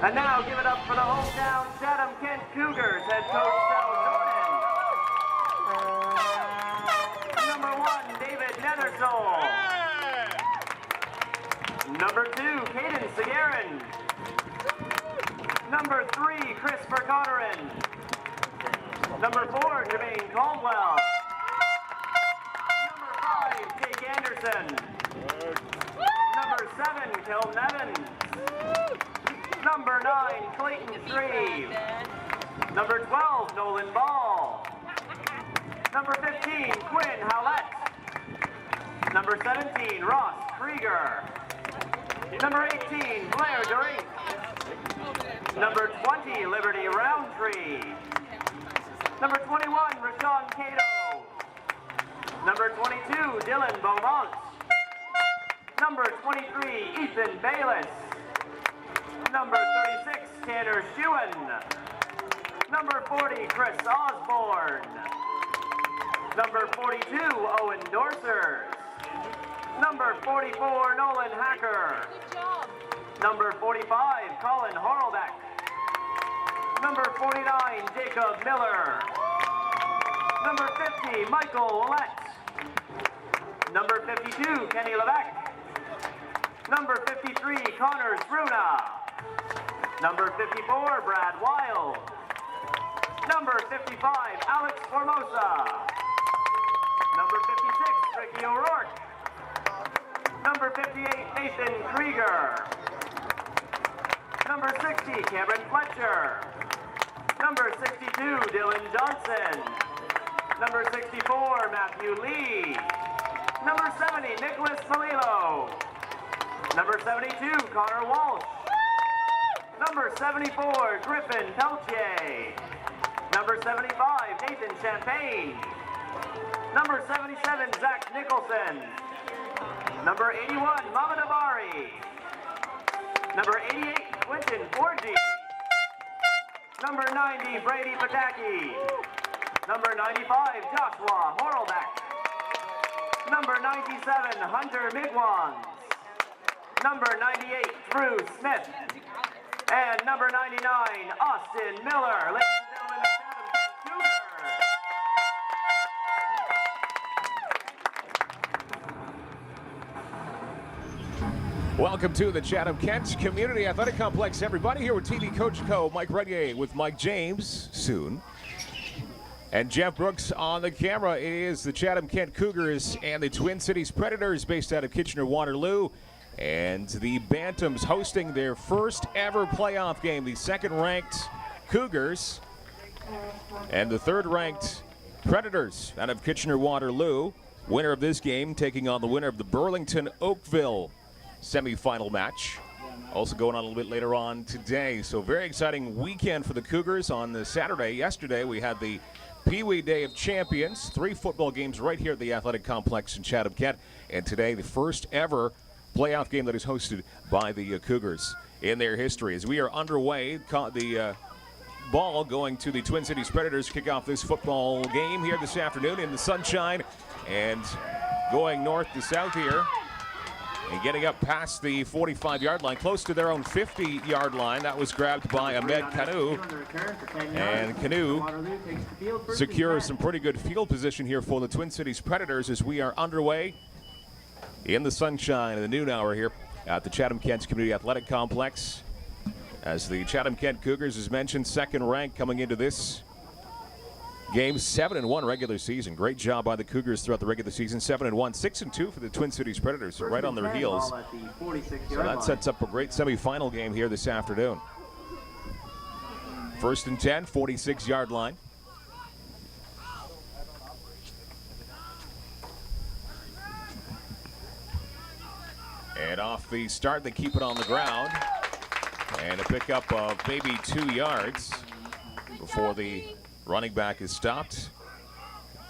And now give it up for the hometown Chatham-Kent Cougars head coach Sal Jordan. Number 1, David Nethersole. Number 2, Caden Segarin. Number 3, Chris Vercotteren. Number 4, Jermaine Caldwell. Number 5, Jake Anderson. Number 7, Kel Nevins. Number 9, Clayton Shreve. Number 12, Nolan Ball. Number 15, Quinn Howlett. Number 17, Ross Krieger. Number 18, Blair Durant. Number 20, Liberty Roundtree. Number 21, Rashawn Cato. Number 22, Dylan Beaumont. Number 23, Ethan Bayless. Number 36, Tanner Schuen. Number 40, Chris Osborne. Number 42, Owen Dorsers. Number 44, Nolan Hacker. Number 45, Colin Horlbeck. Number 49, Jacob Miller. Number 50, Michael Willett. Number 52, Kenny Levesque. Number 53, Connor Bruna. Number 54, Brad Wild. Number 55, Alex Formosa. Number 56, Ricky O'Rourke. Number 58, Nathan Krieger. Number 60, Cameron Fletcher. Number 62, Dylan Johnson. Number 64, Matthew Lee. Number 70, Nicholas Polillo. Number 72, Connor Walsh. Number 74, Griffin Peltier. Number 75, Nathan Champagne. Number 77, Zach Nicholson. Number 81, Mohamed Abari. Number 88, Quentin Forgy. Number 90, Brady Pataki. Number 95, Joshua Horlbeck. Number 97, Hunter Migwans. Number 98, Drew Smith. And number 99, Austin Miller. Ladies and gentlemen, the Chatham-Kent Cougars. Welcome to the Chatham-Kent Community Athletic Complex, everybody. Here with TV Coach Co. Mike Renier with Mike James soon. And Jeff Brooks on the camera. It is the Chatham-Kent Cougars and the Twin Cities Predators based out of Kitchener-Waterloo. And the Bantams hosting their first ever playoff game. The second-ranked Cougars and the third-ranked Predators out of Kitchener-Waterloo. Winner of this game taking on the winner of the Burlington-Oakville semifinal match. Also going on a little bit later on today. So very exciting weekend for the Cougars on the Saturday. Yesterday we had the Pee Wee Day of Champions. 3 football games right here at the Athletic Complex in Chatham-Kent. And today the first ever playoff game that is hosted by the Cougars in their history. As we are underway, the ball going to the Twin Cities Predators kick off this football game here this afternoon in the sunshine and going north to south here and getting up past the 45-yard line, close to their own 50-yard line. That was grabbed by Ahmed Kanu, and Kanu secures some pretty good field position here for the Twin Cities Predators as we are underway in the sunshine in the noon hour here at the Chatham-Kent Community Athletic Complex. As the Chatham-Kent Cougars, as mentioned, second ranked coming into this game, 7-1 regular season. Great job by the Cougars throughout the regular season. 7-1, 6-2 for the Twin Cities Predators, so right on their heels. So that sets up a great semifinal game here this afternoon. First and 10, 46-yard line. And off the start, they keep it on the ground. And a pickup of maybe 2 yards before the running back is stopped.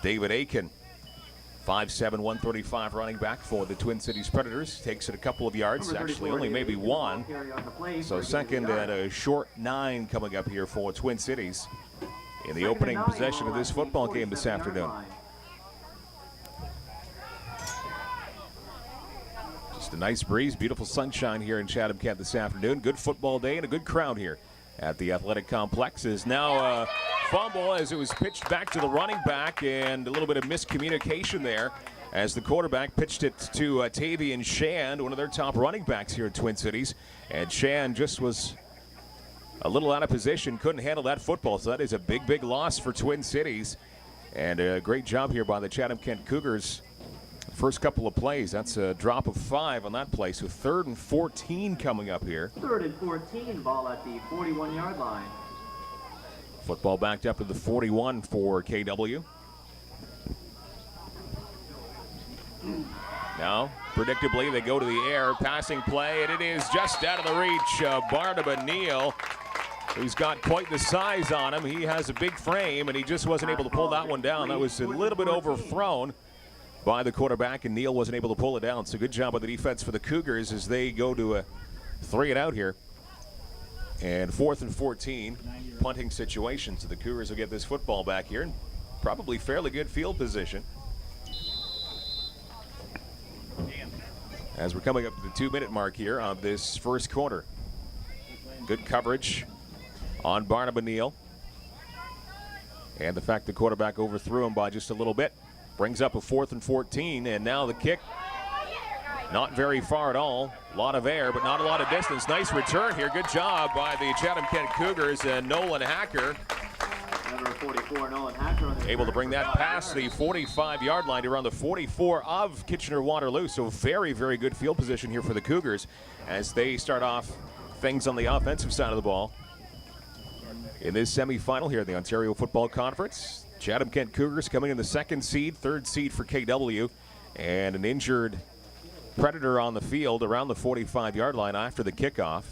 David Aiken, 5'7", 135 running back for the Twin Cities Predators. Takes it a couple of yards, actually only maybe 1. So second and a short 9 coming up here for Twin Cities in the opening possession of this football game this afternoon. Just a nice breeze, beautiful sunshine here in Chatham-Kent this afternoon. Good football day and a good crowd here at the athletic complex. Is now a fumble as it was pitched back to the running back, and a little bit of miscommunication there as the quarterback pitched it to Tavian Shand, one of their top running backs here at Twin Cities. And Shand just was a little out of position, couldn't handle that football. So that is a big, big loss for Twin Cities. And a great job here by the Chatham-Kent Cougars. First couple of plays, that's a drop of 5 on that play. So 3rd and 14 coming up here. 3rd and 14, ball at the 41-yard line. Football backed up to the 41 for KW. Now, predictably, they go to the air, passing play, and it is just out of the reach of Barnabas Neal, who's got quite the size on him. He has a big frame, and he just wasn't able to pull that one down. That was a little bit overthrown by the quarterback, and Neal wasn't able to pull it down. So good job by the defense for the Cougars as they go to a 3-and-out here. And 4th and 14, punting situation. So the Cougars will get this football back here in probably fairly good field position. As we're coming up to the 2-minute mark here of this first quarter. Good coverage on Barnabas Neal. And the fact the quarterback overthrew him by just a little bit brings up a 4th and 14. And now the kick, not very far at all. A lot of air, but not a lot of distance. Nice return here. Good job by the Chatham-Kent Cougars and Nolan Hacker. Number 44, Nolan Hacker. Able to bring that past the 45-yard line to around the 44 of Kitchener-Waterloo. So very, very good field position here for the Cougars as they start off things on the offensive side of the ball. In this semifinal here in the Ontario Football Conference, Chatham-Kent Cougars coming in the 2nd seed, 3rd seed for KW, and an injured Predator on the field around the 45-yard line after the kickoff.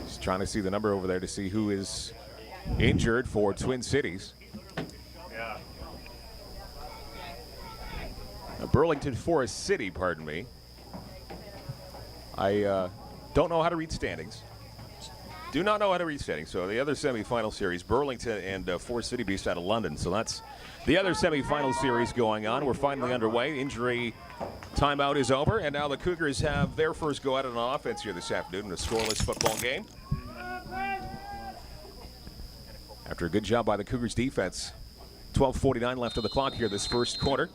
Just trying to see the number over there to see who is injured for Twin Cities. Burlington Forest City, pardon me. I don't know how to read standings. Do not know how to read standings. So the other semifinal series, Burlington and Forest City based out of London. So that's the other semifinal series going on. We're finally underway. Injury timeout is over, and now the Cougars have their first go at it on offense here this afternoon in a scoreless football game. After a good job by the Cougars defense. 12:49 left of the clock here this first quarter.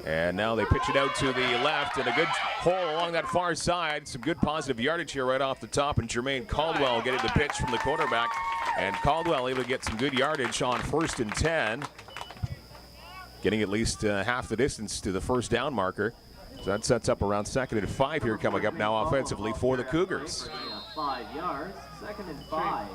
And now they pitch it out to the left, and a good hole along that far side. Some good positive yardage here right off the top, and Jermaine Caldwell getting the pitch from the quarterback. And Caldwell able to get some good yardage on 1st and 10. Getting at least half the distance to the first down marker. So that sets up around 2nd and 5 here coming up now offensively for the Cougars. 5 yards, 2nd and 5.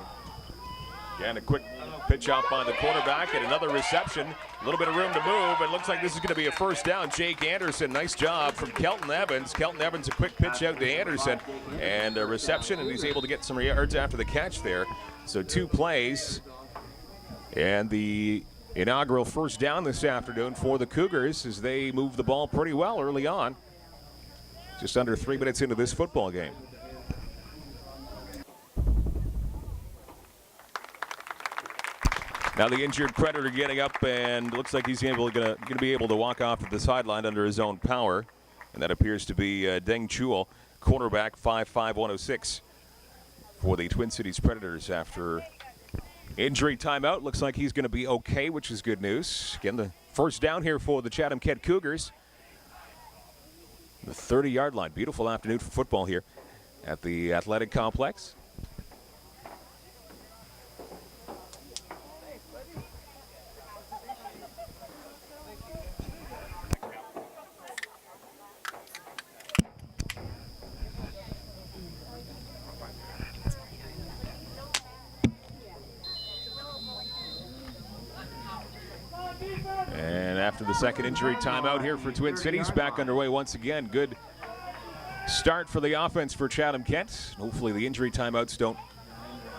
Again, a quick pitch out by the quarterback and another reception. A little bit of room to move. It looks like this is going to be a first down. Jake Anderson, nice job from Kelton Evans. Kelton Evans, a quick pitch out to Anderson and a reception, and he's able to get some yards after the catch there. So 2 plays and the inaugural first down this afternoon for the Cougars as they move the ball pretty well early on. Just under 3 minutes into this football game. Now the injured Predator getting up, and looks like he's going to be able to walk off at the sideline under his own power. And that appears to be Deng Chul, cornerback, 5'5", 106 for the Twin Cities Predators after injury timeout. Looks like he's going to be okay, which is good news. Again, the first down here for the Chatham-Kent Cougars. The 30-yard line. Beautiful afternoon for football here at the athletic complex. And after the second injury timeout here for Twin Cities, back underway once again. Good start for the offense for Chatham-Kent. Hopefully the injury timeouts don't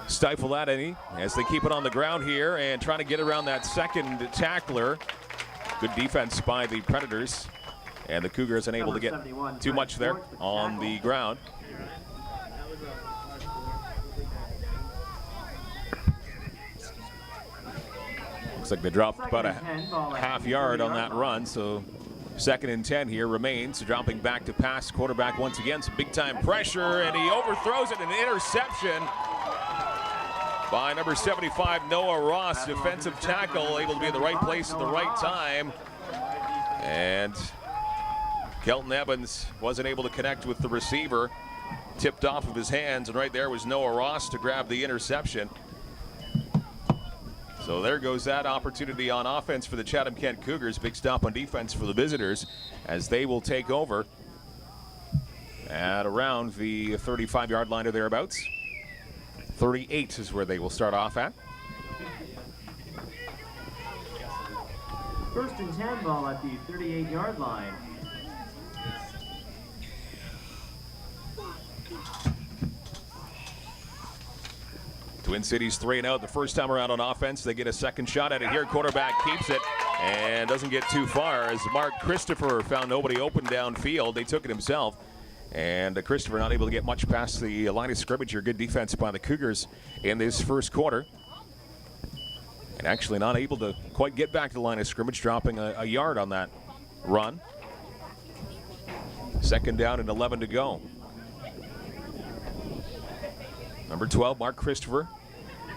stifle that any as they keep it on the ground here and trying to get around that second tackler. Good defense by the Predators, and the Cougars unable to get too much there on the ground. Looks like they dropped about a half yard on that run, so 2nd and 10 here remains. Dropping back to pass, quarterback once again, some big-time pressure, and he overthrows it, an interception by number 75, Noah Ross, defensive tackle, able to be in the right place at the right time. And Kelton Evans wasn't able to connect with the receiver, tipped off of his hands, and right there was Noah Ross to grab the interception. So there goes that opportunity on offense for the Chatham-Kent Cougars. Big stop on defense for the visitors as they will take over at around the 35-yard line or thereabouts. 38 is where they will start off at. 1st and 10 ball at the 38-yard line. Twin Cities 3-0 the first time around on offense. They get a second shot at it here. Quarterback keeps it and doesn't get too far as Mark Christopher found nobody open downfield. They took it himself. And Christopher not able to get much past the line of scrimmage here. Good defense by the Cougars in this first quarter. And actually not able to quite get back to the line of scrimmage, dropping a yard on that run. 2nd down and 11 to go. Number 12, Mark Christopher,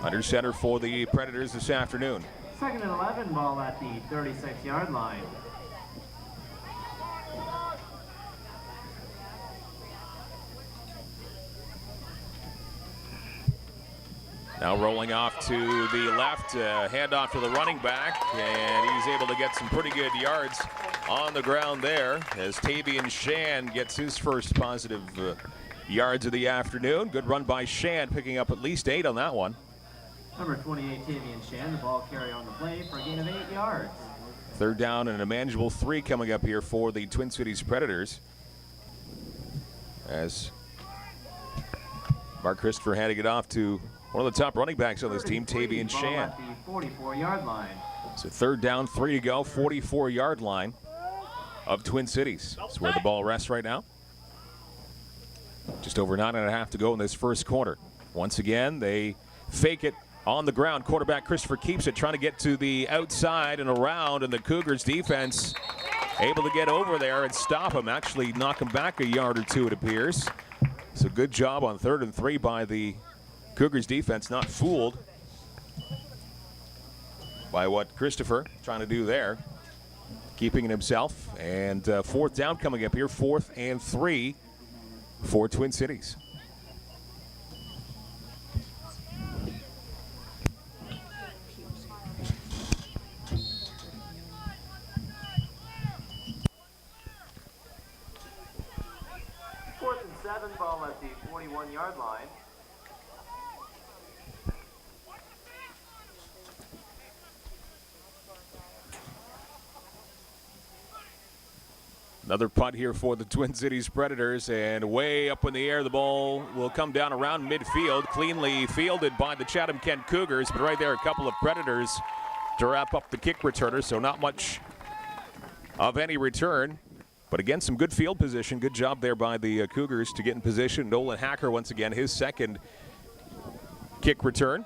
under center for the Predators this afternoon. 2nd and 11 ball at the 36-yard line. Now rolling off to the left, handoff to the running back, and he's able to get some pretty good yards on the ground there as Tavian Shan gets his first positive yards of the afternoon. Good run by Shan, picking up at least 8 on that one. Number 28, Tavian Shan, the ball carry on the play for a gain of 8 yards. 3rd down and a manageable 3 coming up here for the Twin Cities Predators. As Mark Christopher had to get off to one of the top running backs on this team, Tavian Shan. At the 44-yard line. So 3rd down, 3 to go, 44-yard line of Twin Cities. That's where the ball rests right now. Just over 9.5 to go in this first quarter. Once again, they fake it on the ground. Quarterback Christopher keeps it, trying to get to the outside and around, and the Cougars defense able to get over there and stop him, actually knock him back a yard or 2, it appears. So good job on 3rd and 3 by the Cougars defense, not fooled by what Christopher trying to do there, keeping it himself. And 4th down coming up here, 4th and 3 for Twin Cities. Fourth and 7 ball at the 41-yard line. Another punt here for the Twin Cities Predators, and way up in the air, the ball will come down around midfield, cleanly fielded by the Chatham-Kent Cougars, but right there a couple of Predators to wrap up the kick returner, so not much of any return. But again, some good field position. Good job there by the Cougars to get in position. Nolan Hacker, once again, his second kick return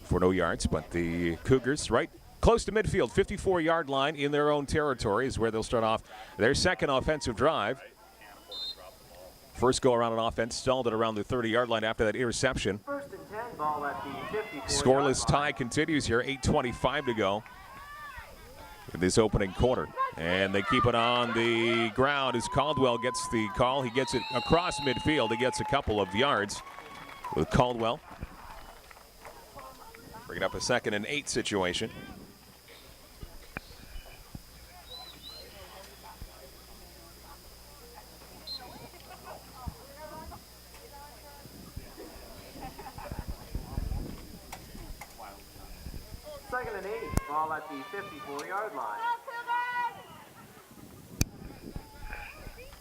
for no yards, but the Cougars right close to midfield, 54-yard line in their own territory is where they'll start off their second offensive drive. First go around on offense stalled at around the 30-yard line after that interception. 1st and 10 ball at the 54-yard Scoreless tie line. continues here, 8:25 to go in this opening quarter. And they keep it on the ground as Caldwell gets the call. He gets it across midfield. He gets a couple of yards with Caldwell. Bringing up a 2nd and 8 situation. Second and 8 ball at the 54-yard line.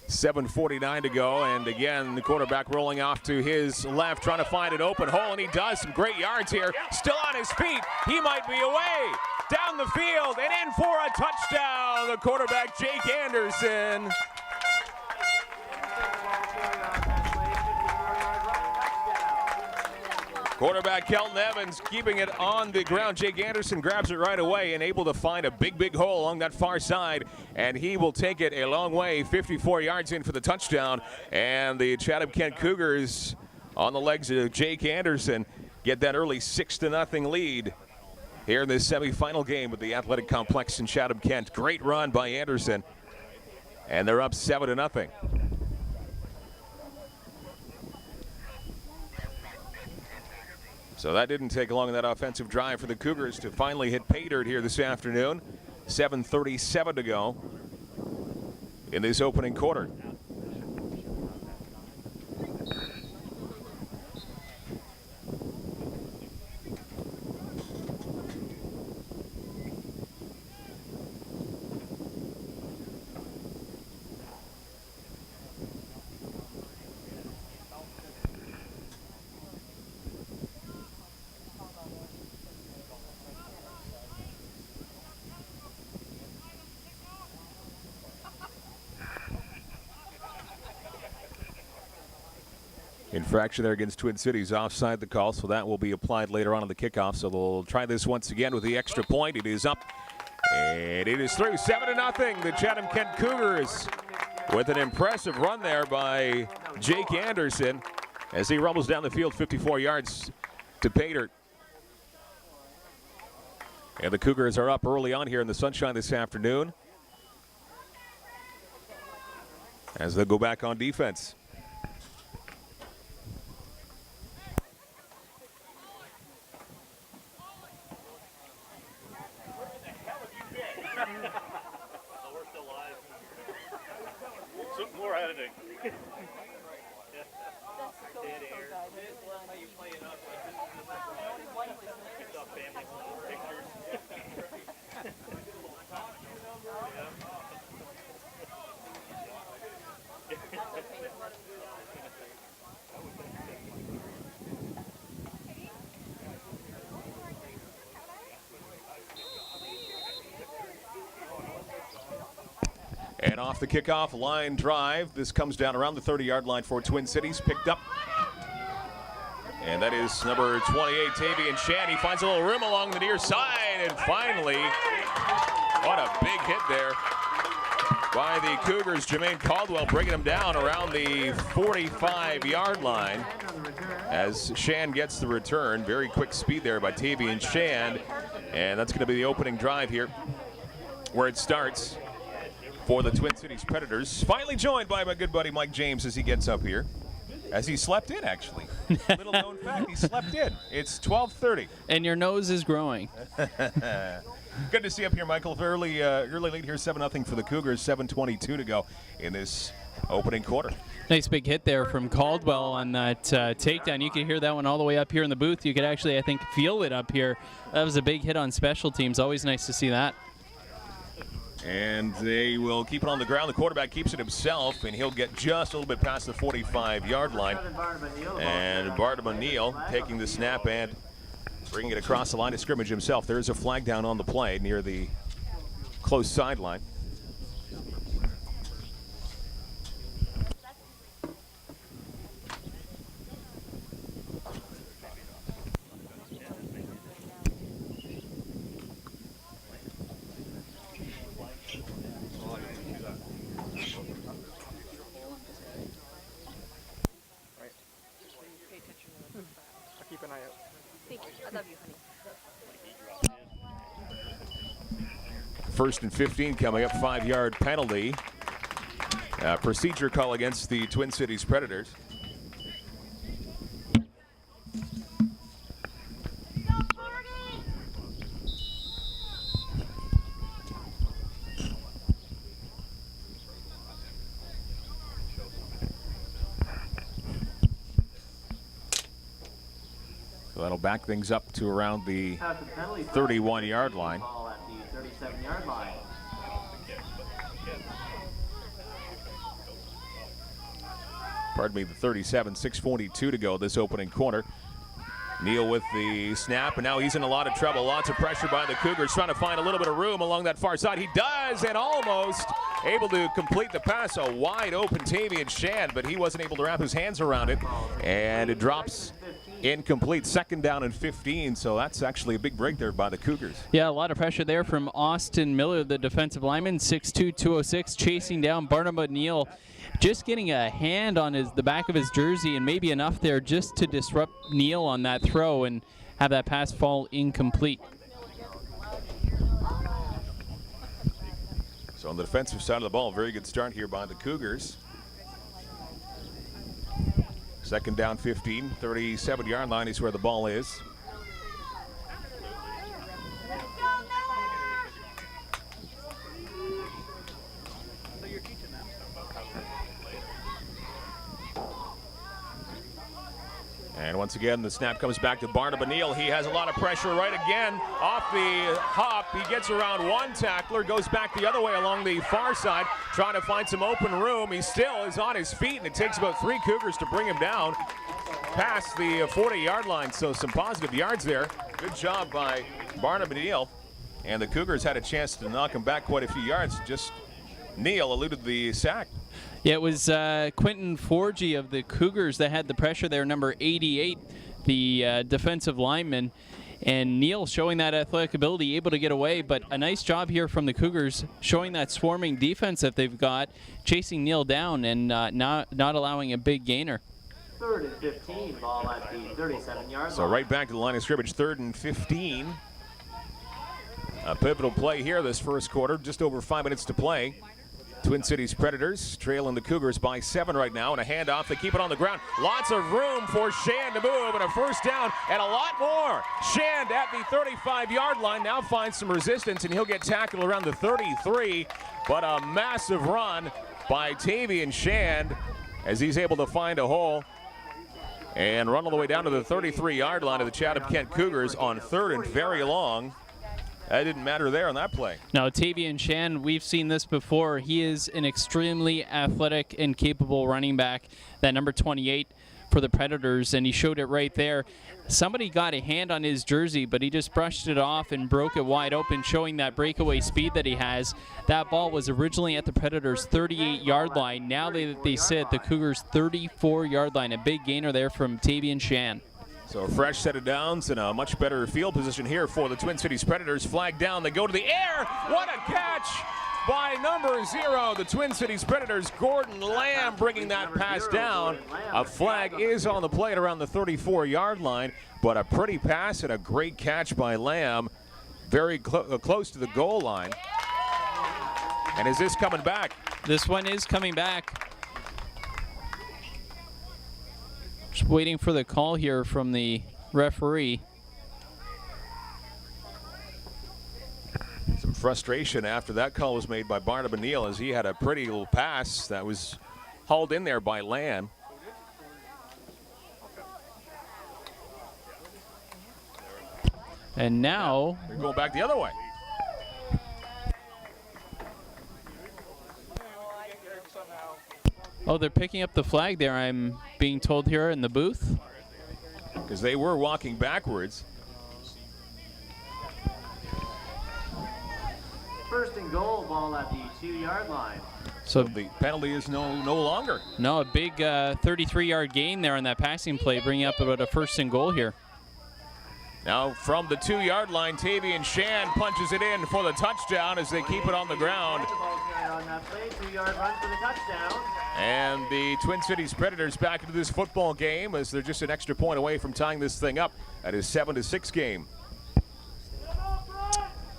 7:49 to go, and again the quarterback rolling off to his left, trying to find an open hole, and he does. Some great yards here. Still on his feet. He might be away. Down the field and in for a touchdown. The quarterback, Jake Anderson. Quarterback Kelton Evans keeping it on the ground. Jake Anderson grabs it right away and able to find a big hole along that far side. And he will take it a long way, 54 yards in for the touchdown. And the Chatham-Kent Cougars on the legs of Jake Anderson get that early 6-0 lead here in this semifinal game with the Athletic Complex in Chatham-Kent. Great run by Anderson. And they're up 7-0. So that didn't take long in that offensive drive for the Cougars to finally hit pay dirt here this afternoon. 7:37 to go in this opening quarter. Infraction there against Twin Cities, offside the call, so that will be applied later on in the kickoff. So they'll try this once again with the extra point. It is up, and it is through. 7-0. The Chatham-Kent Cougars with an impressive run there by Jake Anderson as he rumbles down the field 54 yards to pay dirt. And the Cougars are up early on here in the sunshine this afternoon as they go back on defense. And off the kickoff line drive, this comes down around the 30-yard line for Twin Cities, picked up. And that is number 28, Tavian Shan. He finds a little room along the near side, and finally, what a big hit there by the Cougars. Jermaine Caldwell bringing him down around the 45-yard line as Shan gets the return. Very quick speed there by Tavian Shan, and that's going to be the opening drive here where it starts for the Twin Cities Predators. Finally joined by my good buddy Mike James as he gets up here. As he slept in, actually. Little known fact, he slept in. It's 12:30. And your nose is growing. Good to see you up here, Michael. Early lead here, 7-0 for the Cougars. 7:22 to go in this opening quarter. Nice big hit there from Caldwell on that takedown. You could hear that one all the way up here in the booth. You could actually, I think, feel it up here. That was a big hit on special teams. Always nice to see that. And they will keep it on the ground. The quarterback keeps it himself, and he'll get just a little bit past the 45-yard line. And Bantam O'Neill taking the snap and bringing it across the line of scrimmage himself. There is a flag down on the play near the close sideline. First and 15 coming up, 5-yard penalty. Procedure call against the Twin Cities Predators. So that'll back things up to around the 31-yard line. 37-yard line. Pardon me, the 37, 6:42 to go this opening quarter. Neal with the snap, and now he's in a lot of trouble. Lots of pressure by the Cougars, trying to find a little bit of room along that far side. He does, and almost able to complete the pass. A wide open Tavian Shan, but he wasn't able to wrap his hands around it. And it drops incomplete. Second down and 15, so that's actually a big break there by the Cougars. Yeah, a lot of pressure there from Austin Miller, the defensive lineman, 6'2", 206, chasing down Barnum O'Neill, just getting a hand on the back of his jersey, and maybe enough there just to disrupt Neal on that throw and have that pass fall incomplete. So on the defensive side of the ball, very good start here by the Cougars. Second down 15, 37-yard line is where the ball is. And once again, the snap comes back to Barnum O'Neill. He has a lot of pressure right again. Off the hop, he gets around one tackler, goes back the other way along the far side, trying to find some open room. He still is on his feet, and it takes about 3 Cougars to bring him down past the 40-yard line. So some positive yards there. Good job by Barnum O'Neill. And the Cougars had a chance to knock him back quite a few yards. Just Neal eluded the sack. Yeah, it was Quentin Forgy of the Cougars that had the pressure there, number 88, the defensive lineman. And Neal showing that athletic ability, able to get away. But a nice job here from the Cougars, showing that swarming defense that they've got, chasing Neal down and not allowing a big gainer. 3rd and 15, ball at the 37-yard line. So right back to the line of scrimmage, 3rd and 15. A pivotal play here this first quarter, just over 5 minutes to play. Twin Cities Predators trailing the Cougars by 7 right now, and a handoff. They keep it on the ground. Lots of room for Shand to move, and a first down, and a lot more. Shand at the 35-yard line now finds some resistance, and he'll get tackled around the 33. But a massive run by Tavian Shand as he's able to find a hole and run all the way down to the 33-yard line of the Chatham-Kent Cougars on 3rd and very long. That didn't matter there on that play. Now, Tavian Shan, we've seen this before. He is an extremely athletic and capable running back, that number 28 for the Predators, and he showed it right there. Somebody got a hand on his jersey, but he just brushed it off and broke it wide open, showing that breakaway speed that he has. That ball was originally at the Predators' 38-yard line. Now they sit at the Cougars' 34-yard line. A big gainer there from Tavian Shan. So a fresh set of downs and a much better field position here for the Twin Cities Predators. Flag down, they go to the air. What a catch by number 0, the Twin Cities Predators. Gordon Lamb bringing that pass down. A flag is on the play at around the 34-yard line, but a pretty pass and a great catch by Lamb. Very close to the goal line. And is this coming back? This one is coming back. Just waiting for the call here from the referee. Some frustration after that call was made by Barnum O'Neill, as he had a pretty little pass that was hauled in there by Lamb. And now they're going back the other way. Oh, they're picking up the flag there, I'm being told here in the booth. Because they were walking backwards. 1st and goal, ball at the 2-yard line. So the penalty is no longer. No, a big 33-yard gain there on that passing play, bringing up about a 1st and goal here. Now from the 2-yard line, Tavian Shan punches it in for the touchdown as they keep it on the ground. And the Twin Cities Predators back into this football game as they're just an extra point away from tying this thing up at a 7-6 game.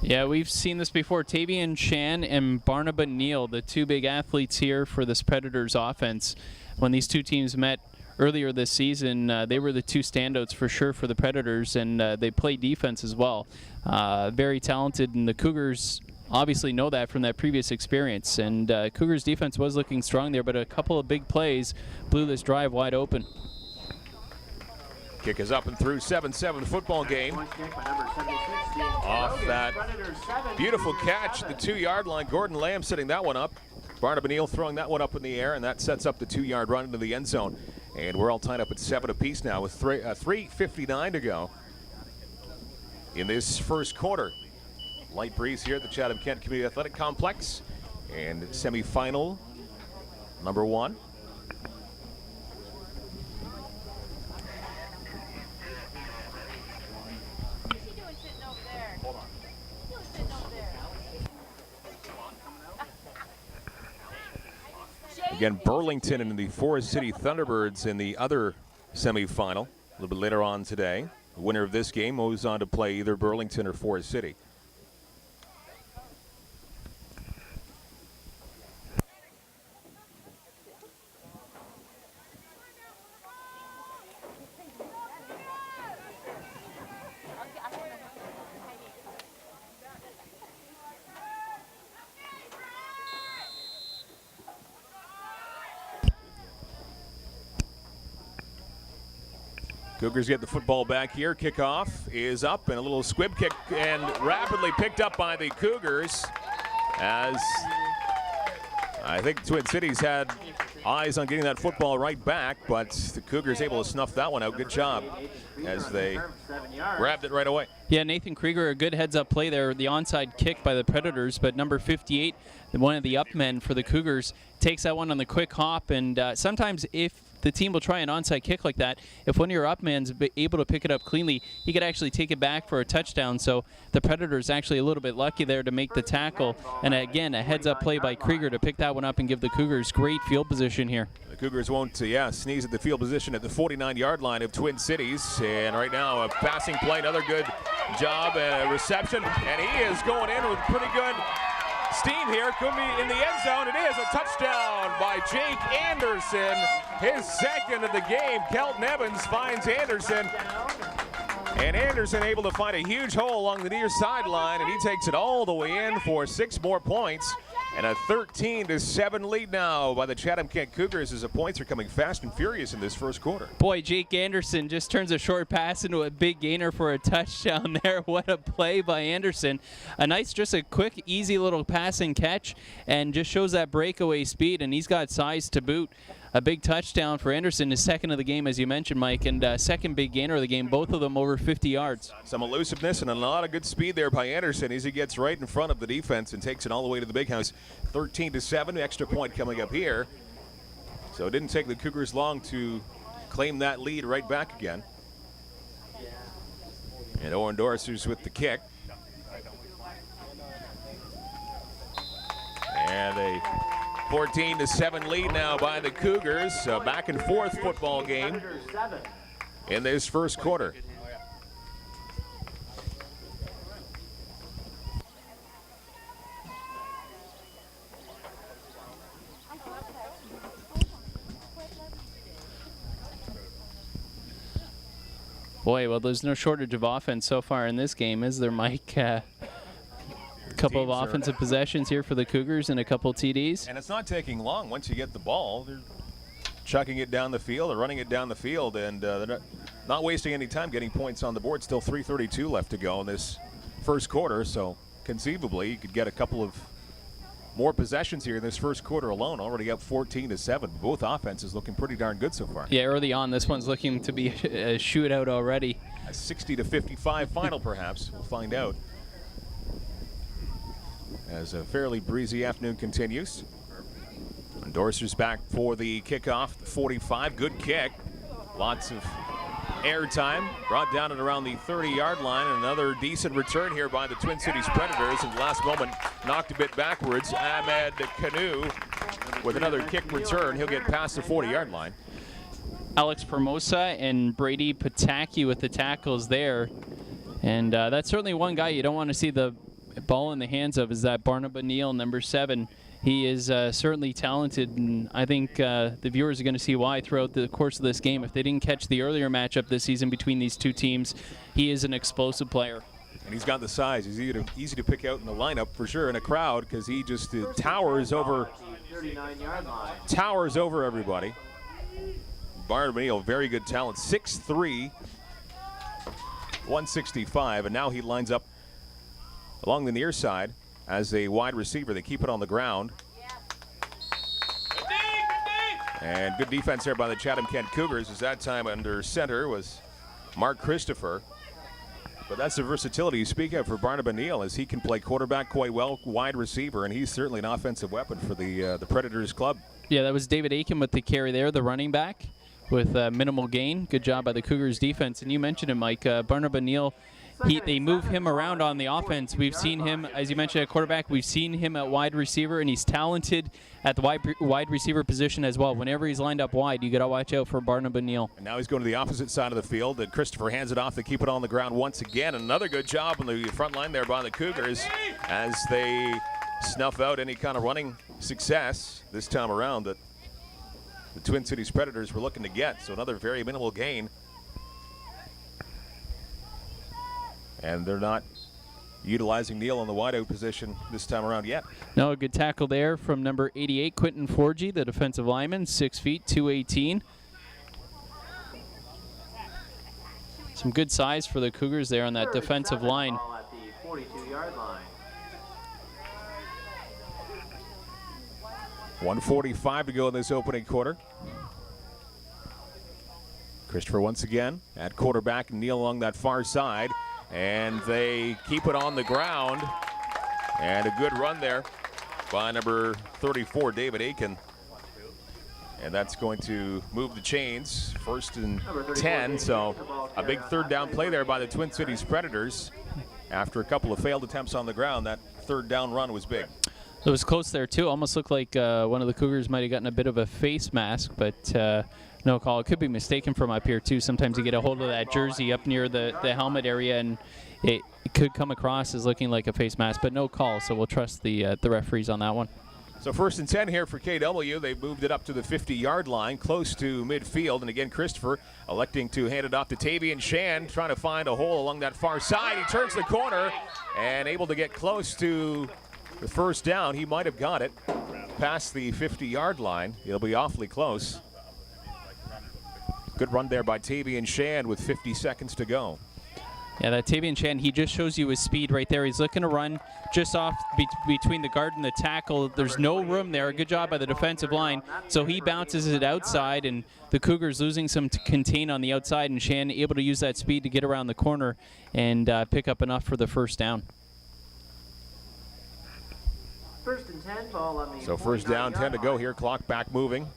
Yeah, we've seen this before. Tavian Shan and Barnum O'Neill, the two big athletes here for this Predators offense. When these two teams met earlier this season, they were the two standouts for sure for the Predators, and they play defense as well. Very talented, and the Cougars obviously know that from that previous experience. And Cougars defense was looking strong there, but a couple of big plays blew this drive wide open. Kick is up and through. 7-7 football game. Off that beautiful catch, the 2-yard line. Gordon Lamb setting that one up. Barnum O'Neill throwing that one up in the air, and that sets up the 2-yard run into the end zone. And we're all tied up at 7 apiece now with 3:59 to go in this first quarter. Light breeze here at the Chatham-Kent Community Athletic Complex. And semifinal number 1. Again, Burlington and the Forest City Thunderbirds in the other semifinal a little bit later on today. The winner of this game moves on to play either Burlington or Forest City. Cougars get the football back here. Kickoff is up, and a little squib kick, and rapidly picked up by the Cougars, as I think Twin Cities had eyes on getting that football right back, but the Cougars able to snuff that one out. Good job as they grabbed it right away. Yeah, Nathan Krieger, a good heads-up play there. The onside kick by the Predators, but number 58, one of the up men for the Cougars, takes that one on the quick hop, and sometimes if the team will try an onside kick like that, if one of your up men's able to pick it up cleanly, he could actually take it back for a touchdown. So the Predators actually a little bit lucky there to make the tackle. And again, a heads-up play by Krieger to pick that one up and give the Cougars great field position here. The Cougars won't, sneeze at the field position at the 49-yard line of Twin Cities. And right now, a passing play, another good job, and a reception. And he is going in with pretty good steam here. Could be in the end zone. It is a touchdown by Jake Anderson. His second of the game. Kelton Evans finds Anderson. And Anderson able to find a huge hole along the near sideline, and he takes it all the way in for 6 more points. And a 13-7 lead now by the Chatham-Kent Cougars as the points are coming fast and furious in this first quarter. Boy, Jake Anderson just turns a short pass into a big gainer for a touchdown there. What a play by Anderson. Just a quick, easy little pass and catch, and just shows that breakaway speed, and he's got size to boot. A big touchdown for Anderson, his second of the game, as you mentioned, Mike, and second big gainer of the game, both of them over 50 yards. Some elusiveness and a lot of good speed there by Anderson as he gets right in front of the defense and takes it all the way to the big house. 13-7, extra point coming up here. So it didn't take the Cougars long to claim that lead right back again. And Owen Dorsers with the kick. And a 14-7 lead now by the Cougars. A back and forth football game in this first quarter. Boy, well, there's no shortage of offense so far in this game, is there, Mike? Couple of offensive possessions here for the Cougars and a couple TDs. And it's not taking long once you get the ball. They're chucking it down the field or running it down the field, and they're not wasting any time getting points on the board. Still 3:32 left to go in this first quarter, so conceivably you could get a couple of more possessions here in this first quarter alone. Already up 14-7. Both offenses looking pretty darn good so far. Yeah, early on, this one's looking to be a shootout already. A 60-55 final, perhaps. We'll find out as a fairly breezy afternoon continues. And Dorser's back for the kickoff, 45. Good kick. Lots of air time. Brought down at around the 30-yard line. Another decent return here by the Twin Cities Predators. In the last moment, knocked a bit backwards. Ahmed Canoe with another kick return. He'll get past the 40-yard line. Alex Formosa and Brady Pataki with the tackles there. And that's certainly one guy you don't want to see the ball in the hands of, is that Barnaba Neal, number 7. He is certainly talented, and I think the viewers are going to see why throughout the course of this game. If they didn't catch the earlier matchup this season between these two teams, he is an explosive player. And he's got the size. He's easy to pick out in the lineup for sure in a crowd, because he just towers over everybody. Barnaba Neal, very good talent, 6'3", 165, and now he lines up along the near side as a wide receiver. They keep it on the ground. And good defense there by the Chatham-Kent Cougars, as that time under center was Mark Christopher. But that's the versatility you speak of for Barnaba Neal, as he can play quarterback quite well, wide receiver, and he's certainly an offensive weapon for the Predators club. Yeah, that was David Aiken with the carry there, the running back, with minimal gain. Good job by the Cougars defense. And you mentioned him, Mike. Barnaba Neal they move him around on the offense. We've seen him, as you mentioned, at quarterback. We've seen him at wide receiver, and he's talented at the wide receiver position as well. Whenever he's lined up wide, you got to watch out for Barnabas Neal. And now he's going to the opposite side of the field, and Christopher hands it off. They keep it on the ground once again. Another good job on the front line there by the Cougars as they snuff out any kind of running success this time around that the Twin Cities Predators were looking to get. So another very minimal gain. And they're not utilizing Neal on the wideout position this time around yet. No, a good tackle there from number 88, Quentin Forgy, the defensive lineman, 6 feet, 218. Some good size for the Cougars there on that defensive line. At the 42-yard line. 1:45 to go in this opening quarter. Christopher once again at quarterback, Neal along that far side. And they keep it on the ground. And a good run there by number 34, David Aiken. And that's going to move the chains. 1st and 10. So a big third down play there by the Twin Cities Predators. After a couple of failed attempts on the ground, that third down run was big. It was close there, too. Almost looked like one of the Cougars might have gotten a bit of a face mask, but no call. It could be mistaken from up here, too. Sometimes you get a hold of that jersey up near the helmet area, and it could come across as looking like a face mask, but no call, so we'll trust the referees on that one. So 1st and 10 here for KW. They moved it up to the 50-yard line, close to midfield. And again, Christopher electing to hand it off to Tavian Shan, trying to find a hole along that far side. He turns the corner and able to get close to the first down. He might have got it past the 50-yard line. He'll be awfully close. Good run there by Tavian Shan with 50 seconds to go. Yeah, that Tavian Shan, he just shows you his speed right there. He's looking to run just off between the guard and the tackle. There's no room there. Good job by the defensive line. So he bounces it outside, and the Cougars losing some to contain on the outside, and Shan able to use that speed to get around the corner and pick up enough for the first down. 1st and 10, ball on the So first down, 10 to go here. Clock back moving.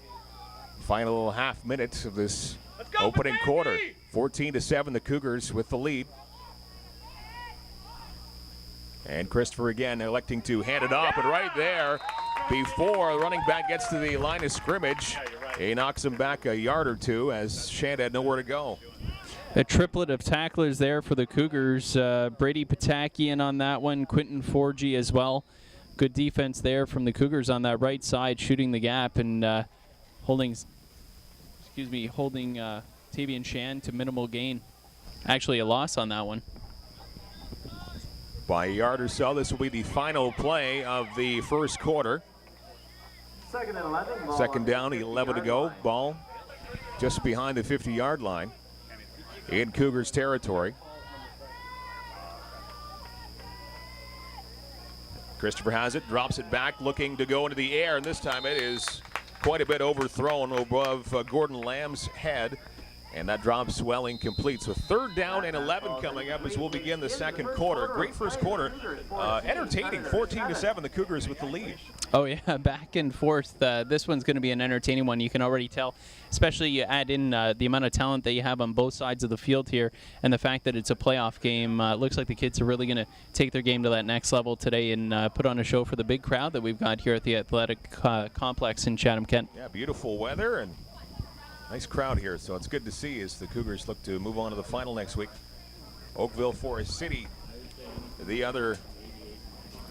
Final half minutes of this opening quarter. 14-7, the Cougars with the lead. And Christopher again electing to hand it off, but right there, before the running back gets to the line of scrimmage, he knocks him back a yard or two as Shand had nowhere to go. A triplet of tacklers there for the Cougars. Brady Patakian on that one, Quentin Forgy as well. Good defense there from the Cougars on that right side, shooting the gap and holding Tavian Shan to minimal gain. Actually a loss on that one. By a yard or so, this will be the final play of the first quarter. 2nd and 11. Second down, 11 to go. Ball just behind the 50-yard line in Cougars territory. Christopher has it, drops it back, looking to go into the air, and this time it is quite a bit overthrown above Gordon Lamb's head. And that drops well incomplete. So 3rd down and 11 coming up as we'll begin the second quarter. Great first quarter. Entertaining, 14-7, the Cougars with the lead. Oh, yeah, back and forth. This one's going to be an entertaining one. You can already tell, especially you add in the amount of talent that you have on both sides of the field here and the fact that it's a playoff game. Looks like the kids are really going to take their game to that next level today and put on a show for the big crowd that we've got here at the Athletic Complex in Chatham-Kent. Yeah, beautiful weather and nice crowd here, so it's good to see as the Cougars look to move on to the final next week. Oakville, Forest City, the other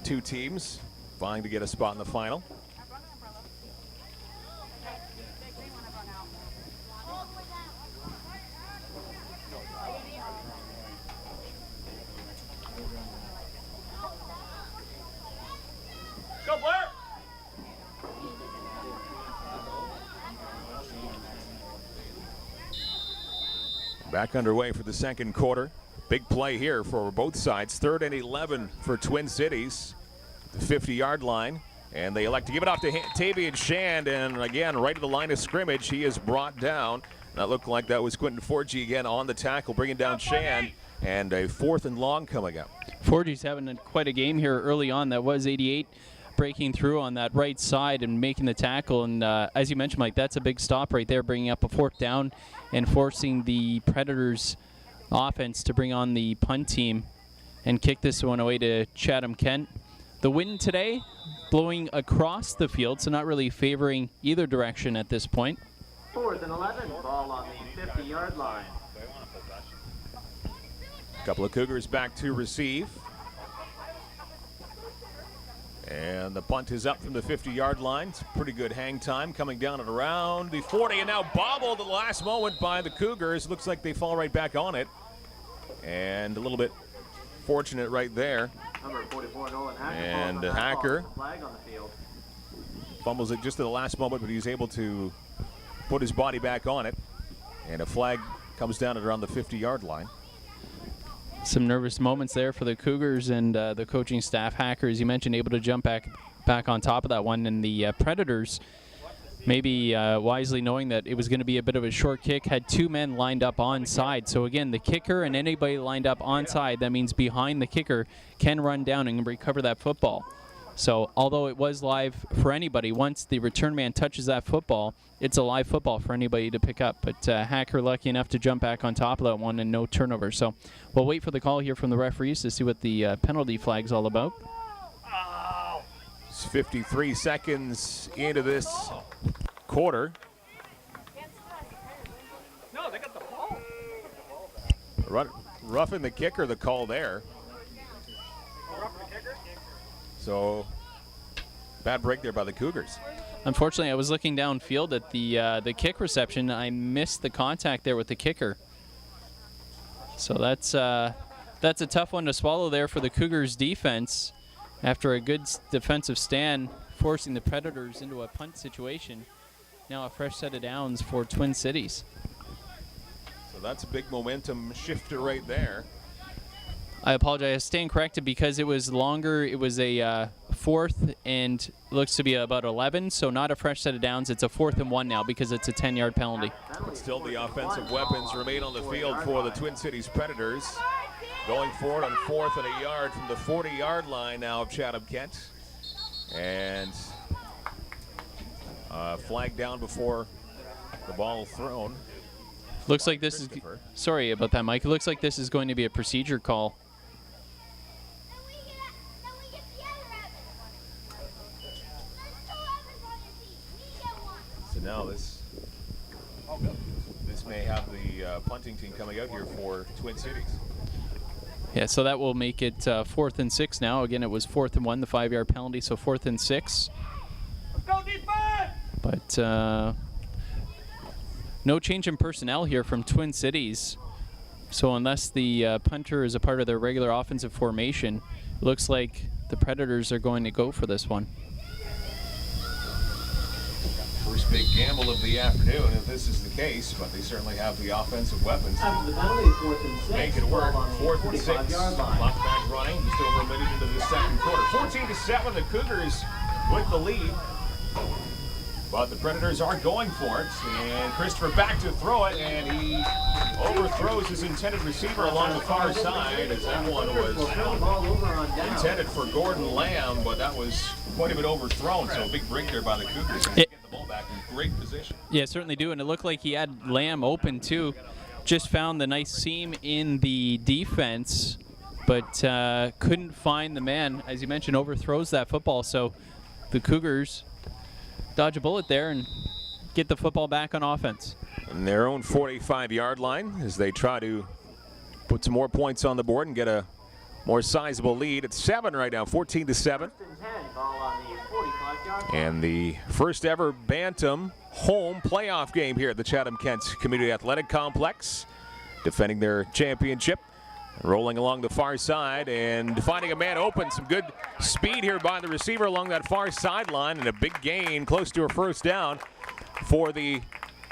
two teams vying to get a spot in the final. Go, Blair! Back underway for the second quarter. Big play here for both sides. 3rd and 11 for Twin Cities. The 50-yard line. And they elect to give it off to Tavian Shand. And again, right to the line of scrimmage, he is brought down. That looked like that was Quentin Forgy again on the tackle, bringing down Shand. And a 4th and long coming up. Forgy's having quite a game here early on. That was 88. Breaking through on that right side and making the tackle, and as you mentioned, Mike, that's a big stop right there, bringing up a 4th down and forcing the Predators offense to bring on the punt team and kick this one away to Chatham-Kent. The wind today blowing across the field, so not really favoring either direction at this point. 4th and 11, ball on the 50-yard line. A couple of Cougars back to receive. And the punt is up from the 50-yard line. It's pretty good hang time coming down at around the 40, and now bobbled at the last moment by the Cougars. Looks like they fall right back on it. And a little bit fortunate right there. Number 44, Nolan Hacker. And Hacker Flag on the field. fumbles it just at the last moment, but he's able to put his body back on it. And a flag comes down at around the 50-yard line. Some nervous moments there for the Cougars and the coaching staff. Hacker, as you mentioned, able to jump back on top of that one. And the Predators, maybe wisely knowing that it was going to be a bit of a short kick, had two men lined up onside. So again, the kicker and anybody lined up onside, that means behind the kicker, can run down and recover that football. So although it was live for anybody, once the return man touches that football, it's a live football for anybody to pick up. But Hacker lucky enough to jump back on top of that one and no turnover. So we'll wait for the call here from the referees to see what the penalty flag's all about. It's 53 seconds into this quarter. No, they got the ball. Roughing the kicker, the call there. So, bad break there by the Cougars. Unfortunately, I was looking downfield at the kick reception. I missed the contact there with the kicker. So that's a tough one to swallow there for the Cougars defense after a good defensive stand, forcing the Predators into a punt situation. Now a fresh set of downs for Twin Cities. So that's a big momentum shifter right there. I apologize. I stand corrected because it was longer. It was a 4th and looks to be about 11, so not a fresh set of downs. It's a 4th and 1 now because it's a 10-yard penalty. But still the offensive weapons remain on the field for the Twin Cities Predators. Going forward on 4th and a yard from the 40-yard line now of Chatham-Kent. And flag down before the ball thrown. Looks like this is, sorry about that, Mike. It looks like this is going to be a procedure call. So now this may have the punting team coming out here for Twin Cities. Yeah, so that will make it 4th and 6 now. Again, it was 4th and 1, the 5-yard penalty, so 4th and 6. Let's go defense! But no change in personnel here from Twin Cities. So unless the punter is a part of their regular offensive formation, it looks like the Predators are going to go for this one. First big gamble of the afternoon if this is the case, but they certainly have the offensive weapons After the penalty, 4th and 6. make it work. Ball on the 4th and 6. 45-yard line. Clock back running. Just over a minute into the second quarter. 14-7, the Cougars with the lead. But the Predators are going for it. And Christopher back to throw it, and he overthrows his intended receiver along the far side, as that one was intended for Gordon Lamb, but that was quite a bit overthrown. So a big break there by the Cougars. Get the ball back in great position. Yeah, certainly do, and it looked like he had Lamb open too. Just found the nice seam in the defense, but couldn't find the man. As you mentioned, overthrows that football. So the Cougars dodge a bullet there and get the football back on offense. On their own 45-yard line as they try to put some more points on the board and get a more sizable lead. It's 7 right now, 14-7. And the first ever Bantam home playoff game here at the Chatham-Kent Community Athletic Complex. Defending their championship. Rolling along the far side and finding a man open. Some good speed here by the receiver along that far sideline, and a big gain close to a first down for the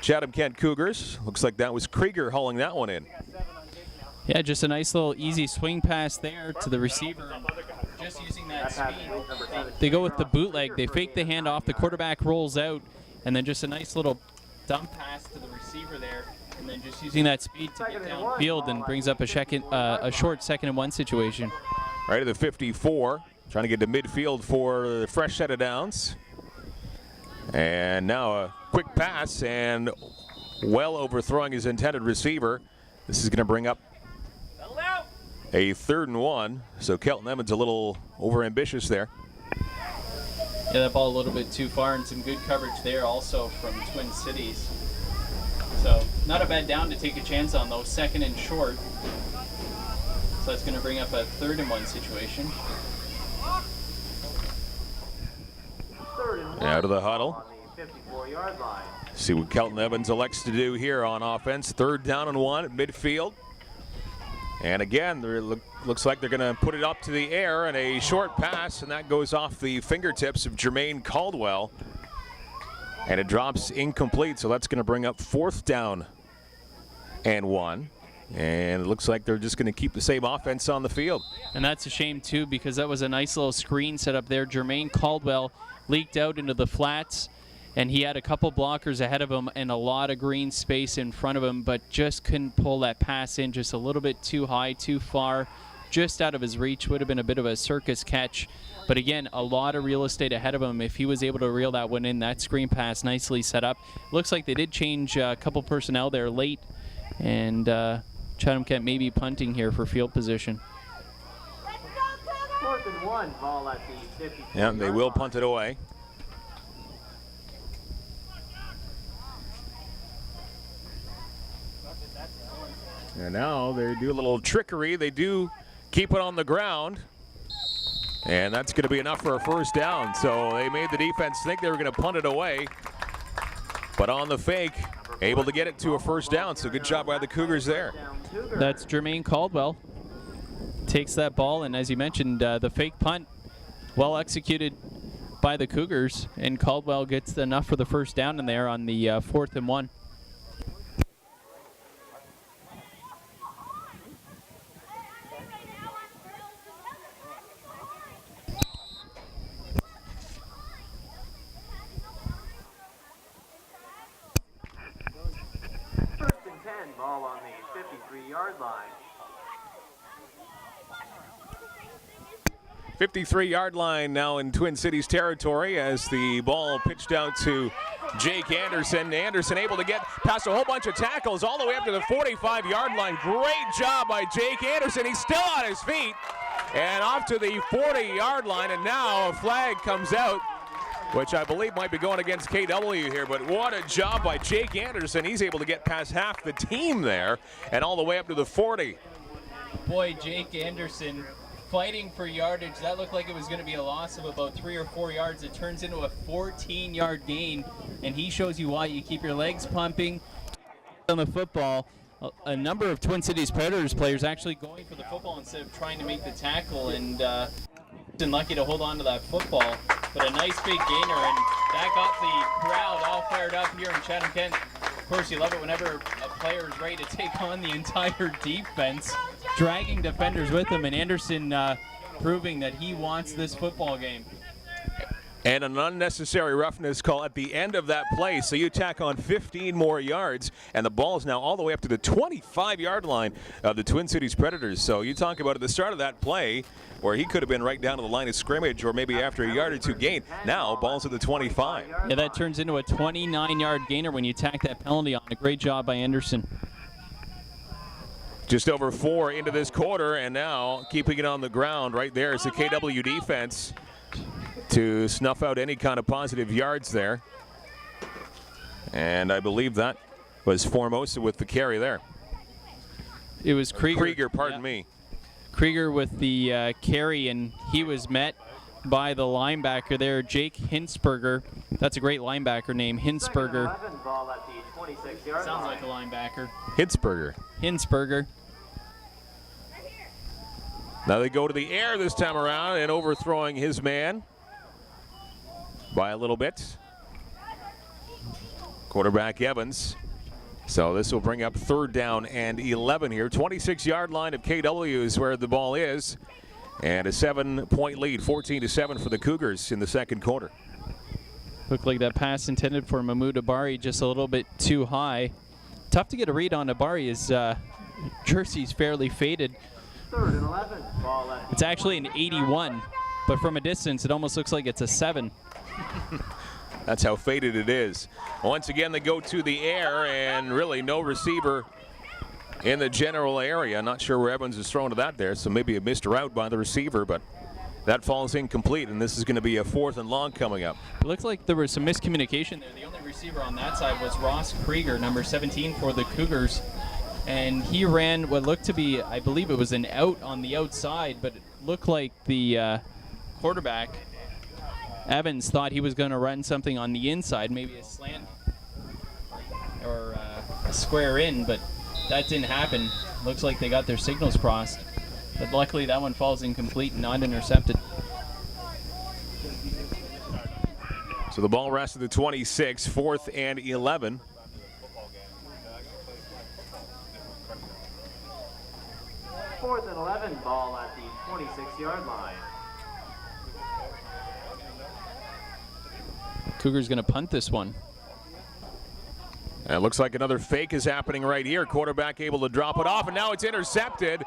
Chatham-Kent Cougars. Looks like that was Krieger hauling that one in. Yeah, just a nice little easy swing pass there to the receiver. Just using that speed. They go with the bootleg. They fake the handoff. The quarterback rolls out, and then just a nice little dump pass to the receiver there. And then just using that speed to get downfield and brings up a short 2nd and 1 situation. Right at the 54, trying to get to midfield for the fresh set of downs. And now a quick pass and well overthrowing his intended receiver. This is going to bring up a 3rd and 1. So Kelton Evans a little overambitious there. Yeah, that ball a little bit too far, and some good coverage there also from Twin Cities. So not a bad down to take a chance on, though. 2nd and short. So that's going to bring up a 3rd and 1 situation. 3rd and 1. Out of the huddle. On the 54-yard line. See what Kelton Evans elects to do here on offense. 3rd down and 1 at midfield. And again, looks like they're going to put it up to the air and a short pass, and that goes off the fingertips of Jermaine Caldwell. And it drops incomplete, so that's going to bring up 4th down and 1. And it looks like they're just going to keep the same offense on the field. And that's a shame, too, because that was a nice little screen set up there. Jermaine Caldwell leaked out into the flats, and he had a couple blockers ahead of him and a lot of green space in front of him, but just couldn't pull that pass in, just a little bit too high, too far, just out of his reach. Would have been a bit of a circus catch. But again, a lot of real estate ahead of him. If he was able to reel that one in, that screen pass nicely set up. Looks like they did change a couple personnel there late, and Chatham-Kent may be punting here for field position. 4th and 1, ball at the 50. Yeah, they will punt it away. And now they do a little trickery. They do keep it on the ground. And that's going to be enough for a 1st down. So they made the defense think they were going to punt it away. But on the fake, able to get it to a 1st down. So good job by the Cougars there. That's Jermaine Caldwell. Takes that ball, and as you mentioned, the fake punt, well executed by the Cougars. And Caldwell gets enough for the 1st down in there on the 4th and 1. Ball on the 53-yard line. 53-yard line now in Twin Cities territory as the ball pitched out to Jake Anderson. Anderson able to get past a whole bunch of tackles all the way up to the 45-yard line. Great job by Jake Anderson. He's still on his feet and off to the 40-yard line, and now a flag comes out, which I believe might be going against KW here, but what a job by Jake Anderson. He's able to get past half the team there and all the way up to the 40. Boy, Jake Anderson fighting for yardage. That looked like it was going to be a loss of about 3 or 4 yards. It turns into a 14-yard gain, and he shows you why you keep your legs pumping on the football. A number of Twin Cities Predators players actually going for the football instead of trying to make the tackle, and lucky to hold on to that football. But a nice big gainer, and that got the crowd all fired up here in Chatham-Kent. Of course, you love it whenever a player is ready to take on the entire defense, dragging defenders with him, and Anderson proving that he wants this football game. And an unnecessary roughness call at the end of that play, so you tack on 15 more yards, and the ball is now all the way up to the 25-yard line of the Twin Cities Predators. So you talk about at the start of that play where he could have been right down to the line of scrimmage or maybe after a yard or two gain. Now ball's at the 25. Yeah, that turns into a 29-yard gainer when you tack that penalty on. A great job by Anderson. Just over 4 into this quarter, and now keeping it on the ground right there is the KW defense to snuff out any kind of positive yards there. And I believe that was Formosa with the carry there. It was Krieger. Krieger, pardon me. Krieger with the carry, and he was met by the linebacker there, Jake Hinsberger. That's a great linebacker name, Hinsberger. Ball at the 26-yard Sounds line. like a linebacker. Hinsberger. Now they go to the air this time around and overthrowing his man by a little bit. Quarterback Evans. So this will bring up 3rd down and 11 here. 26-yard line of KW is where the ball is. And a 7-point lead, 14-7 for the Cougars in the second quarter. Looked like that pass intended for Mahmoud Abari just a little bit too high. Tough to get a read on Abari. His jersey's fairly faded. 3rd and 11. Ball at It's actually an 81, but from a distance it almost looks like it's a 7. That's how faded it is. Once again, they go to the air, and really no receiver in the general area. Not sure where Evans is thrown to that there, so maybe a missed route by the receiver, but that falls incomplete, and this is going to be a 4th and long coming up. It looks like there was some miscommunication there. The only receiver on that side was Ross Krieger, number 17 for the Cougars, and he ran what looked to be, I believe it was an out on the outside, but it looked like the quarterback, Evans, thought he was going to run something on the inside, maybe a slant or a square in, but that didn't happen. Looks like they got their signals crossed. But luckily that one falls incomplete and not intercepted. So the ball rests at the 26, 4th and 11. Fourth and 11, ball at the 26-yard line. Cougars going to punt this one. And it looks like another fake is happening right here. Quarterback able to drop it off, and now it's intercepted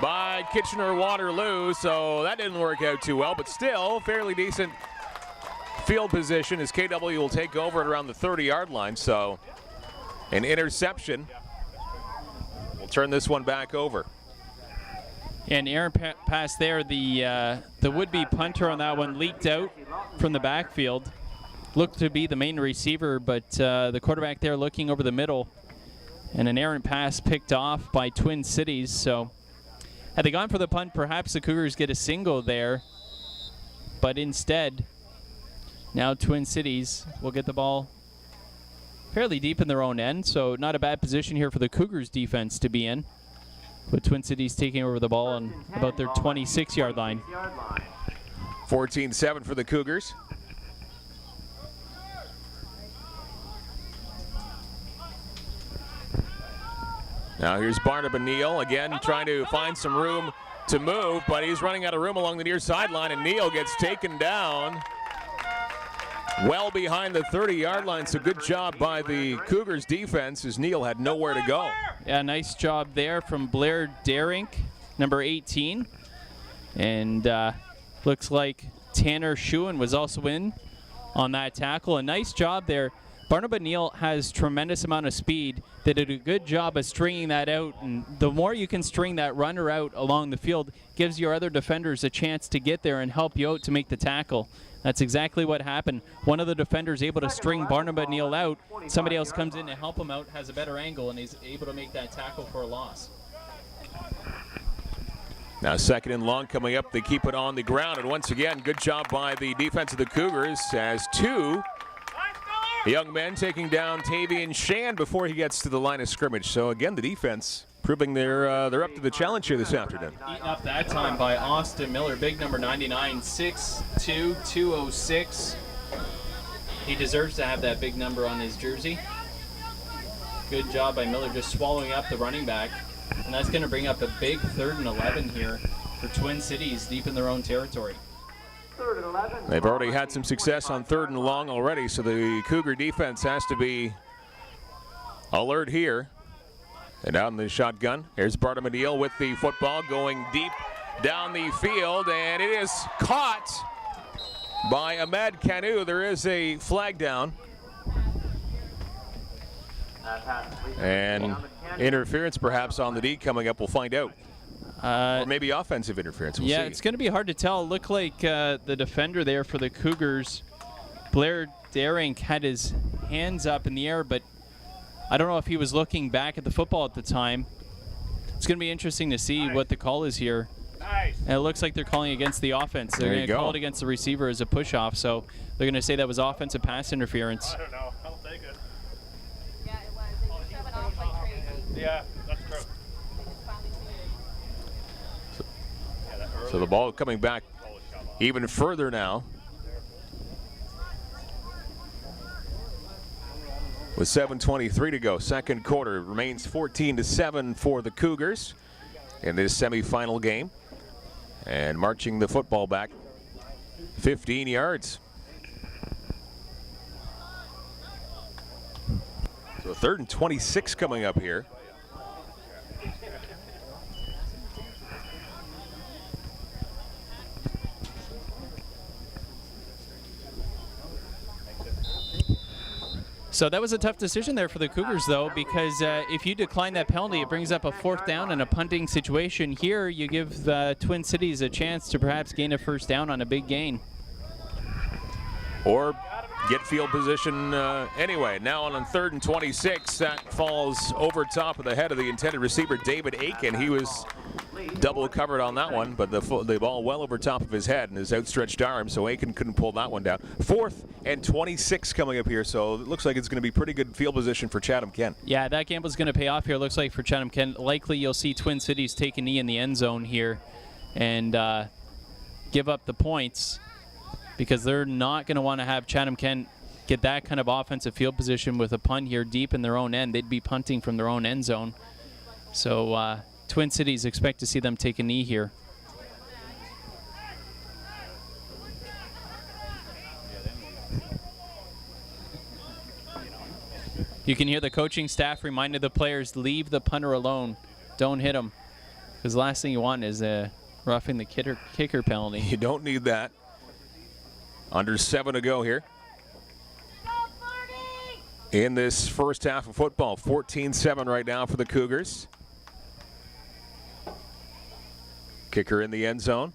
by Kitchener-Waterloo, so that didn't work out too well, but still fairly decent field position as KW will take over at around the 30-yard line, so an interception will turn this one back over. And errant pass there, the would-be punter on that one leaked out from the backfield. Looked to be the main receiver, but the quarterback there looking over the middle, and an errant pass picked off by Twin Cities. So had they gone for the punt, perhaps the Cougars get a single there, but instead now Twin Cities will get the ball fairly deep in their own end, so not a bad position here for the Cougars defense to be in, with Twin Cities taking over the ball on about their 26-yard line. 14-7 for the Cougars. Now here's Barnabas Neal again trying to find some room to move, but he's running out of room along the near sideline, and Neal gets taken down well behind the 30-yard line. So good job by the Cougars defense as Neal had nowhere to go. Yeah, nice job there from Blair Derink, number 18. And looks like Tanner Schuin was also in on that tackle. A nice job there. Barnabas Neal has tremendous amount of speed. They did a good job of stringing that out, and the more you can string that runner out along the field gives your other defenders a chance to get there and help you out to make the tackle. That's exactly what happened. One of the defenders able to string Barnabas Neal out. Somebody else comes in to help him out, has a better angle, and he's able to make that tackle for a loss. Now 2nd and long coming up. They keep it on the ground, and once again, good job by the defense of the Cougars as two young men taking down Tavian Shan before he gets to the line of scrimmage. So again, the defense proving they're up to the challenge here this afternoon. Eaten up that time by Austin Miller, big number 99, 6'2", 206. He deserves to have that big number on his jersey. Good job by Miller just swallowing up the running back. And that's going to bring up a big 3rd and 11 here for Twin Cities deep in their own territory. They've already had some success on 3rd and long already, so the Cougar defense has to be alert here. And out in the shotgun, here's Barnabas Neal with the football going deep down the field, and it is caught by Ahmed Kanu. There is a flag down. And interference perhaps on the D coming up, we'll find out. Or maybe offensive interference, we'll see. It's going to be hard to tell. Look like the defender there for the Cougars, Blair Derink, had his hands up in the air, but I don't know if he was looking back at the football at the time. It's going to be interesting to see what the call is here. And it looks like they're calling against the offense. They're going to call it against the receiver as a push-off, so they're going to say that was offensive pass interference. I don't know. I'll take it. Yeah, it was. They were shoving off like crazy. Yeah, that's true. So the ball coming back even further now. With 7:23 to go, 2nd quarter. It remains 14-7 for the Cougars in this semifinal game. And marching the football back 15 yards. So 3rd and 26 coming up here. So that was a tough decision there for the Cougars, though, because if you decline that penalty, it brings up a 4th down and a punting situation. Here, you give Twin Cities a chance to perhaps gain a 1st down on a big gain. Or get field position anyway. Now on 3rd and 26, that falls over top of the head of the intended receiver, David Aiken. He was double covered on that one, but the ball well over top of his head and his outstretched arm, so Aiken couldn't pull that one down. 4th and 26 coming up here, so it looks like it's going to be pretty good field position for Chatham-Kent. Yeah, that gamble's going to pay off here, looks like, for Chatham-Kent. Likely you'll see Twin Cities take a knee in the end zone here and give up the points, because they're not going to want to have Chatham-Kent get that kind of offensive field position with a punt here deep in their own end. They'd be punting from their own end zone. So Twin Cities expect to see them take a knee here. You can hear the coaching staff reminding the players, leave the punter alone. Don't hit him. Because the last thing you want is roughing the kicker penalty. You don't need that. Under 7 to go here in this first half of football. 14-7 right now for the Cougars. Kicker in the end zone.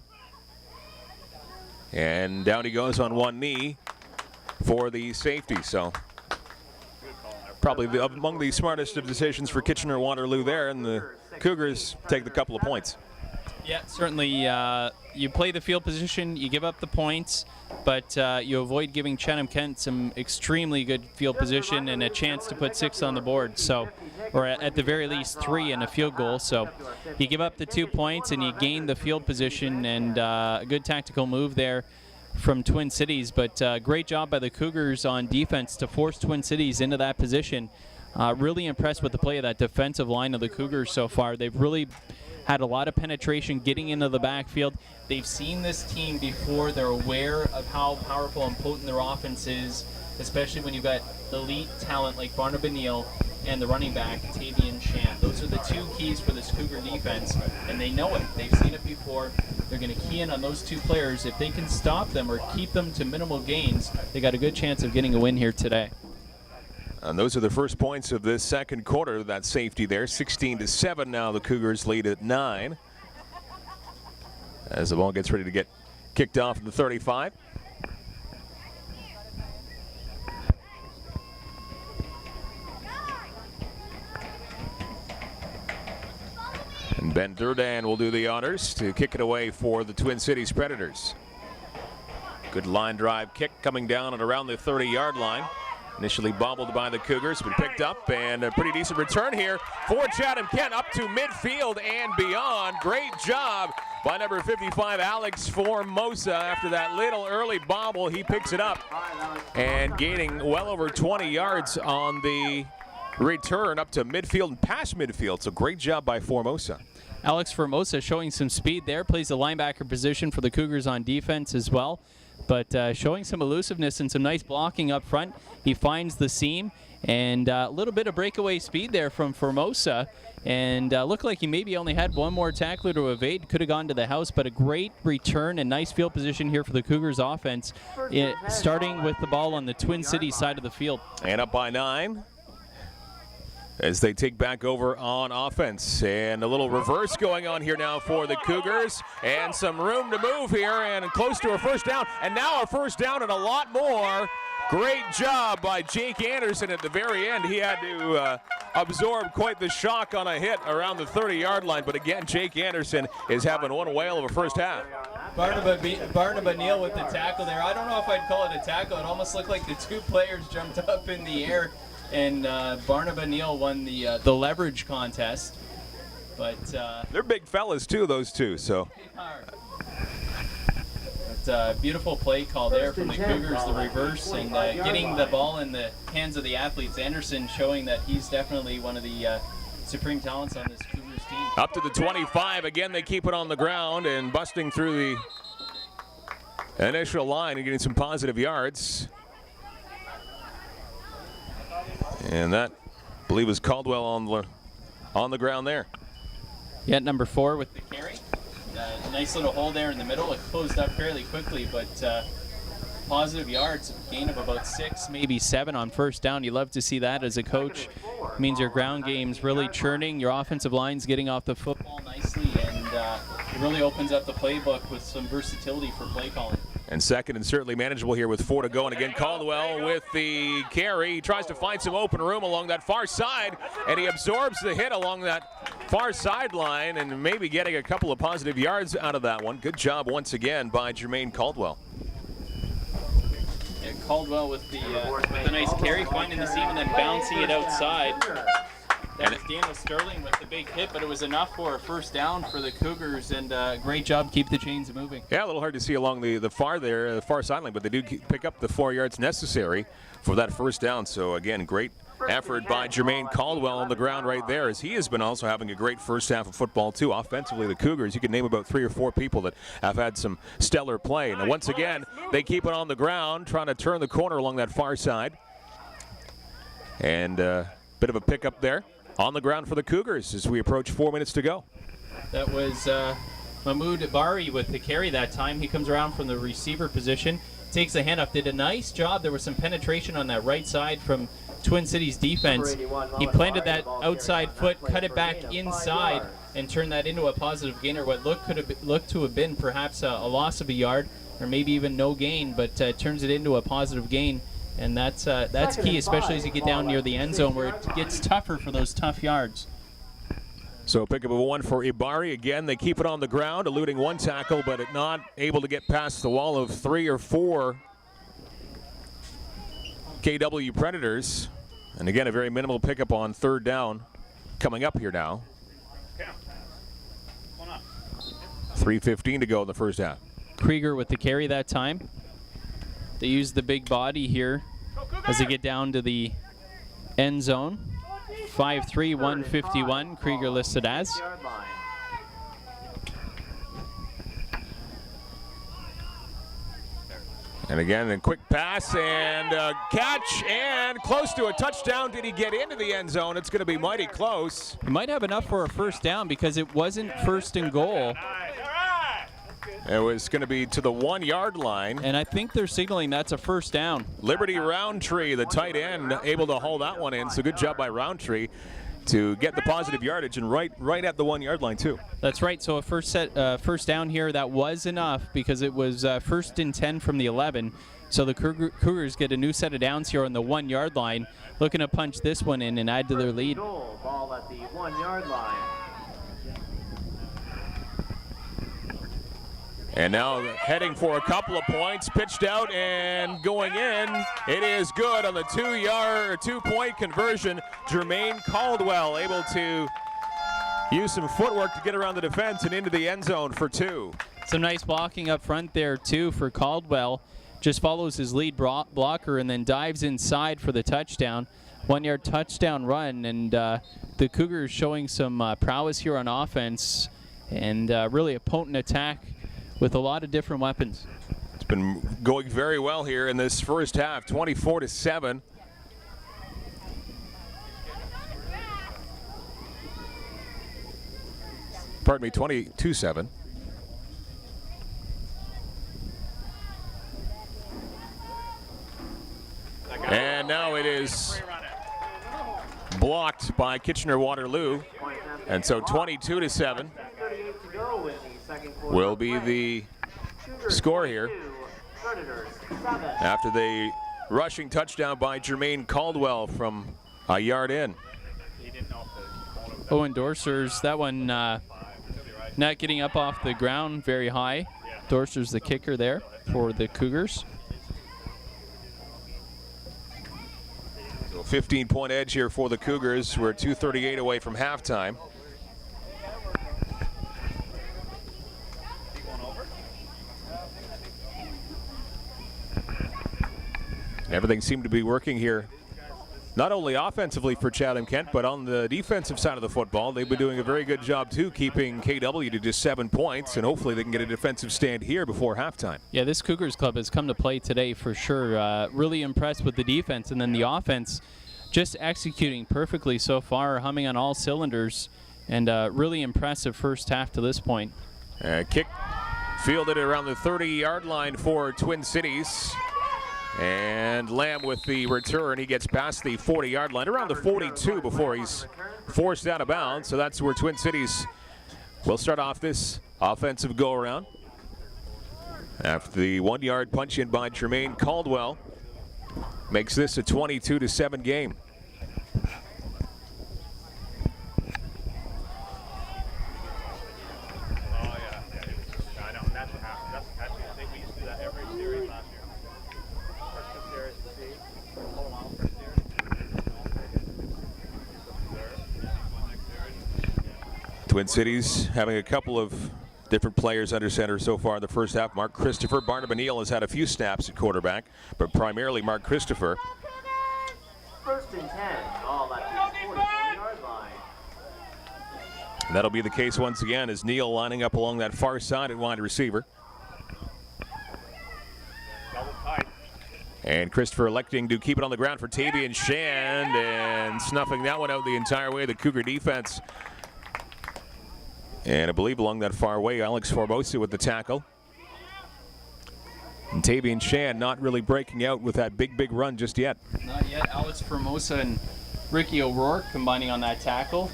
And down he goes on one knee for the safety. So probably among the smartest of decisions for Kitchener-Waterloo there, and the Cougars take the couple of points. Yeah, certainly. You play the field position, you give up the points, but you avoid giving Chatham-Kent some extremely good field position and a chance to put 6 on the board. So, or at the very least 3 and a field goal. So you give up the 2 points and you gain the field position, and a good tactical move there from Twin Cities. But great job by the Cougars on defense to force Twin Cities into that position. Really impressed with the play of that defensive line of the Cougars so far. They've really had a lot of penetration getting into the backfield. They've seen this team before. They're aware of how powerful and potent their offense is, especially when you've got elite talent like Barnabas Neal and the running back, Tavian Shan. Those are the 2 keys for this Cougar defense, and they know it. They've seen it before. They're going to key in on those 2 players. If they can stop them or keep them to minimal gains, they got a good chance of getting a win here today. And those are the first points of this second quarter. That safety there, 16-7 now. The Cougars lead at 9. As the ball gets ready to get kicked off in the 35. And Ben Durdan will do the honors to kick it away for the Twin Cities Predators. Good line drive kick coming down at around the 30-yard line. Initially bobbled by the Cougars, but picked up, and a pretty decent return here for Chatham-Kent up to midfield and beyond. Great job by number 55, Alex Formosa. After that little early bobble, he picks it up and gaining well over 20 yards on the return up to midfield and past midfield. So great job by Formosa. Alex Formosa showing some speed there, plays the linebacker position for the Cougars on defense as well. But showing some elusiveness and some nice blocking up front. He finds the seam, and a little bit of breakaway speed there from Formosa. And looked like he maybe only had one more tackler to evade. Could have gone to the house, but a great return and nice field position here for the Cougars offense, starting with the ball on the Twin Cities side of the field. And up by 9 as they take back over on offense. And a little reverse going on here now for the Cougars. And some room to move here, and close to a first down. And now a first down and a lot more. Great job by Jake Anderson at the very end. He had to absorb quite the shock on a hit around the 30-yard line. But again, Jake Anderson is having one whale of a first half. Barnabas Neal with the tackle there. I don't know if I'd call it a tackle. It almost looked like the 2 players jumped up in the air. And Barnabas Neal won the leverage contest, but they're big fellas too, those 2. So but beautiful play call there from the Cougars, the reverse, and getting the ball in the hands of the athletes. Anderson showing that he's definitely one of the supreme talents on this Cougars team. Up to the 25 again. They keep it on the ground and busting through the initial line and getting some positive yards. And that, I believe, was Caldwell on the ground there. Yeah, number 4 with the carry. Nice little hole there in the middle. It closed up fairly quickly, but positive yards, gain of about 6, maybe 7 on first down. You love to see that as a coach. It means your ground game's really churning, your offensive line's getting off the football nicely, and it really opens up the playbook with some versatility for play calling. And second and certainly manageable here with 4 to go. And again, Caldwell with the carry. He tries to find some open room along that far side, and he absorbs the hit along that far sideline and maybe getting a couple of positive yards out of that one. Good job once again by Jermaine Caldwell. Yeah, Caldwell with the nice carry, finding the seam and then bouncing it outside. That was Daniel Sterling with the big hit, but it was enough for a first down for the Cougars, and great job, keep the chains moving. Yeah, a little hard to see along the far sideline, but they do pick up the 4 yards necessary for that first down. So again, great effort by Jermaine Caldwell on the ground right there, as he has been also having a great first half of football too. Offensively, the Cougars, you can name about 3 or 4 people that have had some stellar play. Now once again, they keep it on the ground, trying to turn the corner along that far side. And bit of a pickup there on the ground for the Cougars as we approach 4 minutes to go. That was Mahmoud Bari with the carry that time. He comes around from the receiver position, takes the handoff, did a nice job. There was some penetration on that right side from Twin Cities defense. He planted that outside foot, cut it back inside, and turned that into a positive gain, or what looked to have been perhaps a loss of a yard, or maybe even no gain, but turns it into a positive gain. And that's key, especially as you get down near the end zone where it gets tougher for those tough yards. So pick up a 1 for Ibari. Again, they keep it on the ground, eluding 1 tackle, but not able to get past the wall of 3 or 4 KW Predators. And again, a very minimal pickup on third down coming up here now. 3:15 to go in the first half. Krieger with the carry that time. They use the big body here as they get down to the end zone. 5'3", 151, Krieger listed as. And again, a quick pass and a catch and close to a touchdown. Did he get into the end zone? It's going to be mighty close. He might have enough for a first down because it wasn't first and goal. It was going to be to the 1 yard line. And I think they're signaling that's a first down. Liberty Roundtree, the tight end, able to hold that one in. So good job by Roundtree to get the positive yardage and right at the 1 yard line too. That's right. So a first down here, that was enough because it was first and 10 from the 11. So the Cougars get a new set of downs here on the 1 yard line, looking to punch this one in and add to their lead. Ball at the 1 yard line. And now heading for a couple of points, pitched out and going in. It is good on the 2-point conversion. Jermaine Caldwell able to use some footwork to get around the defense and into the end zone for 2. Some nice blocking up front there too for Caldwell. Just follows his lead blocker and then dives inside for the touchdown. 1 yard touchdown run, and the Cougars showing some prowess here on offense and really a potent attack with a lot of different weapons. It's been going very well here in this first half, 24-7. Pardon me, 22-7. And now it is blocked by Kitchener-Waterloo. And so 22-7 will be the score here after the rushing touchdown by Jermaine Caldwell from a yard in. Owen Dorsers, that one not getting up off the ground very high. Dorsers the kicker there for the Cougars. So 15-point edge here for the Cougars. We're 2:38 away from halftime. Everything seemed to be working here, not only offensively for Chatham-Kent, but on the defensive side of the football. They've been doing a very good job, too, keeping KW to just 7 points, and hopefully they can get a defensive stand here before halftime. Yeah, this Cougars club has come to play today for sure. Really impressed with the defense, and then the offense just executing perfectly so far, humming on all cylinders, and really impressive first half to this point. Kick fielded around the 30-yard line for Twin Cities. And Lamb with the return. He gets past the 40-yard line, around the 42 before he's forced out of bounds. So that's where Twin Cities will start off this offensive go-around. After the 1-yard punch in by Jermaine Caldwell, makes this a 22-7 game. Twin Cities having a couple of different players under center so far in the first half. Mark Christopher, Barnum Neal has had a few snaps at quarterback, but primarily Mark Christopher. First and 10, all at the 44-yard line. And that'll be the case once again as Neal lining up along that far side at wide receiver. And Christopher electing to keep it on the ground for Tavian Shand and snuffing that one out the entire way. The Cougar defense. And I believe along that far way, Alex Formosa with the tackle. And Tavian Shand not really breaking out with that big run just yet. Not yet. Alex Formosa and Ricky O'Rourke combining on that tackle.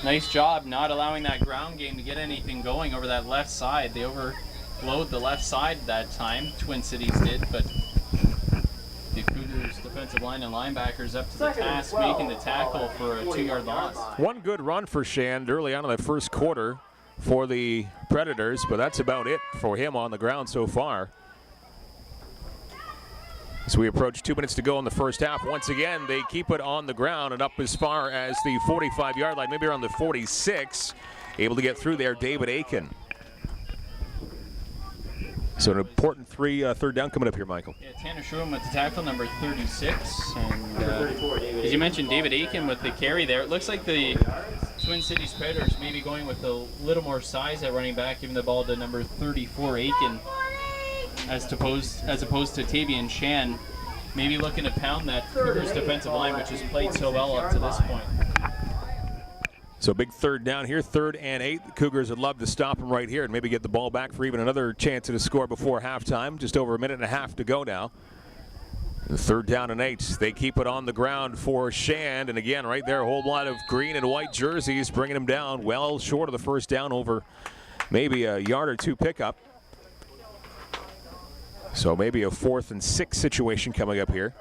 Nice job not allowing that ground game to get anything going over that left side. They overload the left side that time, Twin Cities did, but the Cougars defensive line and linebackers up to the task, making the tackle for a 2-yard loss. One good run for Shand early on in the first quarter for the Predators, but that's about it for him on the ground so far. As we approach 2 minutes to go in the first half, once again, they keep it on the ground and up as far as the 45-yard line, maybe around the 46. Able to get through there, David Aiken. So an important third down coming up here, Michael. Yeah, Tanner Schumann with the tackle, number 36. And as you mentioned, David Aiken with the carry there. It looks like the Twin Cities Predators maybe going with a little more size at running back, giving the ball to number 34, Aiken, as opposed to Tavian Shand, maybe looking to pound that Cougars defensive line, which has played so well up to this point. So big third down here, 3rd and 8. The Cougars would love to stop them right here and maybe get the ball back for even another chance at a score before halftime. Just over a minute and a half to go now. The 3rd down and 8. They keep it on the ground for Shand. And again, right there, a whole lot of green and white jerseys bringing him down well short of the first down over maybe a yard or two pickup. So maybe a 4th and 6 situation coming up here.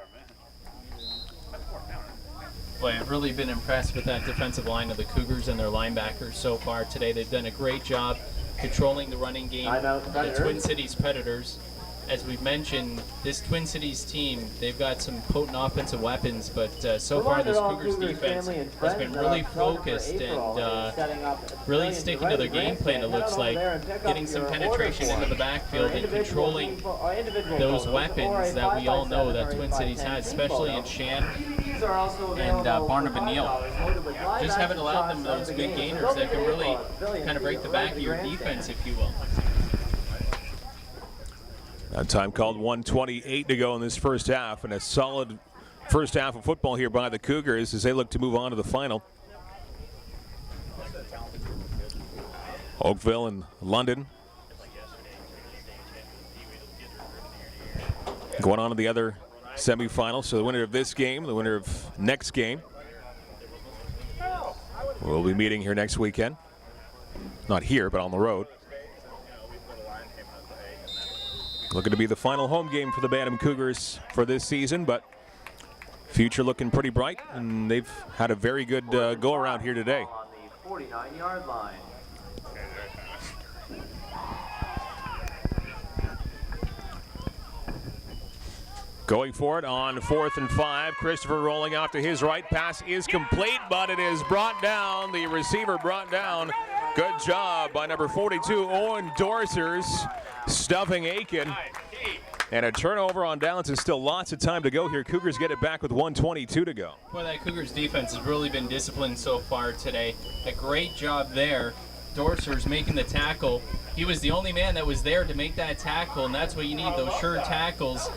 Boy, I've really been impressed with that defensive line of the Cougars and their linebackers so far today. They've done a great job controlling the running game of the Twin Cities Predators. As we've mentioned, this Twin Cities team, they've got some potent offensive weapons, but so far this Cougars defense has been really focused and really sticking to their game plan, it looks like, getting some penetration into the backfield and controlling those weapons that we all know that Twin Cities has, especially in Shand and Barnum Neal. Just haven't allowed them those big gainers that can really kind of break the back of your defense, if you will. That time called 1:28 to go in this first half, and a solid first half of football here by the Cougars as they look to move on to the final. Oakville and London going on to the other semifinal. So the winner of this game, the winner of next game, will be meeting here next weekend. Not here, but on the road. Looking to be the final home game for the Bantam Cougars for this season, but future looking pretty bright, and they've had a very good go-around here today. On the 49-yard line. Going for it on 4th and 5. Christopher rolling off to his right. Pass is complete, but it is brought down. The receiver brought down. Good job by number 42, Owen Dorsers, stuffing Aiken. And a turnover on downs, and still lots of time to go here. Cougars get it back with 1:22 to go. Well, that Cougars defense has really been disciplined so far today. A great job there Dorser's making the tackle. He was the only man that was there to make that tackle, and that's what you need, those sure tackles.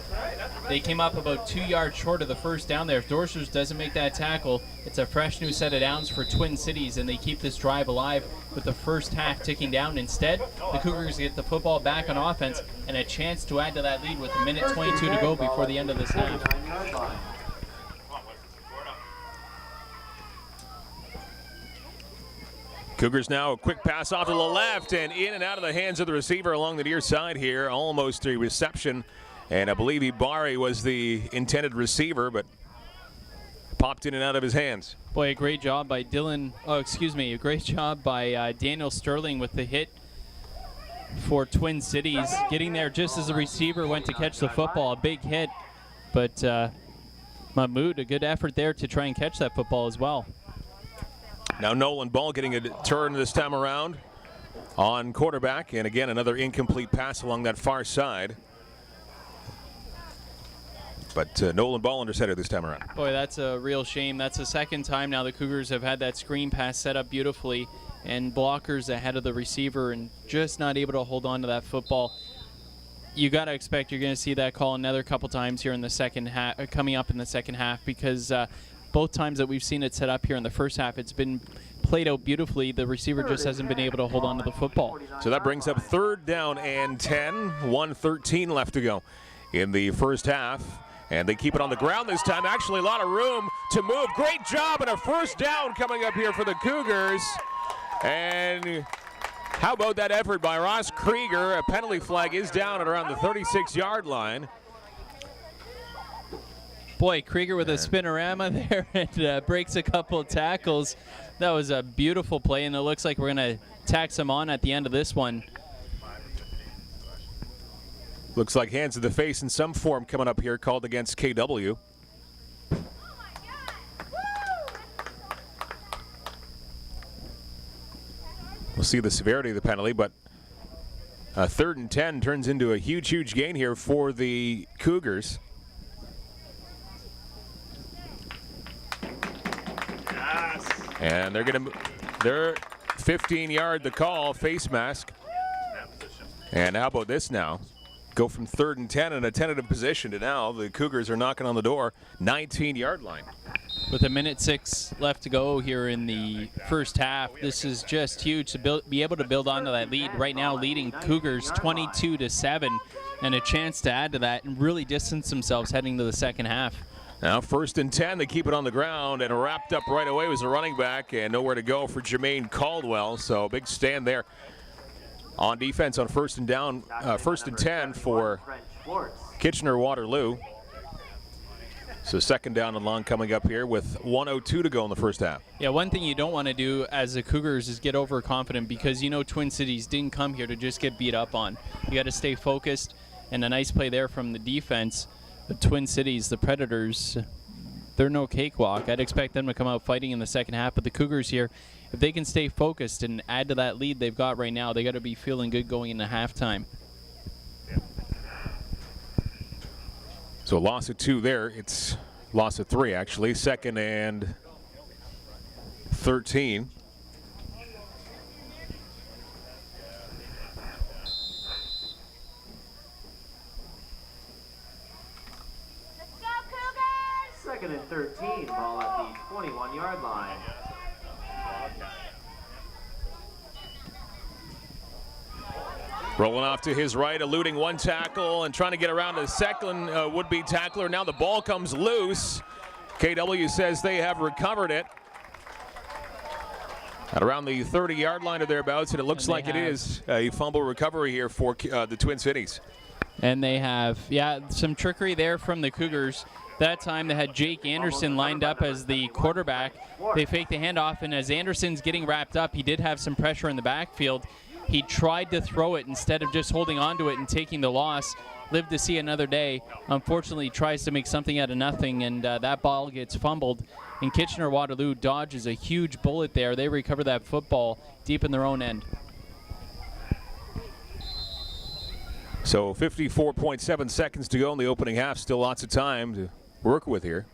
They came up about 2 yards short of the first down there. If Dorser's doesn't make that tackle, it's a fresh new set of downs for Twin Cities, and they keep this drive alive with the first half ticking down. Instead, the Cougars get the football back on offense and a chance to add to that lead with a minute 22 to go before the end of this half. Cougars now a quick pass off to the left and in and out of the hands of the receiver along the near side here. Almost a reception. And I believe Ibari was the intended receiver, but popped in and out of his hands. Boy, a great job by a great job by Daniel Sterling with the hit for Twin Cities. Getting there just as the receiver went to catch the football. A big hit, but Mahmoud, a good effort there to try and catch that football as well. Now Nolan Ball getting a turn this time around on quarterback. And again, another incomplete pass along that far side. But Nolan Ball under center this time around. Boy, that's a real shame. That's the second time now the Cougars have had that screen pass set up beautifully and blockers ahead of the receiver and just not able to hold on to that football. You got to expect you're going to see that call another couple times here in the second half, coming up in the second half, because both times that we've seen it set up here in the first half, it's been played out beautifully. The receiver just hasn't been able to hold on to the football. So that brings up 3rd down and 10, 1:13 left to go in the first half. And they keep it on the ground this time. Actually, a lot of room to move. Great job and a first down coming up here for the Cougars. And how about that effort by Ross Krieger? A penalty flag is down at around the 36-yard line. Boy, Krieger with a spinorama there and breaks a couple of tackles. That was a beautiful play, and it looks like we're going to tax him on at the end of this one. Looks like hands to the face in some form coming up here, called against KW. We'll see the severity of the penalty, but 3rd and 10 turns into a huge, huge gain here for the Cougars. And they're 15-yard the call, face mask. And how about this now? Go from 3rd and 10 in a tentative position to now the Cougars are knocking on the door, 19-yard line. With a minute 6 left to go here in the first half, this is just huge to be able to build onto that lead. Right now leading Cougars 22-7, and a chance to add to that and really distance themselves heading to the second half. Now 1st and 10, they keep it on the ground, and wrapped up right away was a running back, and nowhere to go for Jermaine Caldwell, so a big stand there on defense on 1st and down, 1st and 10 for Kitchener-Waterloo. So 2nd down and long coming up here with 1:02 to go in the first half. Yeah, one thing you don't want to do as the Cougars is get overconfident, because you know Twin Cities didn't come here to just get beat up on. You got to stay focused, and a nice play there from the defense. The Twin Cities, the Predators, they're no cakewalk. I'd expect them to come out fighting in the second half, but the Cougars here, if they can stay focused and add to that lead they've got right now, they got to be feeling good going into halftime. So a loss of 2 there. It's loss of 3 actually. 2nd and 13. Second and 13, ball at the 21-yard line. Rolling off to his right, eluding one tackle and trying to get around a second would-be tackler. Now the ball comes loose. KW says they have recovered it at around the 30-yard line or thereabouts, and it looks like it is a fumble recovery here for the Twin Cities. And they have, some trickery there from the Cougars. That time they had Jake Anderson lined up as the quarterback. They faked the handoff, and as Anderson's getting wrapped up, he did have some pressure in the backfield. He tried to throw it instead of just holding on to it and taking the loss. Lived to see another day. Unfortunately, tries to make something out of nothing, and that ball gets fumbled. And Kitchener-Waterloo dodges a huge bullet there. They recover that football deep in their own end. So 54.7 seconds to go in the opening half. Still lots of time to work with here.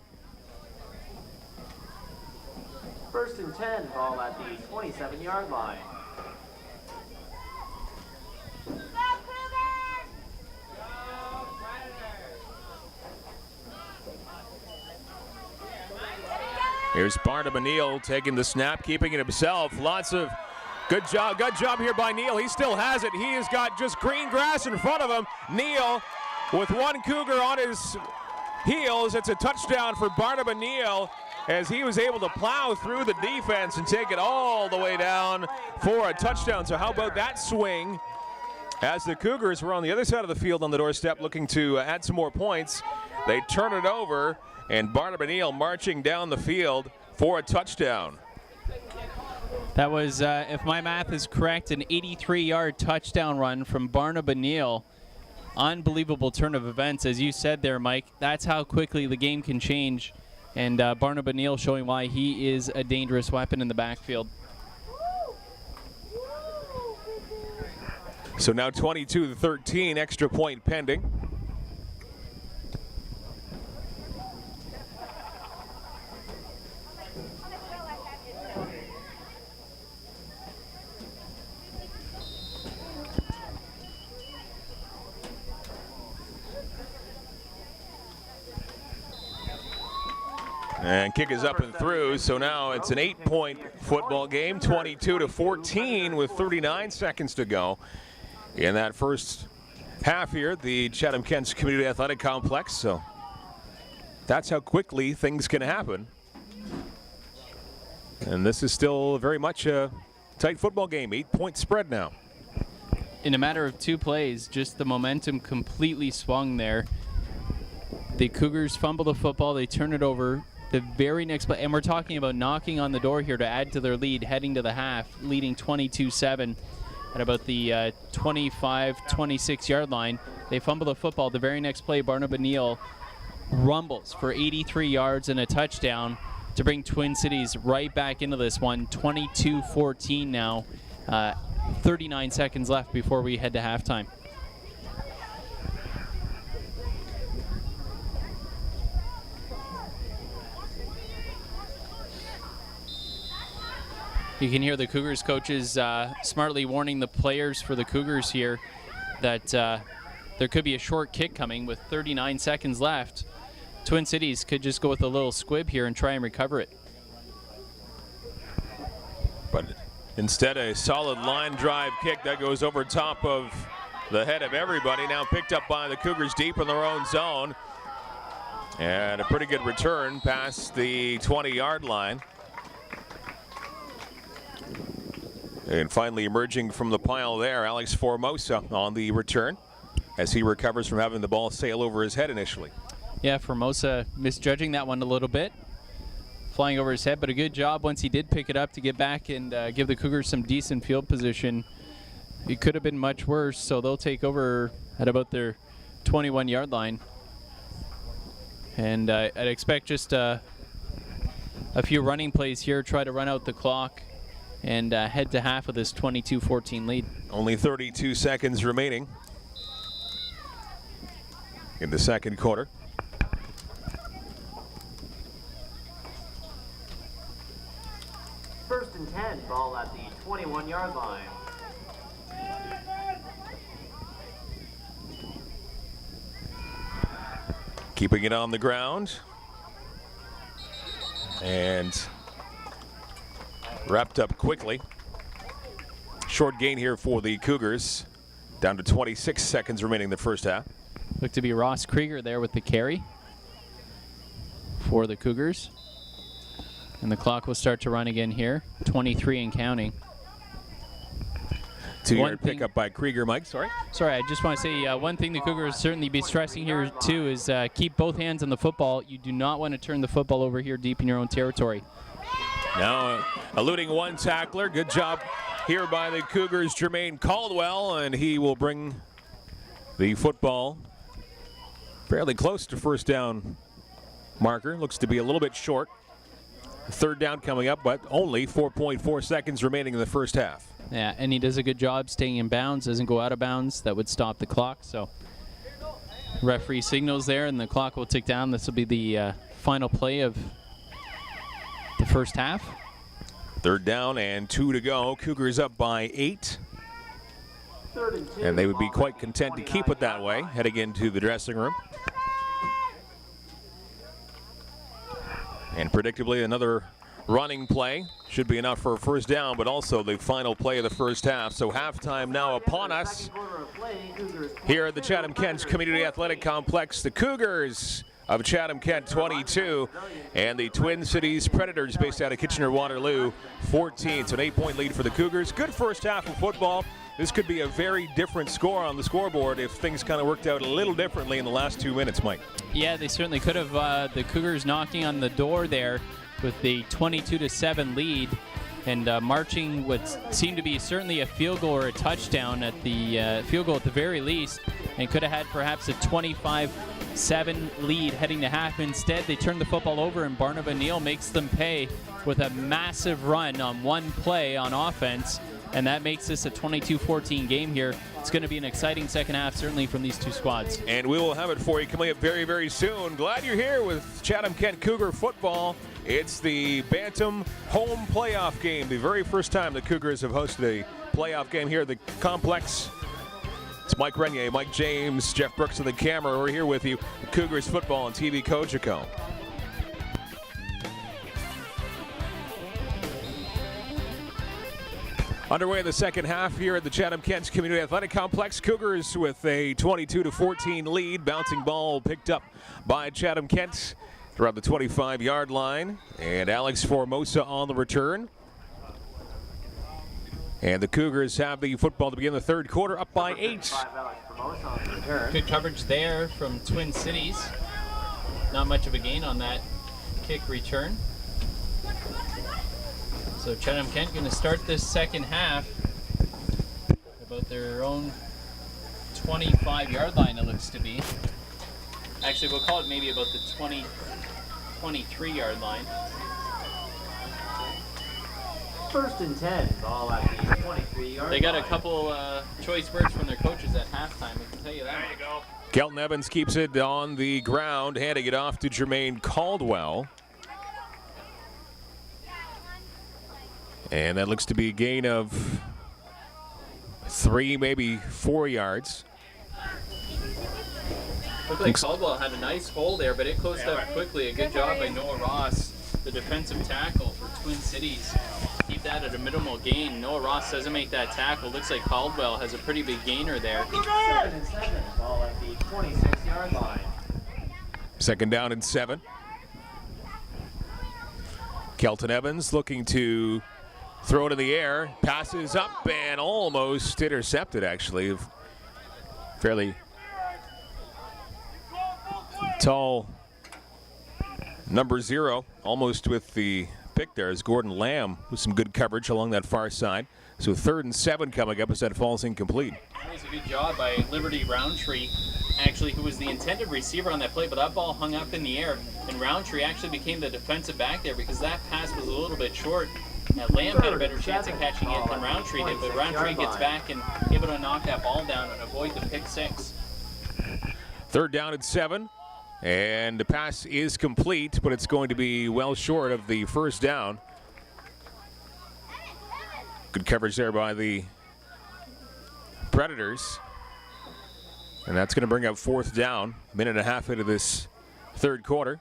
1st and 10, ball at the 27-yard line. Here's Barnum Neal taking the snap, keeping it himself. Lots of good job here by Neal. He still has it. He has got just green grass in front of him. Neal with one Cougar on his heels. It's a touchdown for Barnum Neal as he was able to plow through the defense and take it all the way down for a touchdown. So how about that swing? As the Cougars were on the other side of the field on the doorstep looking to add some more points, they turn it over, and Barnum Neal marching down the field for a touchdown. That was, if my math is correct, an 83-yard touchdown run from Barnum Neal. Unbelievable turn of events, as you said there, Mike. That's how quickly the game can change. And Barnum Neal showing why he is a dangerous weapon in the backfield. So now 22-13, extra point pending. And kick is up and through, so now it's an 8-point football game, 22-14 with 39 seconds to go in that first half here at the Chatham-Kent Community Athletic Complex. So that's how quickly things can happen. And this is still very much a tight football game, 8-point spread now. In a matter of 2 plays, just the momentum completely swung there. The Cougars fumble the football, they turn it over. The very next play, and we're talking about knocking on the door here to add to their lead, heading to the half, leading 22-7 at about the 25-26-yard line. They fumble the football. The very next play, Barnum Neal rumbles for 83 yards and a touchdown to bring Twin Cities right back into this one. 22-14 now. 39 seconds left before we head to halftime. You can hear the Cougars coaches smartly warning the players for the Cougars here that there could be a short kick coming with 39 seconds left. Twin Cities could just go with a little squib here and try and recover it. But instead, a solid line drive kick that goes over top of the head of everybody. Now picked up by the Cougars deep in their own zone. And a pretty good return past the 20-yard line. And finally emerging from the pile there, Alex Formosa on the return as he recovers from having the ball sail over his head initially. Yeah, Formosa misjudging that one a little bit, flying over his head, but a good job once he did pick it up to get back and give the Cougars some decent field position. It could have been much worse, so they'll take over at about their 21-yard line. And I'd expect just a few running plays here, try to run out the clock and head to half of this 22-14 lead. Only 32 seconds remaining in the second quarter. First and 10, ball at the 21-yard line. Keeping it on the ground. And wrapped up quickly. Short gain here for the Cougars. Down to 26 seconds remaining in the first half. Looked to be Ross Krieger there with the carry for the Cougars. And the clock will start to run again here. 23 and counting. 2-yard pickup by Krieger, Mike. Sorry, I just want to say one thing the Cougars certainly be stressing here too is keep both hands on the football. You do not want to turn the football over here deep in your own territory. Now eluding one tackler. Good job here by the Cougars, Jermaine Caldwell, and he will bring the football fairly close to first down marker. Looks to be a little bit short. Third down coming up, but only 4.4 seconds remaining in the first half. Yeah, and he does a good job staying in bounds, doesn't go out of bounds. That would stop the clock. So referee signals there, and the clock will tick down. This will be the final play of the first half. Third down and 2 to go. Cougars up by 8. And they would be quite content to keep it that way, heading into the dressing room. And predictably, another running play should be enough for a first down, but also the final play of the first half. So halftime now upon us here at the Chatham-Kent Community Athletic Complex. The Cougars of Chatham-Kent 22 and the Twin Cities Predators based out of Kitchener-Waterloo 14. So an 8-point lead for the Cougars. Good first half of football. This could be a very different score on the scoreboard if things kind of worked out a little differently in the last 2 minutes, Mike. Yeah, they certainly could have. The Cougars knocking on the door there with the 22-7 lead and marching what seemed to be certainly a field goal or a touchdown at the field goal at the very least, and could have had perhaps a 25-7 lead heading to half. Instead, they turn the football over and Barnabas Neal makes them pay with a massive run on one play on offense. And that makes this a 22-14 game here. It's going to be an exciting second half, certainly from these two squads. And we will have it for you coming up very, very soon. Glad you're here with Chatham-Kent Cougar football. It's the Bantam home playoff game. The very first time the Cougars have hosted a playoff game here at the complex. It's Mike Renier, Mike James, Jeff Brooks on the camera. We're here with you. Cougars football on TV Cogeco. Underway in the second half here at the Chatham-Kent Community Athletic Complex. Cougars with a 22-14 lead. Bouncing ball picked up by Chatham-Kent around the 25-yard line. And Alex Formosa on the return. And the Cougars have the football to begin the third quarter, up by 8. Good coverage there from Twin Cities. Not much of a gain on that kick return. So Chatham-Kent going to start this second half about their own 25-yard line, it looks to be. Actually, we'll call it maybe about the 23-yard line. First and 10, ball at the 23-yard line. They got a couple choice words from their coaches at halftime, I can tell you that. There you go. Kelton Evans keeps it on the ground, handing it off to Jermaine Caldwell. And that looks to be a gain of 3, maybe 4 yards. Looked like Caldwell had a nice hole there, but it closed up quickly. A good job by Noah Ross, the defensive tackle for Twin Cities. Keep that at a minimal gain. Noah Ross doesn't make that tackle. Looks like Caldwell has a pretty big gainer there. 7 and 7, ball at the 26-yard line. Second down and 7. Kelton Evans looking to throw it in the air, passes up and almost intercepted, actually. Fairly tall number 0, almost with the pick there is Gordon Lamb with some good coverage along that far side. So 3rd and 7 coming up as that falls incomplete. That was a good job by Liberty Roundtree, actually, who was the intended receiver on that play, but that ball hung up in the air, and Roundtree actually became the defensive back there because that pass was a little bit short. Now, Lamb had a better chance of catching it than Roundtree did, but Roundtree gets back and able to knock that ball down and avoid the pick 6. 3rd down and 7, and the pass is complete, but it's going to be well short of the first down. Good coverage there by the Predators, and that's going to bring up 4th down, minute and a half into this third quarter.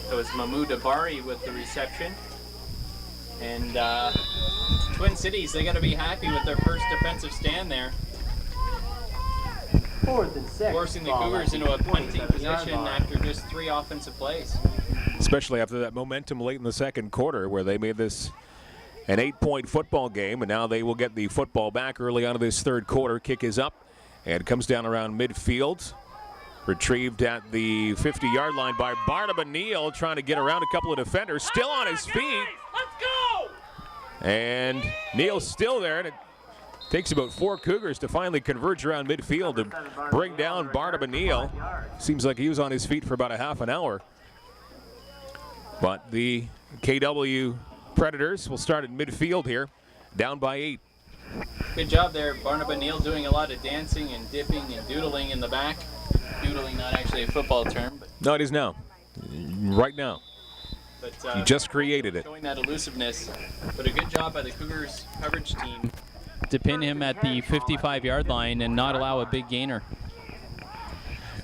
So it's Mahmoud Abari with the reception. And Twin Cities, they got to be happy with their first defensive stand there. 4th and 6. Forcing the Cougars into a punting position after just 3 offensive plays. Especially after that momentum late in the second quarter where they made this an 8-point football game, and now they will get the football back early on in this third quarter. Kick is up and comes down around midfield. Retrieved at the 50-yard line by Barnabas Neal, trying to get around a couple of defenders. Still on his feet. Let's go! And Neal's still there, and it takes about 4 Cougars to finally converge around midfield to bring down Barnabas Neal. Seems like he was on his feet for about a half an hour. But the KW Predators will start at midfield here, down by 8. Good job there, Barnabas Neal, doing a lot of dancing and dipping and doodling in the back. Doodling, not actually a football term, but no, it is now. Right now. But you just created it. Showing that elusiveness, but a good job by the Cougars coverage team to pin him at the 55-yard line and not allow a big gainer.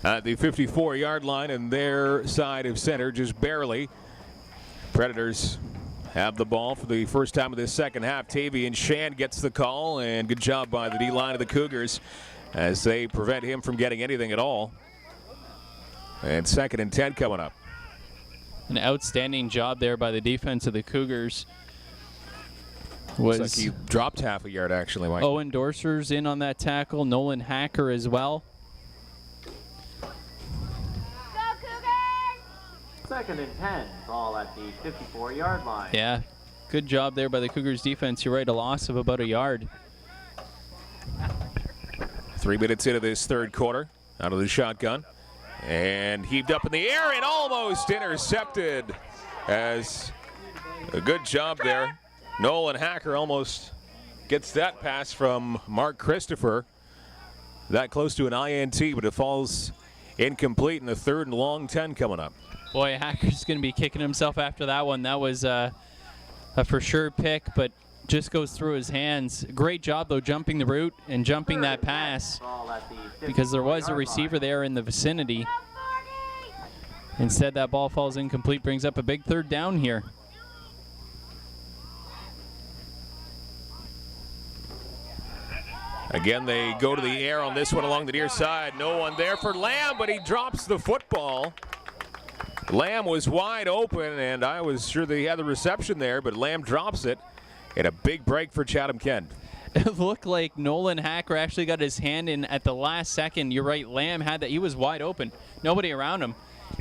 at the 54-yard line, and their side of center just barely. Predators have the ball for the first time of this second half. Tavian Shan gets the call, and good job by the D-line of the Cougars as they prevent him from getting anything at all. And 2nd and 10 coming up. An outstanding job there by the defense of the Cougars. Looks like he dropped half a yard, actually, Mike. Owen Dorser's in on that tackle. Nolan Hacker as well. Go Cougars! 2nd and 10. Ball at the 54-yard line. Yeah, good job there by the Cougars defense. You're right, a loss of about a yard. 3 minutes into this third quarter, out of the shotgun. And heaved up in the air and almost intercepted. As a good job there. Nolan Hacker almost gets that pass from Mark Christopher. That close to an INT, but it falls incomplete in the 3rd and long 10 coming up. Boy, Hacker's going to be kicking himself after that one. That was a for sure pick, but just goes through his hands. Great job, though, jumping the route and jumping that pass, because there was a receiver there in the vicinity. Instead, that ball falls incomplete, brings up a big 3rd down here. Again, they go to the air on this one along the near side. No one there for Lamb, but he drops the football. Lamb was wide open, and I was sure that he had the reception there, but Lamb drops it. And a big break for Chatham-Kent. It looked like Nolan Hacker actually got his hand in at the last second. You're right, Lamb had that. He was wide open. Nobody around him.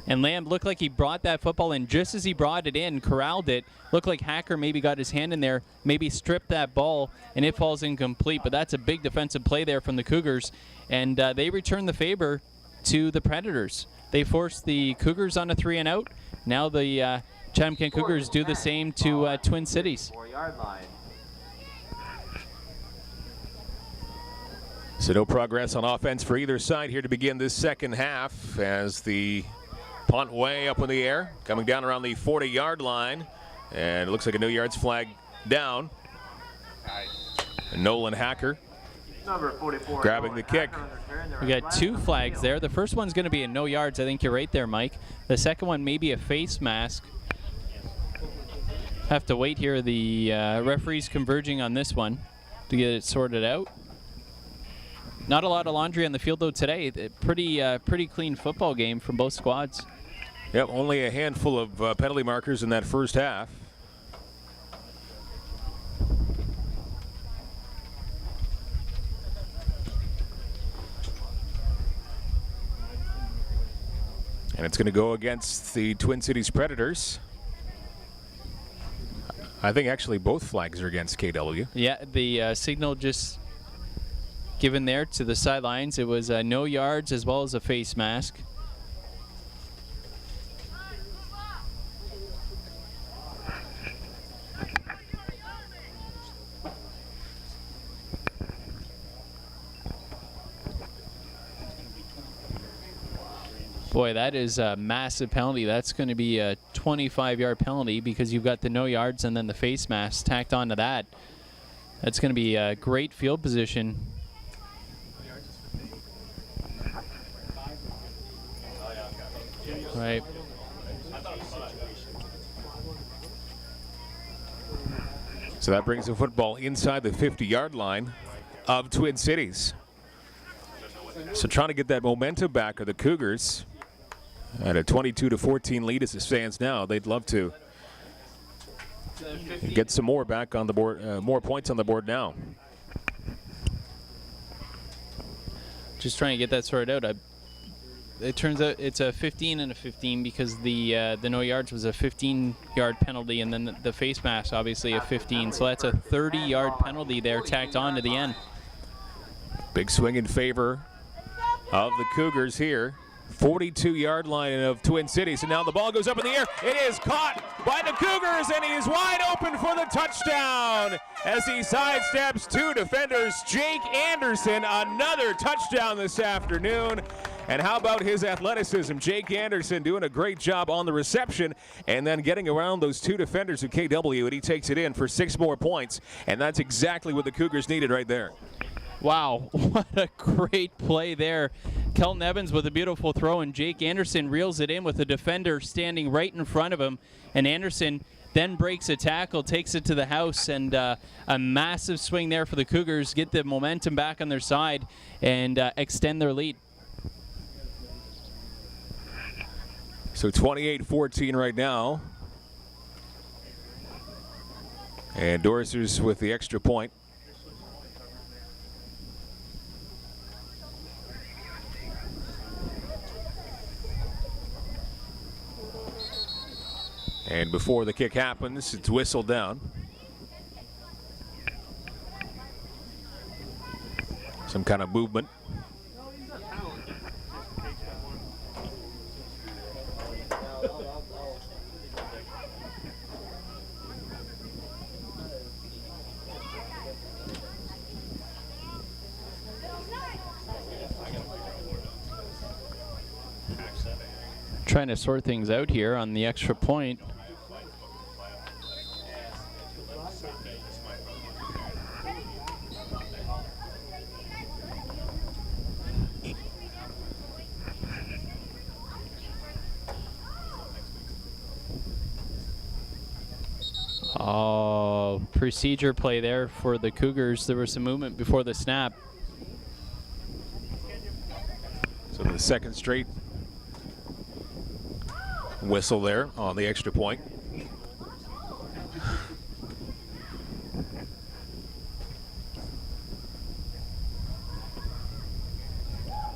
And Lamb looked like he brought that football in. Just as he brought it in, corralled it, looked like Hacker maybe got his hand in there, maybe stripped that ball, and it falls incomplete. But that's a big defensive play there from the Cougars. And they return the favor to the Predators. They forced the Cougars on a 3-and-out. Now the Chatham-Kent Cougars do the same to Twin Cities. 4-yard line. So no progress on offense for either side here to begin this second half, as the punt way up in the air, coming down around the 40-yard line, and it looks like a no yards flag down. And Nolan Hacker Number 44, grabbing the kick. We got 2 flags there. The first one's going to be a no yards. I think you're right there, Mike. The second one may be a face mask. Have to wait here. The referees converging on this one to get it sorted out. Not a lot of laundry on the field, though, today. Pretty clean football game from both squads. Yep, only a handful of penalty markers in that first half. And it's going to go against the Twin Cities Predators. I think actually both flags are against KW. Yeah, the signal just given there to the sidelines. It was no yards as well as a face mask. Boy, that is a massive penalty. That's going to be a 25-yard penalty because you've got the no yards and then the face mask tacked onto that. That's going to be a great field position. Right. So that brings the football inside the 50-yard line of Twin Cities. So trying to get that momentum back of the Cougars at a 22-14 lead as it stands now. They'd love to get some more back on the board, more points on the board now. Just trying to get that sorted out. It turns out it's a 15 and a 15 because the no yards was a 15-yard penalty, and then the face mask obviously a 15. So that's a 30-yard penalty there tacked on to the end. Big swing in favor of the Cougars here. 42-yard line of Twin Cities, and now the ball goes up in the air. It is caught by the Cougars, and he is wide open for the touchdown as he sidesteps 2 defenders. Jake Anderson, another touchdown this afternoon. And how about his athleticism? Jake Anderson doing a great job on the reception and then getting around those 2 defenders of KW, and he takes it in for 6 more points, and that's exactly what the Cougars needed right there. Wow, what a great play there. Kelton Evans with a beautiful throw, and Jake Anderson reels it in with a defender standing right in front of him. And Anderson then breaks a tackle, takes it to the house, and a massive swing there for the Cougars. Get the momentum back on their side and extend their lead. So 28-14 right now. And Dorsers with the extra point. And before the kick happens, it's whistled down. Some kind of movement. Trying to sort things out here on the extra point. Oh, procedure play there for the Cougars. There was some movement before the snap. So the second straight whistle there on the extra point.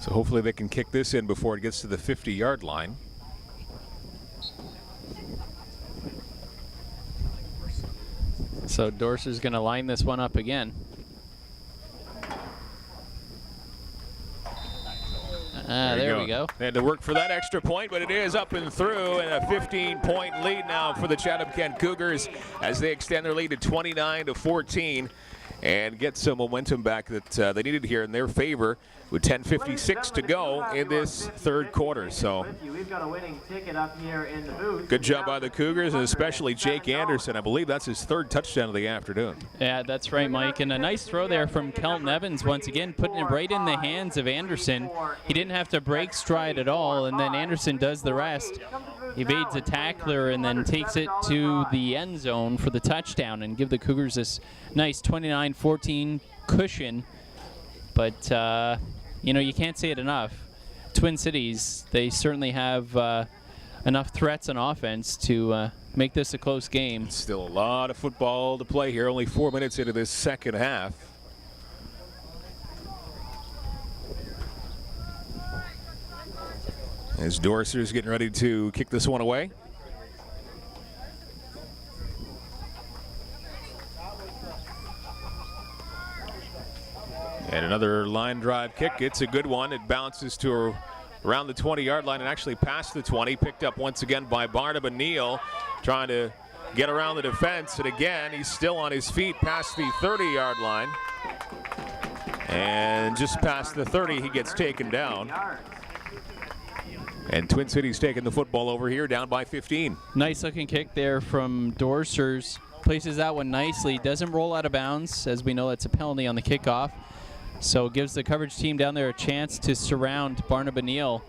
So hopefully they can kick this in before it gets to the 50-yard line. So Dorser's going to line this one up again. There we go. They had to work for that extra point, but it is up and through, and a 15-point lead now for the Chatham-Kent Cougars as they extend their lead to 29-14 and get some momentum back that they needed here in their favor with 10:56 to go in this third quarter. So good job by the Cougars, and especially Jake Anderson. I believe that's his third touchdown of the afternoon. Yeah, that's right, Mike. And a nice throw there from Kelton Evans once again, putting it right in the hands of Anderson. He didn't have to break stride at all, and then Anderson does the rest. Evades a tackler and then takes it to the end zone for the touchdown and give the Cougars this nice 29-14 cushion. But, you know, you can't say it enough. Twin Cities, they certainly have enough threats on offense to make this a close game. Still a lot of football to play here. Only 4 minutes into this second half. As Dorser's getting ready to kick this one away. And another line drive kick. It's a good one. It bounces to around the 20-yard line and actually past the 20. Picked up once again by Bantam Neal, trying to get around the defense. And again, he's still on his feet past the 30-yard line. And just past the 30, he gets taken down. And Twin Cities taking the football over here, down by 15. Nice looking kick there from Dorsers. Places that one nicely. Doesn't roll out of bounds. As we know, that's a penalty on the kickoff. So it gives the coverage team down there a chance to surround Bantam Neal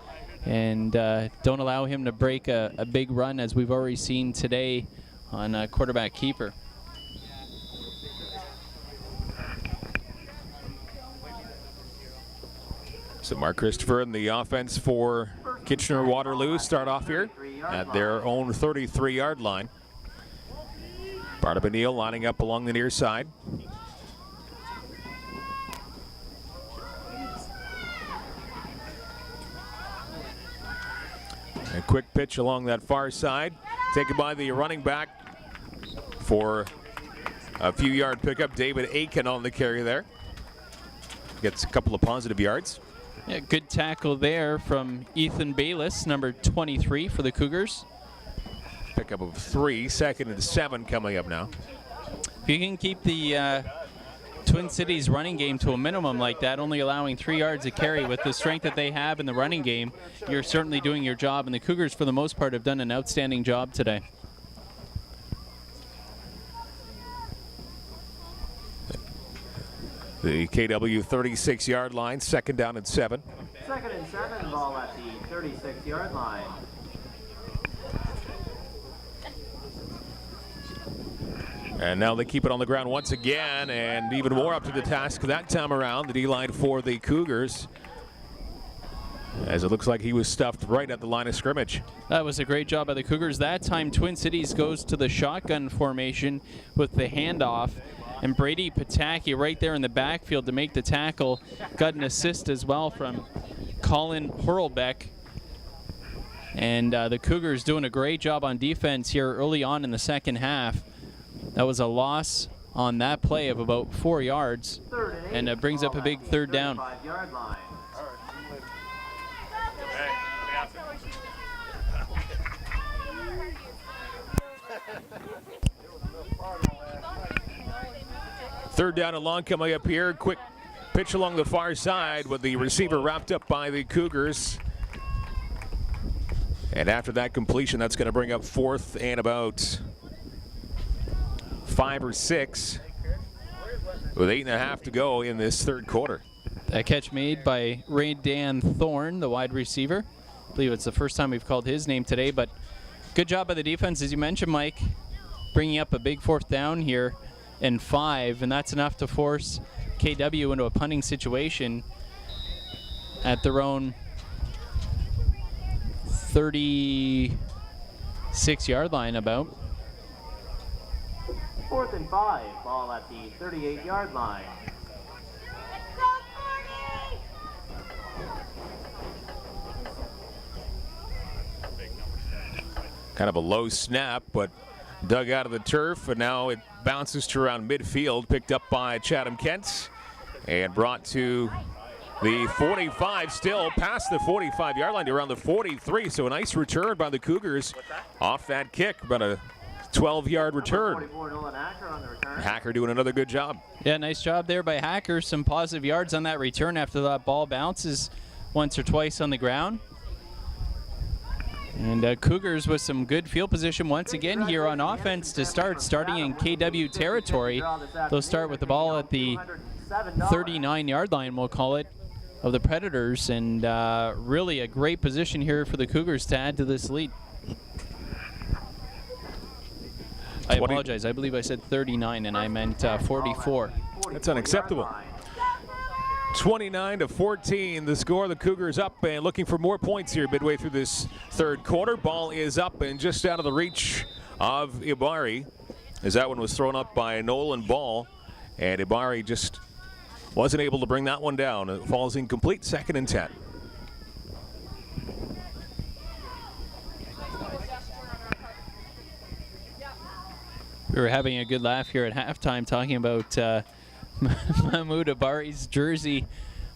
and don't allow him to break a big run, as we've already seen today on quarterback keeper. So Mark Christopher and the offense for Kitchener-Waterloo start off here at their own 33-yard line. Bantam Neal lining up along the near side. A quick pitch along that far side, taken by the running back for a few yard pickup. David Aiken on the carry there. Gets a couple of positive yards. Yeah, good tackle there from Ethan Bayless, number 23 for the Cougars. Pickup of 3, 2nd and 7 coming up now. If you can keep the Twin Cities running game to a minimum like that, only allowing 3 yards a carry with the strength that they have in the running game, you're certainly doing your job. And the Cougars, for the most part, have done an outstanding job today. The KW 36-yard line, 2nd down and 7. 2nd and 7, ball at the 36-yard line. And now they keep it on the ground once again, and even more up to the task that time around. The D-line for the Cougars, as it looks like he was stuffed right at the line of scrimmage. That was a great job by the Cougars. That time, Twin Cities goes to the shotgun formation with the handoff. And Brady Pataki right there in the backfield to make the tackle. Got an assist as well from Colin Horlbeck. And the Cougars doing a great job on defense here early on in the second half. That was a loss on that play of about 4 yards. And it brings up a big 3rd down. Third down and long coming up here. Quick pitch along the far side with the receiver wrapped up by the Cougars. And after that completion, that's going to bring up 4th and about 5 or 6 with 8.5 to go in this 3rd quarter. That catch made by Ray Dan Thorne, the wide receiver. I believe it's the first time we've called his name today, but good job by the defense, as you mentioned, Mike, bringing up a big 4th down here and 5, and that's enough to force KW into a punting situation at their own 36-yard line about. 4th and 5, ball at the 38-yard line. Kind of a low snap, but dug out of the turf, and now it bounces to around midfield, picked up by Chatham-Kent, and brought to the 45, still past the 45-yard line to around the 43. So a nice return by the Cougars off that kick, about a 12-yard return. Hacker doing another good job. Yeah, nice job there by Hacker. Some positive yards on that return after that ball bounces once or twice on the ground. And Cougars with some good field position once again here on offense to starting in KW territory. They'll start with the ball at the 39-yard line, we'll call it, of the Predators. And really a great position here for the Cougars to add to this lead. I apologize. I believe I said 39 and I meant 44. That's unacceptable. 29-14, the score. The Cougars up and looking for more points here midway through this 3rd quarter. Ball is up and just out of the reach of Ibari, as that one was thrown up by Nolan Ball, and Ibari just wasn't able to bring that one down. It falls incomplete, 2nd and 10. We were having a good laugh here at halftime talking about Mahmoud Abari's jersey,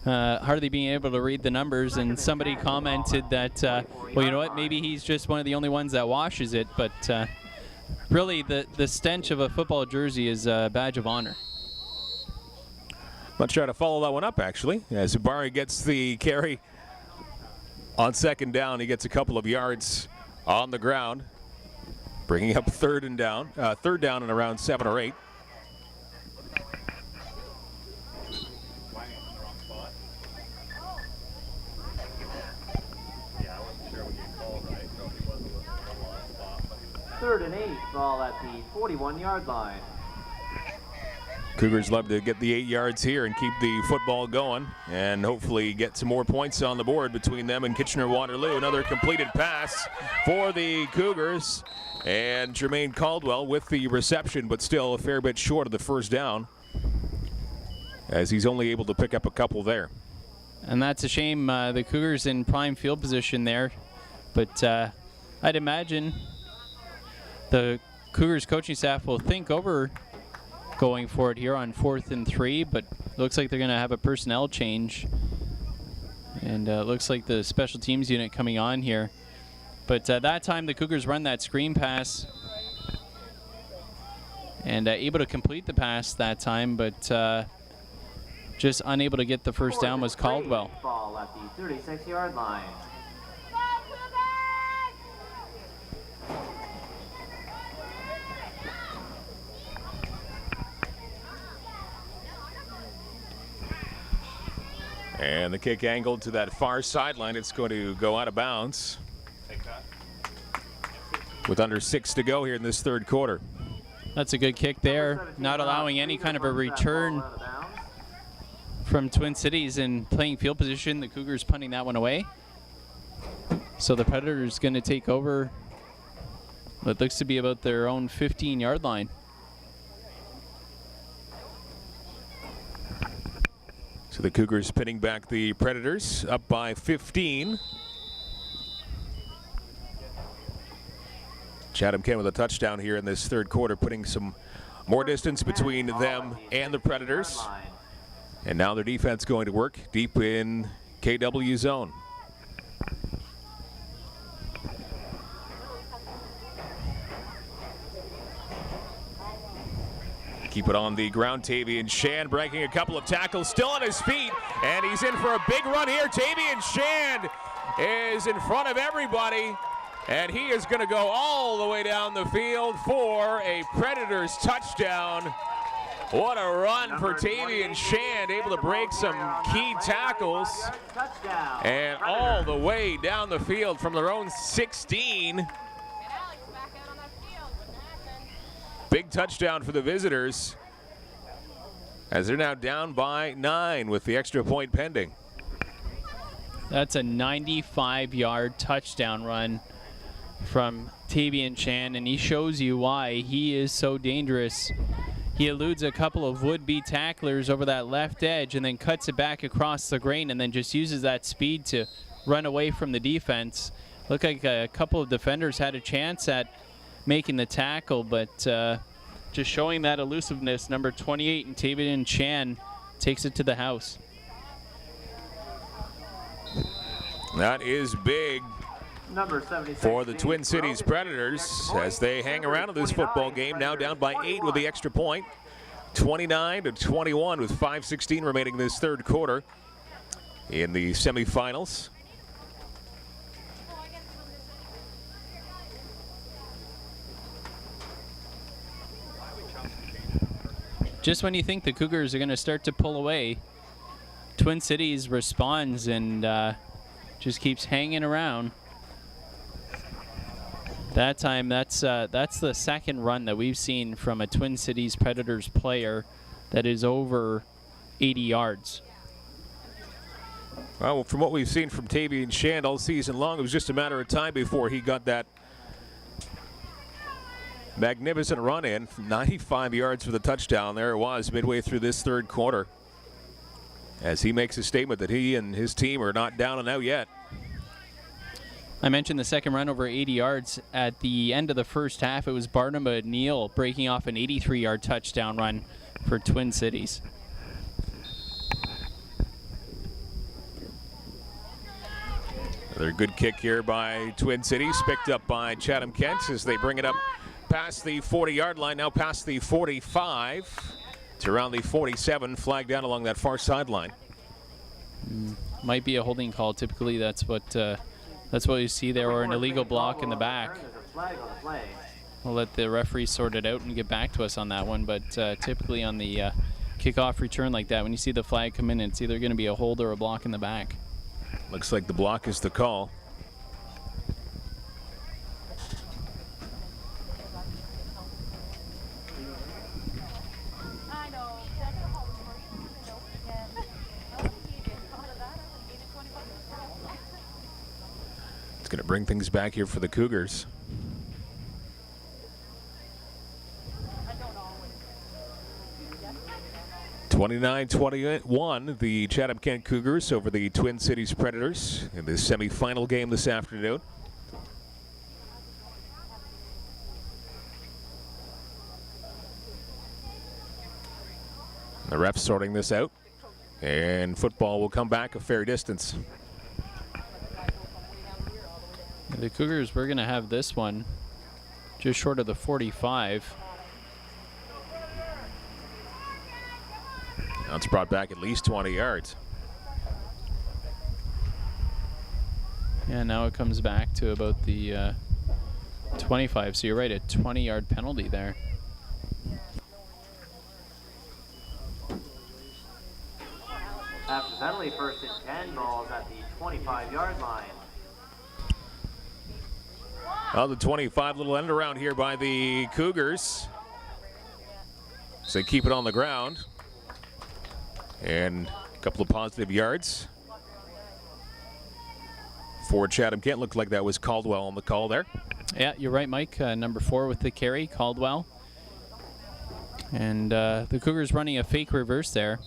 hardly being able to read the numbers, and somebody commented that, well, you know what, maybe he's just one of the only ones that washes it, but really the stench of a football jersey is a badge of honor. Let's try to follow that one up, actually, as Abari gets the carry on 2nd down. He gets a couple of yards on the ground, bringing up 3rd down and around 7 or 8. Third and 8, ball at the 41-yard line. Cougars love to get the 8 yards here and keep the football going and hopefully get some more points on the board between them and Kitchener-Waterloo. Another completed pass for the Cougars, and Jermaine Caldwell with the reception, but still a fair bit short of the 1st down, as he's only able to pick up a couple there. And that's a shame. The Cougars in prime field position there, but I'd imagine the Cougars coaching staff will think over going for it here on 4th and 3, but looks like they're going to have a personnel change. And looks like the special teams unit coming on here. But that time the Cougars run that screen pass and able to complete the pass that time, but just unable to get the 1st down was Caldwell. Ball at the 36-yard line. And the kick angled to that far sideline. It's going to go out of bounds with under 6 to go here in this third quarter. That's a good kick there, not allowing any kind of a return from Twin Cities in playing field position. The Cougars punting that one away. So the Predators going to take over what looks to be about their own 15-yard line. So the Cougars pinning back the Predators, up by 15. Chatham-Kent with a touchdown here in this third quarter, putting some more distance between them and the Predators. And now their defense going to work deep in KW zone. Keep it on the ground. Tavian Shan breaking a couple of tackles, still on his feet, and he's in for a big run here. Tavian Shan is in front of everybody, and he is going to go all the way down the field for a Predators touchdown. What a run for Tavian Shan, able to break some key tackles, and all the way down the field from their own 16. Big touchdown for the visitors, as they're now down by 9 with the extra point pending. That's a 95-yard touchdown run from Tavian Shan, and he shows you why he is so dangerous. He eludes a couple of would-be tacklers over that left edge and then cuts it back across the grain and then just uses that speed to run away from the defense. Looked like a couple of defenders had a chance at making the tackle, but just showing that elusiveness, number 28 and Tavian Shan takes it to the house. That is big for the Twin Cities Predators as they hang around in this football game, now down by 8 with the extra point. 29-21 with 5:16 remaining in this third quarter in the semifinals. Just when you think the Cougars are going to start to pull away, Twin Cities responds and just keeps hanging around. That time, that's the second run that we've seen from a Twin Cities Predators player that is over 80 yards. Well, from what we've seen from Tavian Shan all season long, it was just a matter of time before he got that magnificent run in. 95 yards for the touchdown. There it was midway through this third quarter, as he makes a statement that he and his team are not down and out yet. I mentioned the second run over 80 yards. At the end of the first half, it was Bantam Neal breaking off an 83-yard touchdown run for Twin Cities. Another good kick here by Twin Cities, picked up by Chatham-Kent as they bring it up past the 40-yard line, now past the 45 to around the 47, flag down along that far sideline. Might be a holding call. Typically, that's what you see there, or an illegal block in the back. We'll let the referee sort it out and get back to us on that one, but typically on the kickoff return like that, when you see the flag come in, it's either going to be a hold or a block in the back. Looks like the block is the call. It's going to bring things back here for the Cougars. (29-21), the Chatham-Kent Cougars over the Twin Cities Predators in this semi-final game this afternoon. The refs sorting this out, and football will come back a fair distance. The Cougars, we're going to have this one just short of the 45. Now it's brought back at least 20 yards. Yeah, now it comes back to about the 25. So you're right, a 20-yard penalty there. After penalty, only first and 10 balls at the 25-yard line. On the 25, little end around here by the Cougars. So they keep it on the ground. And a couple of positive yards for Chatham-Kent. Looked like that was Caldwell on the call there. Yeah, you're right, Mike. Number 4 with the carry, Caldwell. And the Cougars running a fake reverse there.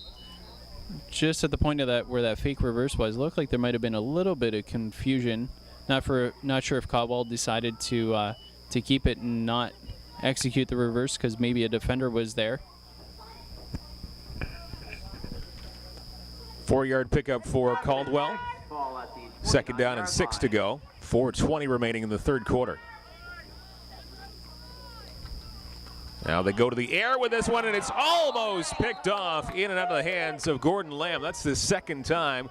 Just at the point of that where that fake reverse was, looked like there might have been a little bit of confusion. Not sure if Caldwell decided to keep it and not execute the reverse because maybe a defender was there. 4-yard pickup for Caldwell. Second down and 6 to go. 4:20 remaining in the third quarter. Now they go to the air with this one, and it's almost picked off in and out of the hands of Gordon Lamb. That's the second time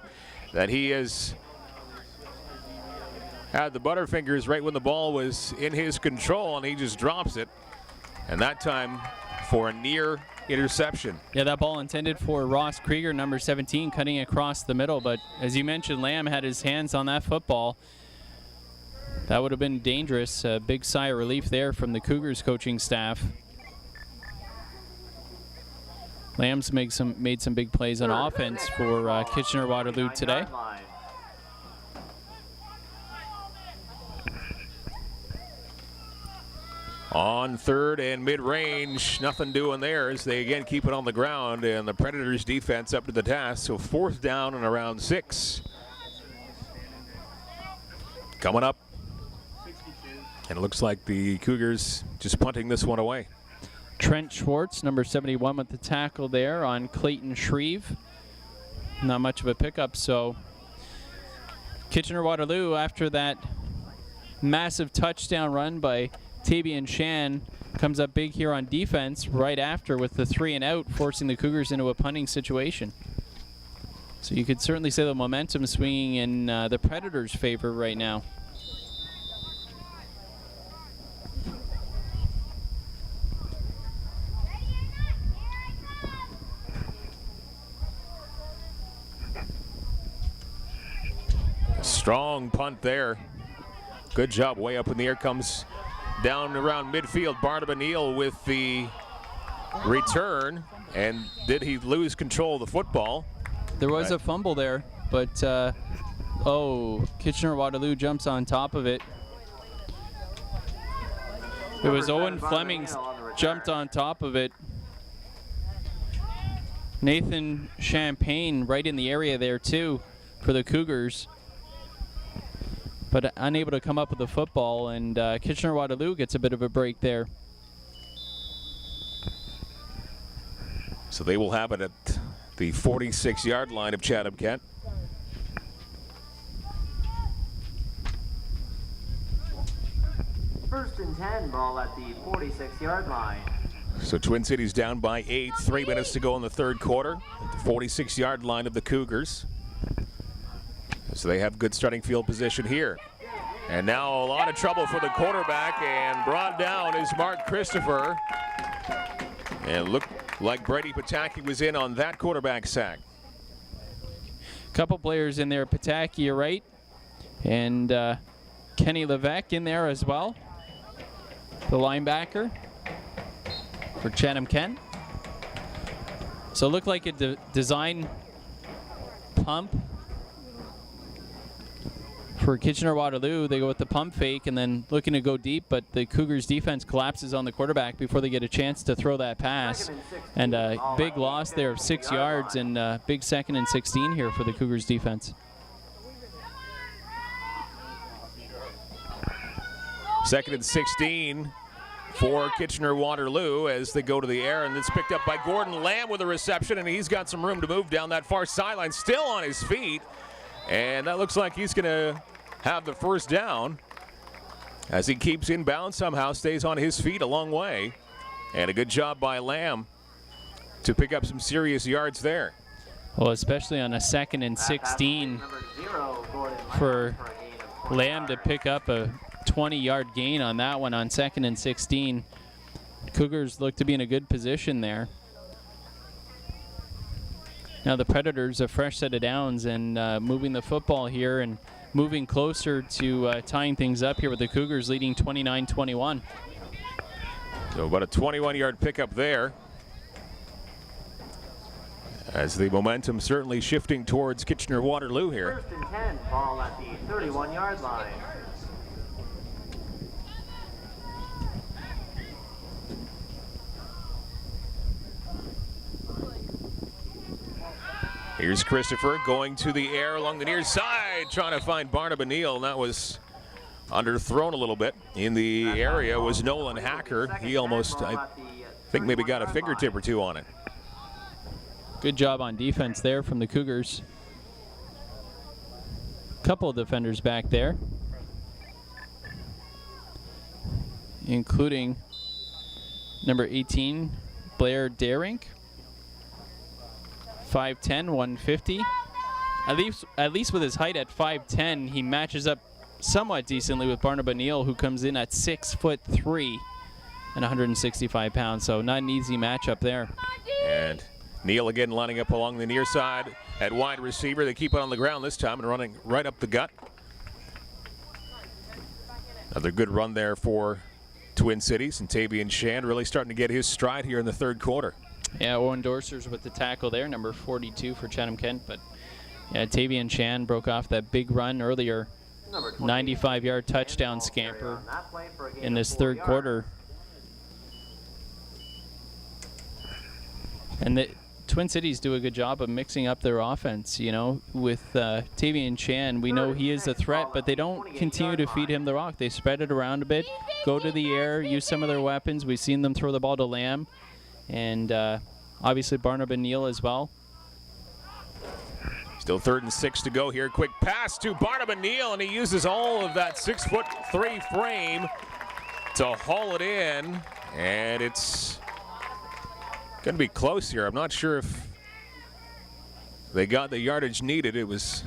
that he has had the butterfingers right when the ball was in his control, and he just drops it. And that time for a near interception. Yeah, that ball intended for Ross Krieger, number 17, cutting across the middle. But as you mentioned, Lamb had his hands on that football. That would have been dangerous. A big sigh of relief there from the Cougars coaching staff. Lamb's made some big plays on offense for Kitchener-Waterloo today. On third and mid-range, nothing doing there as they again keep it on the ground, and the Predators defense up to the task. So 4th down and around 6. Coming up. And it looks like the Cougars just punting this one away. Trent Schwartz, number 71, with the tackle there on Clayton Shreve. Not much of a pickup, so Kitchener-Waterloo, after that massive touchdown run by Tabian Shan, comes up big here on defense right after with the 3 and out, forcing the Cougars into a punting situation. So you could certainly say the momentum swinging in the Predators' favor right now. Strong punt there. Good job. Way up in the air, comes down around midfield. Barnabas Neal with the return. And did he lose control of the football? There was a fumble there, but Kitchener-Waterloo jumps on top of it. It was Owen Fleming jumped on top of it. Nathan Champagne right in the area there too for the Cougars, but unable to come up with the football, and Kitchener-Waterloo gets a bit of a break there. So they will have it at the 46-yard line of Chatham-Kent. First and 10, ball at the 46-yard line. So Twin Cities down by 8, 3 minutes to go in the third quarter at the 46-yard line of the Cougars. So they have good starting field position here. And now a lot of trouble for the quarterback, and brought down is Mark Christopher. And looked like Brady Pataki was in on that quarterback sack. Couple players in there, Pataki, you're right, and Kenny Levesque in there as well, the linebacker for Chatham-Kent. So it looked like a design pump for Kitchener-Waterloo. They go with the pump fake and then looking to go deep, but the Cougars defense collapses on the quarterback before they get a chance to throw that pass. And a big loss there of 6 yards, and big 2nd and 16 here for the Cougars defense. Second and 16 for Kitchener-Waterloo as they go to the air, and it's picked up by Gordon Lamb with a reception, and he's got some room to move down that far sideline, still on his feet. And that looks like he's going to have the first down as he keeps inbound, somehow stays on his feet a long way. And a good job by Lamb to pick up some serious yards there. Well, especially on a 2nd and 16 for Lamb to pick up a 20-yard gain on that one on 2nd and 16. Cougars look to be in a good position there. Now the Predators, a fresh set of downs and moving the football here and moving closer to tying things up here with the Cougars leading 29-21. So about a 21-yard pickup there. As the momentum certainly shifting towards Kitchener-Waterloo here. 1st and 10, ball at the 31-yard line. Here's Christopher going to the air along the near side, trying to find Barnabas Neal, and that was underthrown a little bit. In the area was Nolan Hacker. He almost, I think, maybe got a fingertip or two on it. Good job on defense there from the Cougars. Couple of defenders back there, including number 18, Blair Derink. 5'10", 150. At least with his height at 5'10", he matches up somewhat decently with Barnabas Neal, who comes in at 6'3" and 165 pounds. So not an easy matchup there. And Neal again lining up along the near side at wide receiver. They keep it on the ground this time and running right up the gut. Another good run there for Twin Cities, and Tavian Shand really starting to get his stride here in the third quarter. Yeah, Owen Dorsers with the tackle there, number 42 for Chatham-Kent. But yeah, Tavian Shand broke off that big run earlier. 95-yard touchdown scamper in this third quarter. And the Twin Cities do a good job of mixing up their offense, you know. With Tavian Shand, we know he is a threat, but they don't continue to feed him the rock. They spread it around a bit, go to the air, use some of their weapons. We've seen them throw the ball to Lamb. And obviously Barnabas Neal as well. Still 3rd and 6 to go here. Quick pass to Barnabas Neal, and he uses all of that 6'3" frame to haul it in. And it's going to be close here. I'm not sure if they got the yardage needed. It was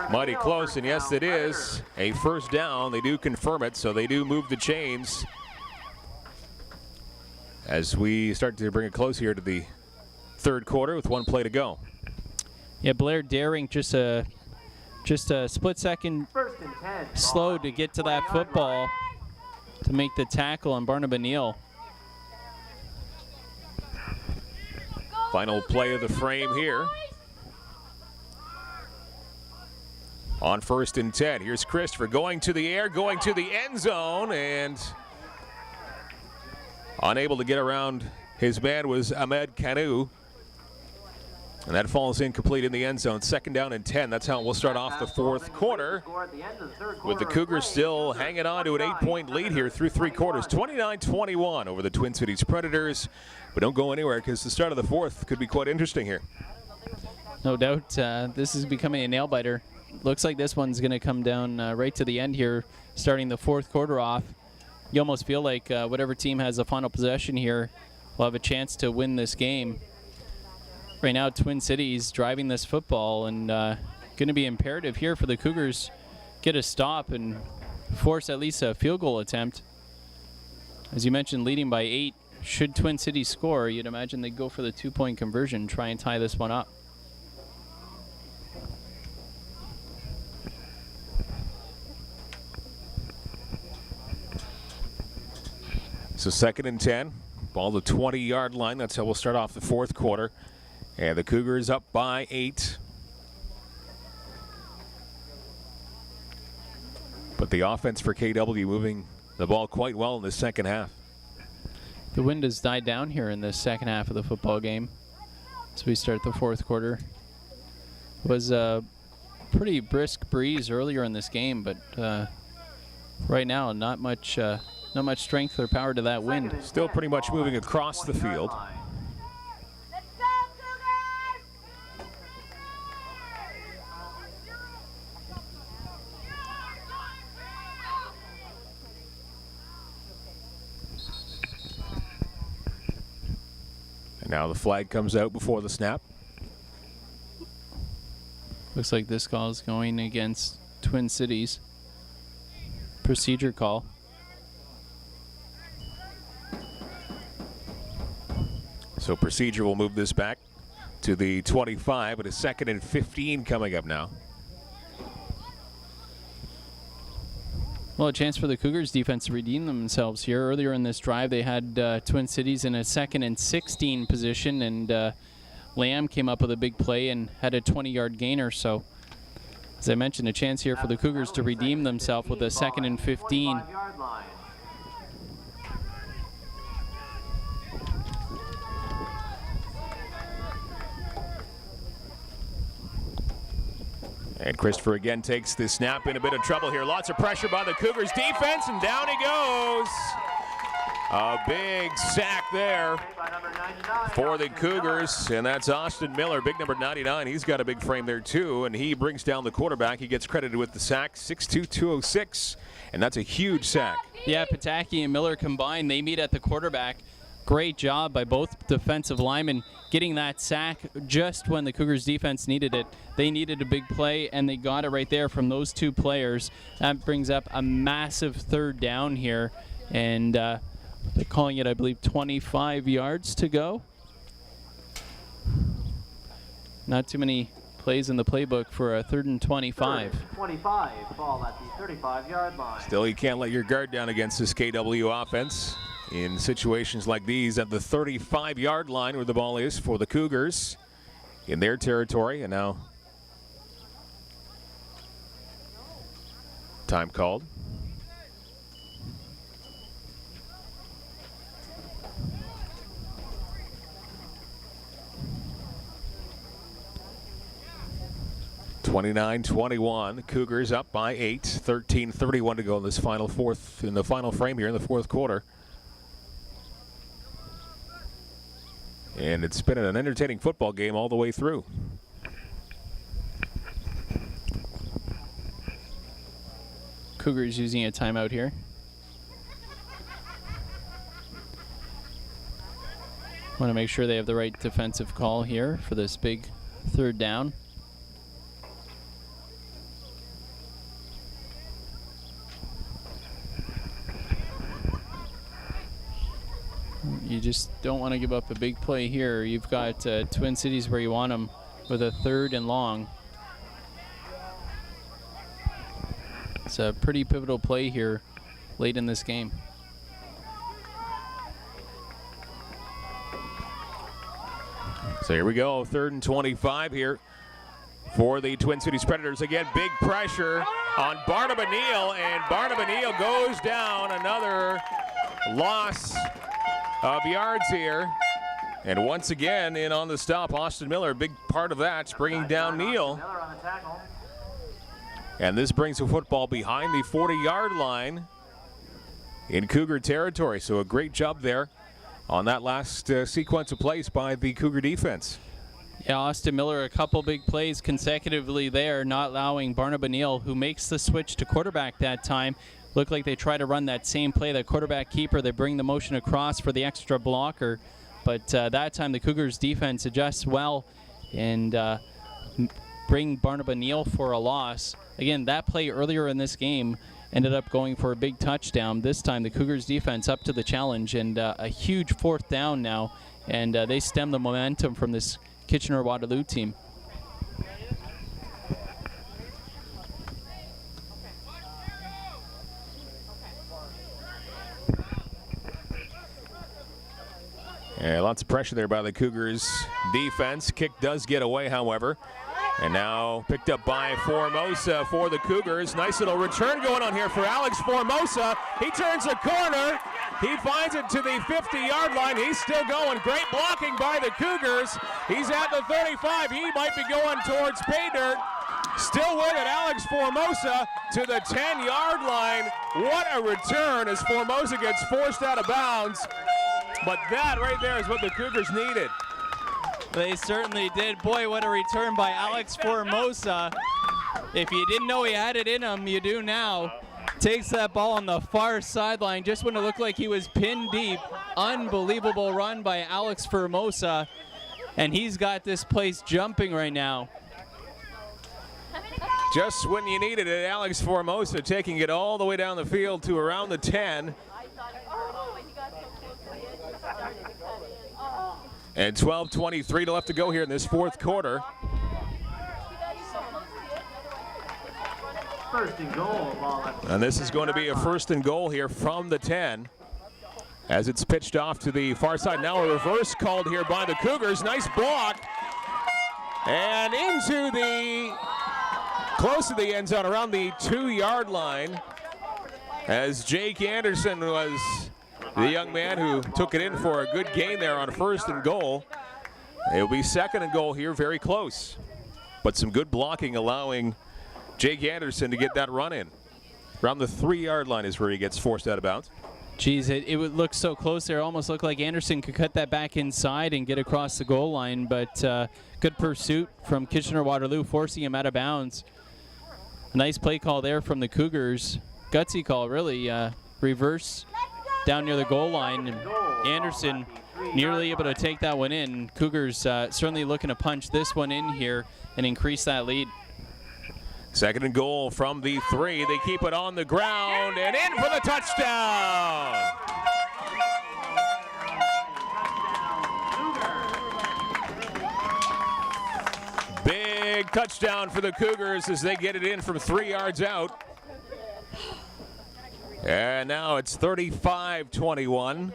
mighty close, and yes, it is a first down. They do confirm it, so they do move the chains as we start to bring it close here to the third quarter with 1 play to go. Yeah, Blair Daring just a split second slow to get to that football to make the tackle on Barnabas Neal. Final play of the frame here. On 1st and 10, here's Christopher going to the air, going to the end zone, and unable to get around his man was Ahmed Kanu. And that falls incomplete in the end zone. 2nd down and 10. That's how we'll start off the fourth quarter, with the Cougars still hanging on to an 8-point lead here through 3 quarters. 29-21 over the Twin Cities Predators. But don't go anywhere, because the start of the fourth could be quite interesting here. No doubt. This is becoming a nail-biter. Looks like this one's going to come down right to the end here, starting the fourth quarter off. You almost feel like whatever team has the final possession here will have a chance to win this game. Right now, Twin Cities driving this football, and going to be imperative here for the Cougars get a stop and force at least a field goal attempt. As you mentioned, leading by 8. Should Twin Cities score, you'd imagine they'd go for the 2-point conversion, try and tie this one up. So 2nd and 10, ball the 20-yard line. That's how we'll start off the fourth quarter. And the Cougars up by 8. But the offense for KW moving the ball quite well in the second half. The wind has died down here in the second half of the football game as we start the fourth quarter. It was a pretty brisk breeze earlier in this game, but right now not much strength or power to that wind. Still pretty much moving across the field. And now the flag comes out before the snap. Looks like this call is going against Twin Cities. Procedure call. So procedure will move this back to the 25, but a 2nd and 15 coming up now. Well, a chance for the Cougars defense to redeem themselves here. Earlier in this drive, they had Twin Cities in a 2nd and 16 position, and Lamb came up with a big play and had a 20-yard gainer. So, as I mentioned, a chance here for the Cougars to redeem themselves with a 2nd and 15. And Christopher again takes the snap, in a bit of trouble here. Lots of pressure by the Cougars defense, and down he goes. A big sack there for the Cougars, and that's Austin Miller, big number 99. He's got a big frame there too, and he brings down the quarterback. He gets credited with the sack, 6'2", 206, and that's a huge sack. Yeah, Pataki and Miller combined, they meet at the quarterback. Great job by both defensive linemen getting that sack just when the Cougars defense needed it. They needed a big play, and they got it right there from those two players. That brings up a massive 3rd down here, and they're calling it, I believe, 25 yards to go. Not too many plays in the playbook for a 3rd and 25. 25, ball at the 35-yard line. Still, you can't let your guard down against this KW offense in situations like these at the 35-yard line where the ball is for the Cougars in their territory. And now time called. (29-21). Cougars up by 8. 13:31 to go in this final frame here in the 4th quarter. And it's been an entertaining football game all the way through. Cougars using a timeout here. Want to make sure they have the right defensive call here for this big 3rd down. You just don't want to give up a big play here. You've got Twin Cities where you want them with a 3rd and long. It's a pretty pivotal play here late in this game. So here we go, 3rd and 25 here for the Twin Cities Predators. Again, big pressure on Barnabas Neal, and Barnabas Neal goes down. Another loss of yards here. And once again, in on the stop, Austin Miller, a big part of that, bringing down Neal. And this brings the football behind the 40-yard line in Cougar territory. So a great job there on that last sequence of plays by the Cougar defense. Yeah, Austin Miller, a couple big plays consecutively there, not allowing Barnabas Neal, who makes the switch to quarterback that time. Looked like they try to run that same play, the quarterback keeper. They bring the motion across for the extra blocker. But that time the Cougars defense adjusts well and bring Barnabas Neal for a loss. Again, that play earlier in this game ended up going for a big touchdown. This time the Cougars defense up to the challenge, and a huge 4th down now. And they stem the momentum from this Kitchener-Waterloo team. Yeah, lots of pressure there by the Cougars defense. Kick does get away, however. And now picked up by Formosa for the Cougars. Nice little return going on here for Alex Formosa. He turns the corner. He finds it to the 50-yard line. He's still going. Great blocking by the Cougars. He's at the 35. He might be going towards pay dirt. Still with it, Alex Formosa to the 10-yard line. What a return as Formosa gets forced out of bounds. But that right there is what the Cougars needed. They certainly did. Boy, what a return by Alex Formosa. If you didn't know he had it in him, you do now. Takes that ball on the far sideline just when it looked like he was pinned deep. Unbelievable run by Alex Formosa. And he's got this place jumping right now. Just when you needed it, Alex Formosa taking it all the way down the field to around the 10. And 12:23 left to go here in this fourth quarter. First and goal. Ball at the And this is going to be a 10-yard line. first and goal here from the 10. As it's pitched off to the far side. Now a reverse called here by the Cougars. Nice block. And into the, close to the end zone, around the 2-yard line. As Jake Anderson was the young man who took it in for a good gain there on first and goal. It'll be second and goal here, very close. But some good blocking allowing Jake Anderson to get that run in. Around the 3-yard line is where he gets forced out of bounds. Geez, it would look so close there. Almost looked like Anderson could cut that back inside and get across the goal line, but good pursuit from Kitchener-Waterloo, forcing him out of bounds. A nice play call there from the Cougars. Gutsy call, really. Reverse down near the goal line. And Anderson nearly able to take that one in. Cougars certainly looking to punch this one in here and increase that lead. Second and goal from the 3. They keep it on the ground and in for the touchdown. Big touchdown for the Cougars as they get it in from 3 yards out. And now it's 35-21.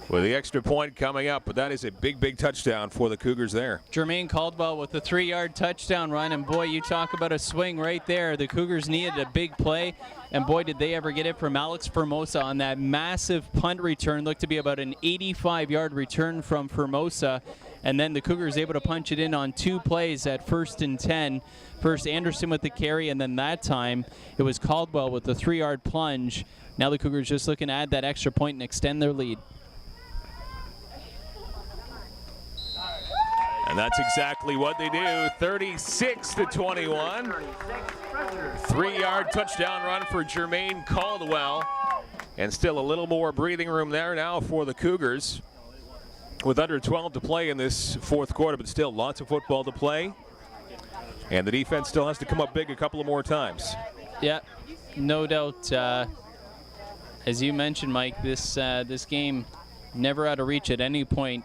With the extra point coming up, but that is a big, big touchdown for the Cougars there. Jermaine Caldwell with a 3-yard touchdown run, and boy, you talk about a swing right there. The Cougars needed a big play, and boy, did they ever get it from Alex Formosa on that massive punt return. Looked to be about an 85-yard return from Formosa, and then the Cougars able to punch it in on 2 plays at 1st and 10. First Anderson with the carry, and then that time it was Caldwell with the 3-yard plunge. Now the Cougars just looking to add that extra point and extend their lead. And that's exactly what they do, 36-21. 3-yard touchdown run for Jermaine Caldwell. And still a little more breathing room there now for the Cougars. With under 12 to play in this fourth quarter, but still lots of football to play. And the defense still has to come up big a couple of more times. Yeah, no doubt. As you mentioned, Mike, this game never out of reach at any point.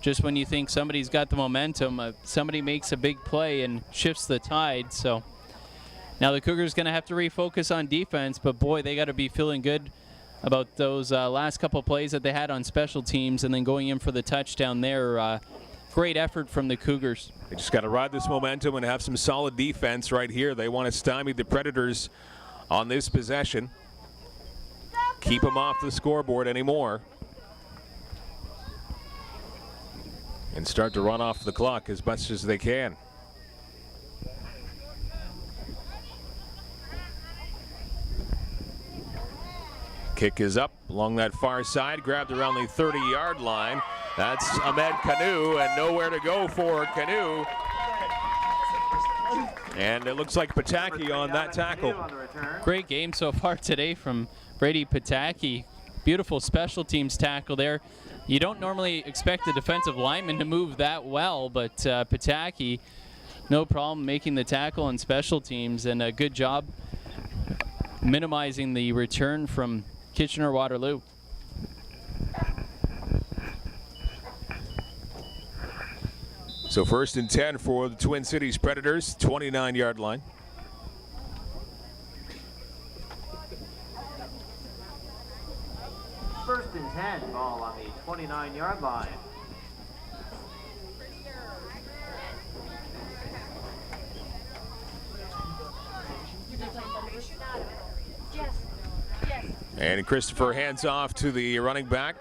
Just when you think somebody's got the momentum, somebody makes a big play and shifts the tide. So now the Cougars going to have to refocus on defense, but boy, they got to be feeling good about those last couple plays that they had on special teams and then going in for the touchdown there. Great effort from the Cougars. They just got to ride this momentum and have some solid defense right here. They want to stymie the Predators on this possession. Keep them off the scoreboard anymore. And start to run off the clock as much as they can. Kick is up along that far side, grabbed around the 30-yard line. That's Ahmed Kanu, and nowhere to go for Kanu. And it looks like Pataki on that tackle. Great game so far today from Brady Pataki. Beautiful special teams tackle there. You don't normally expect a defensive lineman to move that well, but Pataki, no problem making the tackle on special teams, and a good job minimizing the return from Kitchener-Waterloo. So 1st and 10 for the Twin Cities Predators, 29-yard line. First and 10, ball on the 29-yard line. And Christopher hands off to the running back.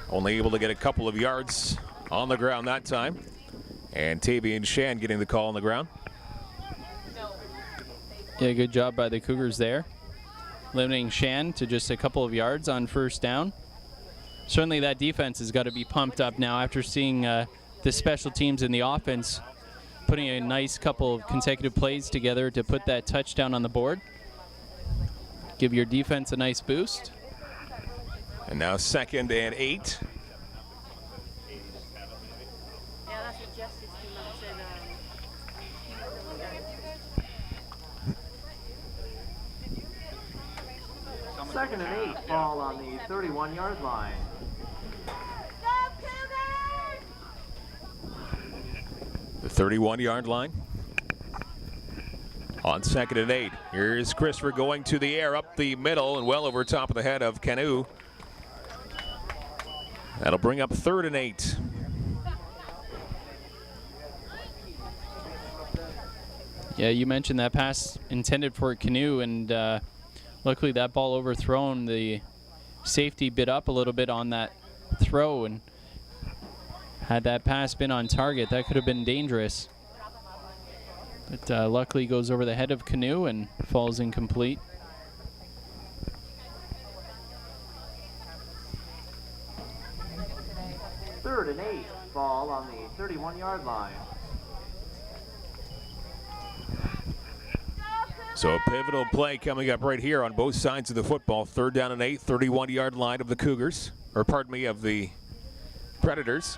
Only able to get a couple of yards on the ground that time. And Tavian Shan getting the call on the ground. Yeah, good job by the Cougars there. Limiting Shan to just a couple of yards on first down. Certainly that defense has got to be pumped up now after seeing the special teams and the offense putting a nice couple of consecutive plays together to put that touchdown on the board. Give your defense a nice boost. And now 2nd and 8. Second and 8, ball on the 31-yard line. 31-yard line. On 2nd and 8. Here's Christopher going to the air up the middle and well over top of the head of Canu. That'll bring up 3rd and 8. Yeah, you mentioned that pass intended for Canu, and luckily that ball overthrown. The safety bit up a little bit on that throw, and had that pass been on target, that could have been dangerous. But luckily goes over the head of Canu and falls incomplete. Third and 8, ball on the 31-yard line. So a pivotal play coming up right here on both sides of the football. 3rd down and 8, 31-yard line of the Cougars, or pardon me, of the Predators.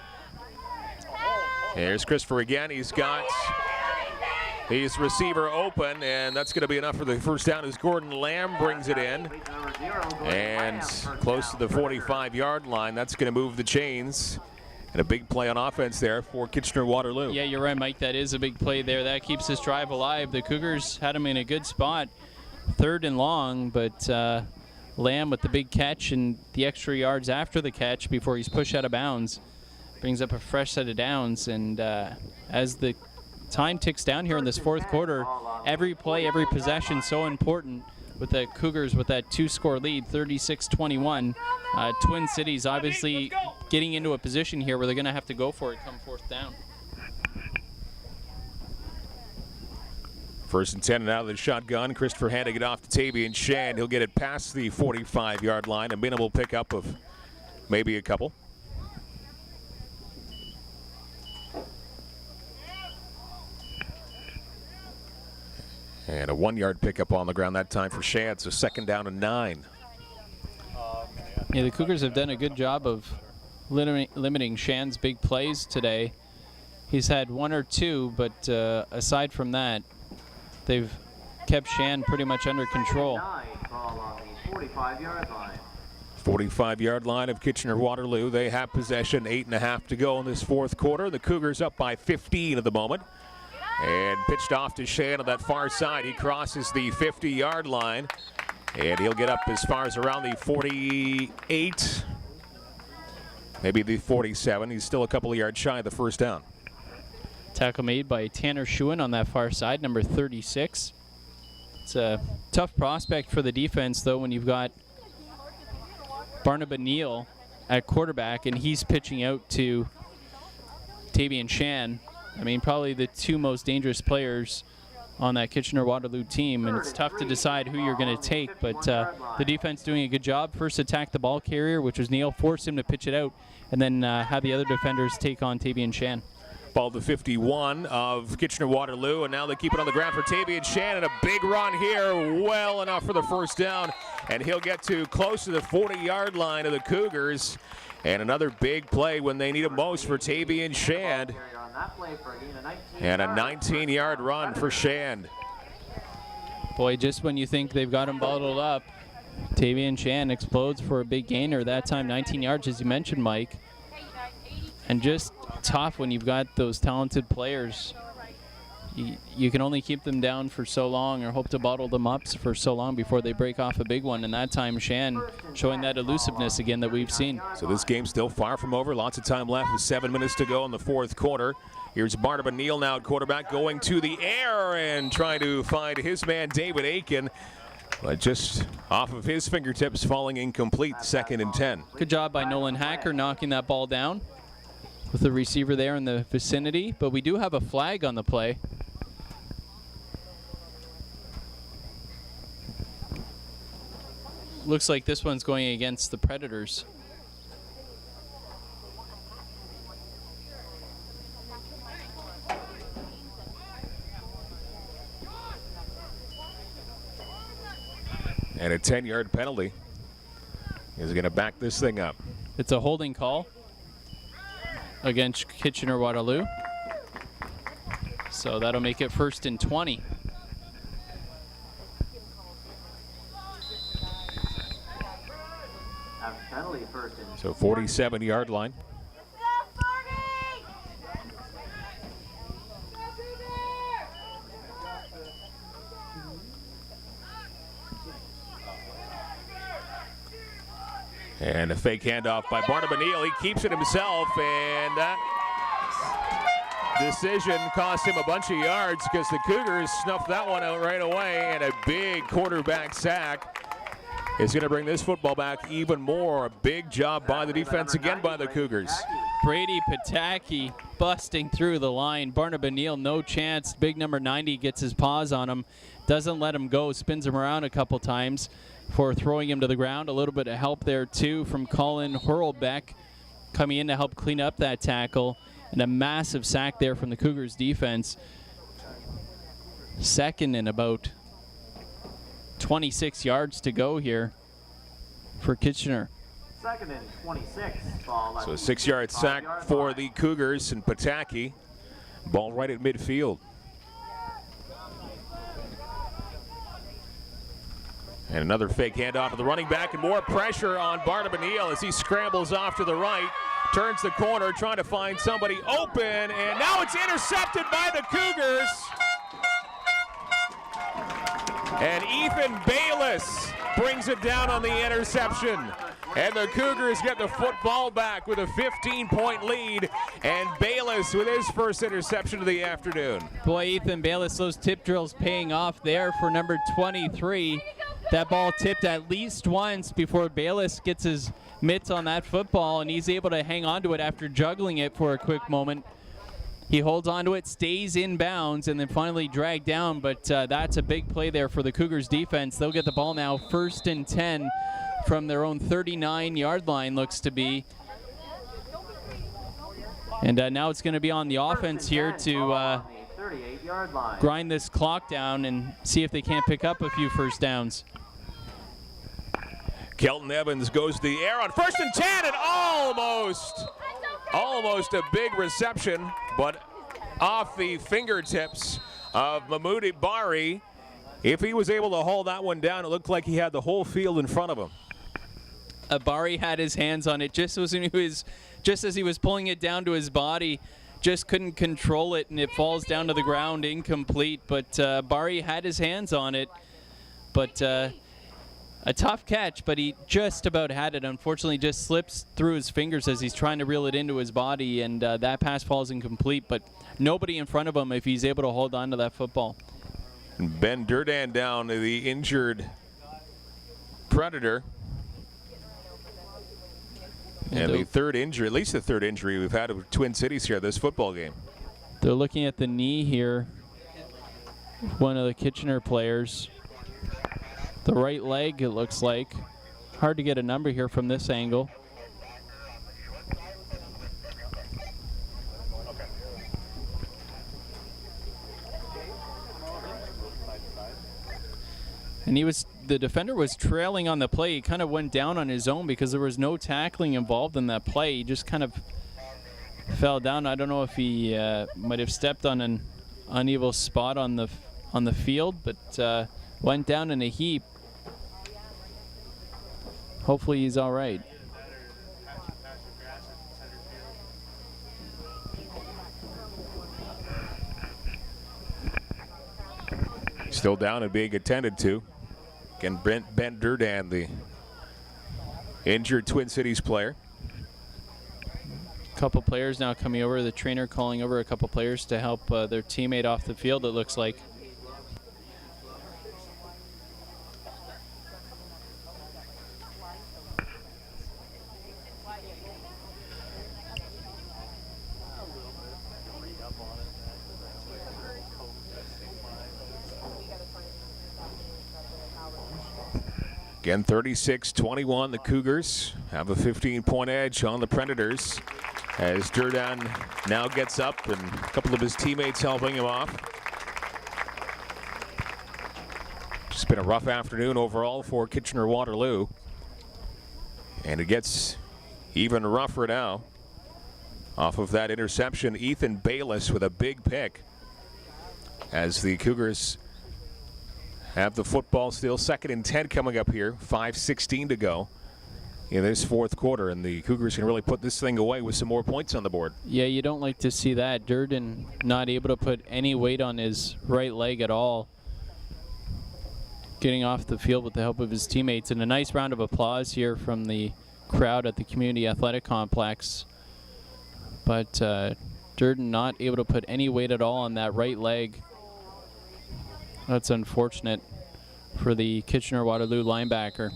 Here's Christopher again. He's got his receiver open, and that's going to be enough for the first down as Gordon Lamb brings it in. And close to the 45-yard line. That's going to move the chains. And a big play on offense there for Kitchener-Waterloo. Yeah, you're right, Mike. That is a big play there. That keeps this drive alive. The Cougars had him in a good spot, 3rd and long, but Lamb with the big catch and the extra yards after the catch before he's pushed out of bounds brings up a fresh set of downs. And as the time ticks down here in this 4th quarter, every play, every possession so important with the Cougars with that 2-score lead, 36-21. Twin Cities obviously getting into a position here where they're going to have to go for it come 4th down. 1st and 10 and out of the shotgun. Christopher handing it off to Tavian Shand. He'll get it past the 45-yard line. A minimal pickup of maybe a couple. And a 1-yard pickup on the ground that time for Shand. So 2nd down and 9. Yeah, the Cougars have done a good job of limiting Shand's big plays today. He's had 1 or 2, but aside from that, they've kept Shand pretty much under control. 45-yard line of Kitchener-Waterloo. They have possession, 8.5 to go in this 4th quarter. The Cougars up by 15 at the moment. And pitched off to Shand on that far side. He crosses the 50-yard line. And he'll get up as far as around the 48, maybe the 47. He's still a couple of yards shy of the first down. Tackle made by Tanner Schuin on that far side, number 36. It's a tough prospect for the defense, though, when you've got Barnaba Neal at quarterback and he's pitching out to Tavian Shand. I mean, probably the 2 most dangerous players on that Kitchener-Waterloo team, and it's tough to decide who you're going to take, but the defense doing a good job. First attack the ball carrier, which was Neal, forced him to pitch it out, and then have the other defenders take on Tavian Shand. Ball to 51 of Kitchener-Waterloo, and now they keep it on the ground for Tavian Shand, and a big run here, well enough for the first down, and he'll get to close to the 40-yard line of the Cougars, and another big play when they need it most for Tavian Shand. And a 19-yard run for Shand. Boy, just when you think they've got him bottled up, Tavian Shand explodes for a big gainer. That time 19 yards, as you mentioned, Mike. And just tough when you've got those talented players. You can only keep them down for so long or hope to bottle them up for so long before they break off a big one. And that time, Shand showing that elusiveness again that we've seen. So this game's still far from over. Lots of time left with 7 minutes to go in the 4th quarter. Here's Barnaba Neal now at quarterback, going to the air and trying to find his man David Aiken. But just off of his fingertips, falling incomplete, 2nd and 10. Good job by Nolan Hacker knocking that ball down with the receiver there in the vicinity. But we do have a flag on the play. Looks like this one's going against the Predators. And a 10-yard penalty is going to back this thing up. It's a holding call against Kitchener-Waterloo. So that'll make it 1st and 20. So 47-yard line. And a fake handoff by Bantam. He keeps it himself, and that decision cost him a bunch of yards because the Cougars snuffed that one out right away, and a big quarterback sack is going to bring this football back even more. A big job by the defense again by the Cougars. Brady Pataki busting through the line. Bantam, no chance. Big number 90 gets his paws on him, doesn't let him go, spins him around a couple times for throwing him to the ground. A little bit of help there too from Colin Hurlbeck coming in to help clean up that tackle, and a massive sack there from the Cougars defense. Second and about 26 yards to go here for Kitchener. Second and 26. Ball So a 6-yard sack for the Cougars, and Pataki, ball right at midfield. And another fake handoff to the running back, and more pressure on Bantam as he scrambles off to the right, turns the corner, trying to find somebody open, and now it's intercepted by the Cougars. And Ethan Bayless brings it down on the interception. And the Cougars get the football back with a 15-point lead, and Bayless with his first interception of the afternoon. Boy, Ethan Bayless, those tip drills paying off there for number 23. That ball tipped at least once before Bayless gets his mitts on that football, and he's able to hang on to it after juggling it for a quick moment. He holds on to it, stays in bounds, and then finally dragged down, but that's a big play there for the Cougars defense. They'll get the ball now 1st and 10 from their own 39-yard line, looks to be. And now it's going to be on the offense here to grind this clock down and see if they can't pick up a few first downs. Kelton Evans goes to the air on 1st and 10, and almost a big reception, but off the fingertips of Mahmoud Bari. If he was able to hold that one down, it looked like he had the whole field in front of him. Bari had his hands on it just as he was pulling it down to his body, just couldn't control it, and it falls down to the ground incomplete. But Bari had his hands on it, but a tough catch, but he just about had it. Unfortunately, just slips through his fingers as he's trying to reel it into his body, and that pass falls incomplete, but nobody in front of him if he's able to hold on to that football. Ben Durdan down, the injured Predator. And the third injury, at least the third injury we've had of Twin Cities here this football game. They're looking at the knee here. One of the Kitchener players. The right leg, it looks like. Hard to get a number here from this angle. And the defender was trailing on the play. He kind of went down on his own because there was no tackling involved in that play. He just kind of fell down. I don't know if he might have stepped on an uneven spot on the field, but went down in a heap. Hopefully he's all right. Still down and being attended to. Again, Ben Durdan, the injured Twin Cities player. A couple players now coming over. The trainer calling over a couple players to help their teammate off the field, it looks like. Again, 36-21, the Cougars have a 15-point edge on the Predators as Durdan now gets up and a couple of his teammates helping him off. It's been a rough afternoon overall for Kitchener-Waterloo. And it gets even rougher now. Off of that interception, Ethan Bayless with a big pick as the Cougars have the football still. 2nd and 10 coming up here. 5:16 to go in this fourth quarter, and the Cougars can really put this thing away with some more points on the board. Yeah, you don't like to see that. Durden not able to put any weight on his right leg at all. Getting off the field with the help of his teammates, and a nice round of applause here from the crowd at the Community Athletic Complex. But Durden not able to put any weight at all on that right leg. That's unfortunate for the Kitchener-Waterloo linebacker.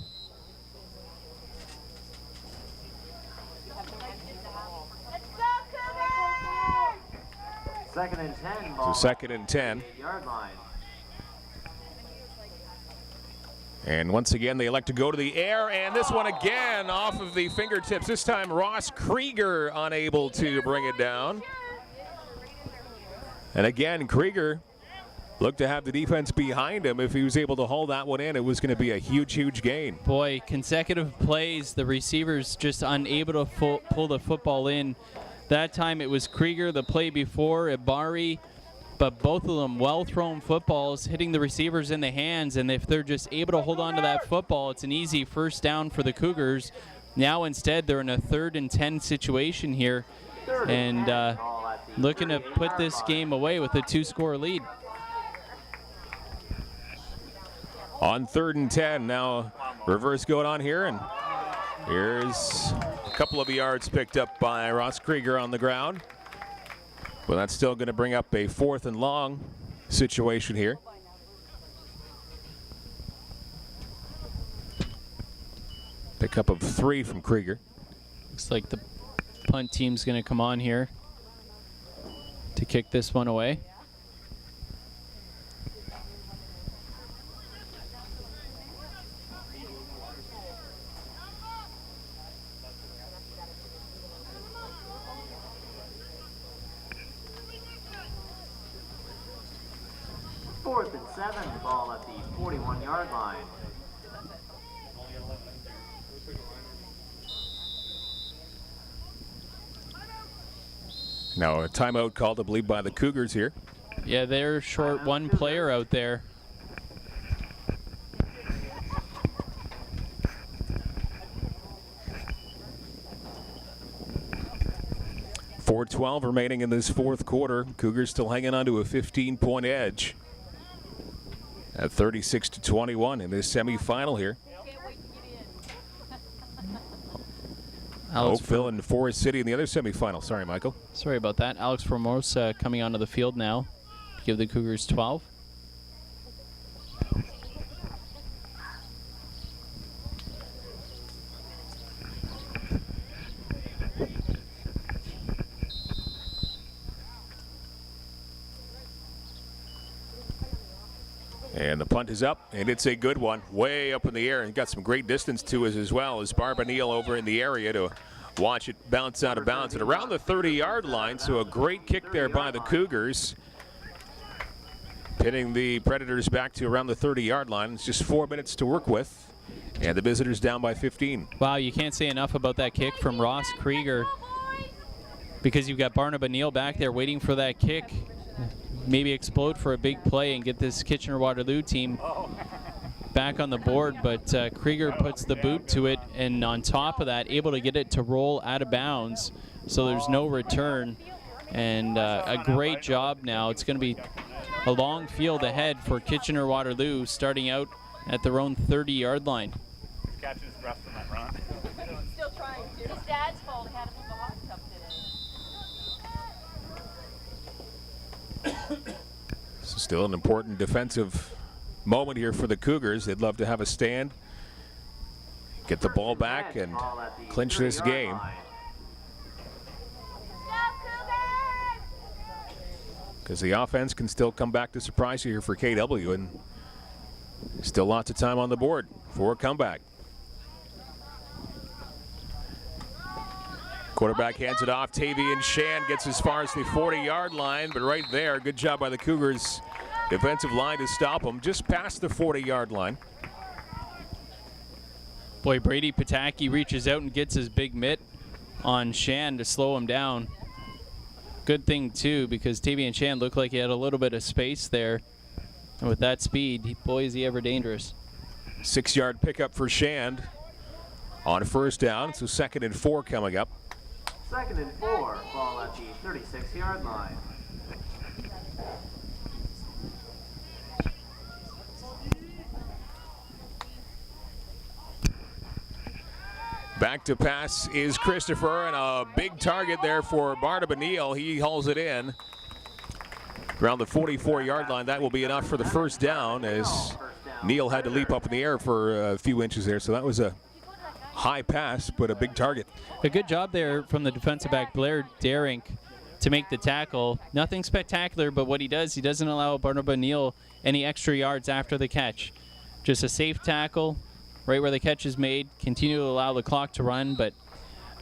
Second and 10. So second and 10. 8-yard line. And once again, they elect to go to the air, and this one again off of the fingertips. This time, Ross Krieger unable to bring it down. And again, Krieger looked to have the defense behind him. If he was able to hold that one in, it was going to be a huge, huge gain. Boy, consecutive plays, the receivers just unable to pull the football in. That time it was Krieger, the play before, Ibari, but both of them well-thrown footballs hitting the receivers in the hands, and if they're just able to hold on to that football, it's an easy first down for the Cougars. Now instead they're in a 3rd and 10 situation here, and looking to put this game away with a 2-score lead. On 3rd and 10, now reverse going on here, and here's a couple of yards picked up by Ross Krieger on the ground. But that's still going to bring up a 4th and long situation here. Pickup of 3 from Krieger. Looks like the punt team's going to come on here to kick this one away. Fourth and 7. Ball at the 41-yard line. Now a timeout called, I believe, by the Cougars here. Yeah, they're short one player out there. .412 remaining in this 4th quarter. Cougars still hanging on to a 15-point edge at 36-21 in this semifinal here. Oakville and Forest City in the other semifinal. Sorry, Michael. Sorry about that. Alex Formosa coming onto the field now to give the Cougars 12. And the punt is up, and it's a good one. Way up in the air, and got some great distance to us as well as Barbanil over in the area to watch it bounce out of bounds at around the 30-yard line. So a great kick there by the Cougars, pitting the Predators back to around the 30-yard line. It's just 4 minutes to work with, and the visitors down by 15. Wow, you can't say enough about that kick from Ross Krieger, because you've got Barnaba Neal back there waiting for that kick. Maybe explode for a big play and get this Kitchener-Waterloo team back on the board, but Krieger puts the boot to it, and on top of that, able to get it to roll out of bounds, so there's no return, and a great job now. It's going to be a long field ahead for Kitchener-Waterloo, starting out at their own 30-yard line. Catching his breath from that run. Still trying to. His dad's fault had him in the hot tub today. So still an important defensive moment here for the Cougars. They'd love to have a stand, get the ball back, and clinch this game. Because the offense can still come back to surprise you here for KW, and still lots of time on the board for a comeback. Quarterback hands it off. Tavian Shan gets as far as the 40-yard line, but right there, good job by the Cougars defensive line to stop him just past the 40-yard line. Boy, Brady Pataki reaches out and gets his big mitt on Shan to slow him down. Good thing, too, because Tavian Shan looked like he had a little bit of space there. And with that speed, boy, is he ever dangerous. 6-yard pickup for Shand on first down. So 2nd and 4 coming up. 2nd and 4, ball at the 36-yard line. Back to pass is Christopher, and a big target there for Bantam. He hauls it in. Around the 44-yard line, that will be enough for the first down, as Neal had to leap up in the air for a few inches there. So that was a high pass, but a big target. A good job there from the defensive back, Blair Derink, to make the tackle. Nothing spectacular, but what he does, he doesn't allow Bantam any extra yards after the catch. Just a safe tackle right where the catch is made. Continue to allow the clock to run, but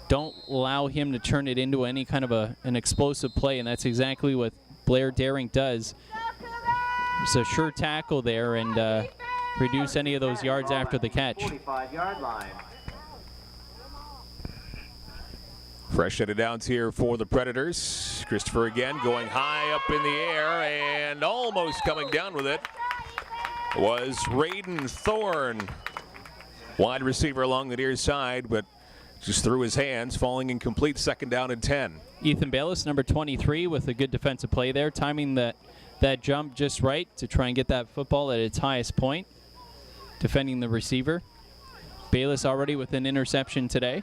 don't allow him to turn it into any kind of an explosive play, and that's exactly what Blair Derink does. It's a sure tackle there and reduce any of those yards after the catch. 45-yard line. Fresh set of downs here for the Predators. Christopher again going high up in the air and almost coming down with it was Raiden Thorne. Wide receiver along the near side, but just through his hands, falling incomplete. Second down and 10. Ethan Bayless, number 23, with a good defensive play there, timing that jump just right to try and get that football at its highest point, defending the receiver. Bayless already with an interception today.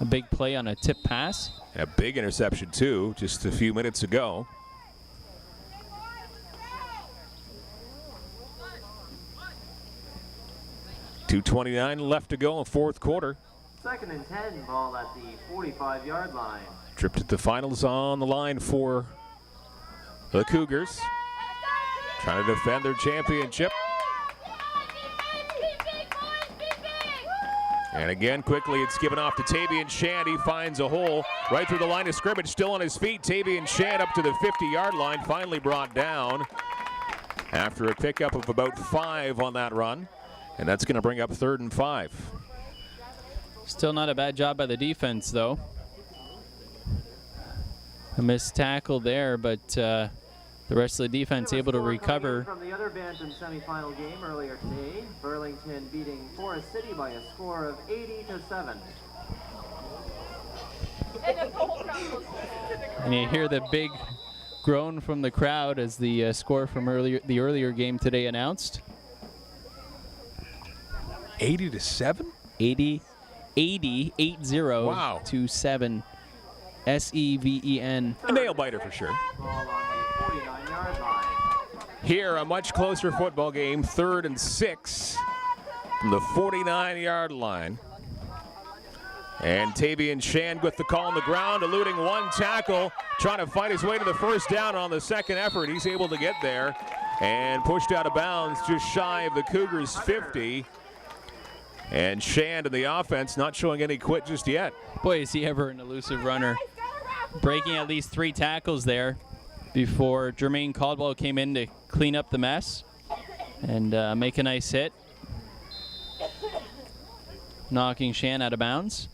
A big play on a tip pass. A big interception, too, just a few minutes ago. .229 left to go in fourth quarter. Second and 10, ball at the 45-yard line. Tripped at the finals on the line for the Cougars. Trying to defend their championship. And again, quickly, it's given off to Tavian Shand. He finds a hole right through the line of scrimmage, still on his feet. Tavian Shand up to the 50-yard line, finally brought down after a pickup of about 5 on that run. And that's going to bring up 3rd and 5. Still not a bad job by the defense, though. A missed tackle there, but the rest of the defense able to recover. From the other Bantam semifinal game earlier today, Burlington beating Forest City by a score of 80-7. And you hear the big groan from the crowd as the score from the earlier game today announced. 80-7? 80 wow. to 7. SEVEN. A nail biter for sure. Ball on the 49-yard line. Here, a much closer football game, 3rd and 6 from the 49-yard line. And Tavian Shand with the call on the ground, eluding one tackle, trying to fight his way to the first down on the second effort. He's able to get there and pushed out of bounds just shy of the Cougars' 50. And Shand in the offense not showing any quit just yet. Boy, is he ever an elusive runner. Breaking at least 3 tackles there before Jermaine Caldwell came in to clean up the mess and make a nice hit. Knocking Shand out of bounds.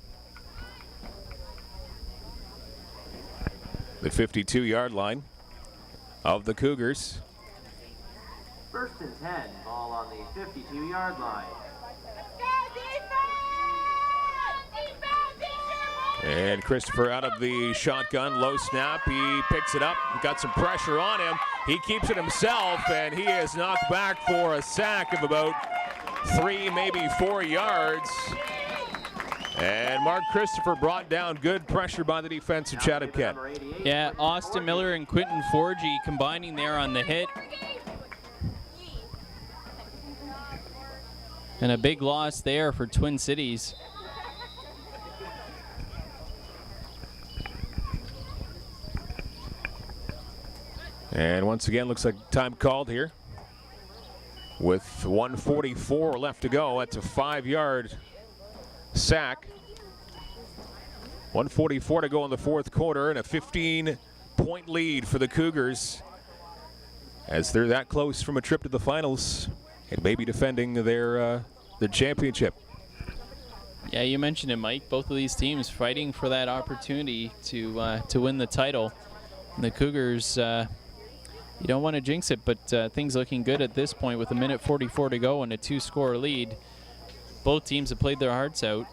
The 52-yard line of the Cougars. 1st and 10, ball on the 52-yard line. And Christopher out of the shotgun, low snap, he picks it up, got some pressure on him, he keeps it himself, and he is knocked back for a sack of about 3, maybe 4 yards. And Mark Christopher brought down, good pressure by the defense of Chatham-Kent. Yeah, Austin Miller and Quentin Forgy combining there on the hit. And a big loss there for Twin Cities. And once again, looks like time called here. With 1:44 left to go, that's a 5-yard sack. 1:44 to go in the fourth quarter, and a 15-point lead for the Cougars as they're that close from a trip to the finals and maybe defending their championship. Yeah, you mentioned it, Mike. Both of these teams fighting for that opportunity to win the title. And the Cougars, you don't want to jinx it, but things looking good at this point with 1:44 to go and a 2-score lead. Both teams have played their hearts out.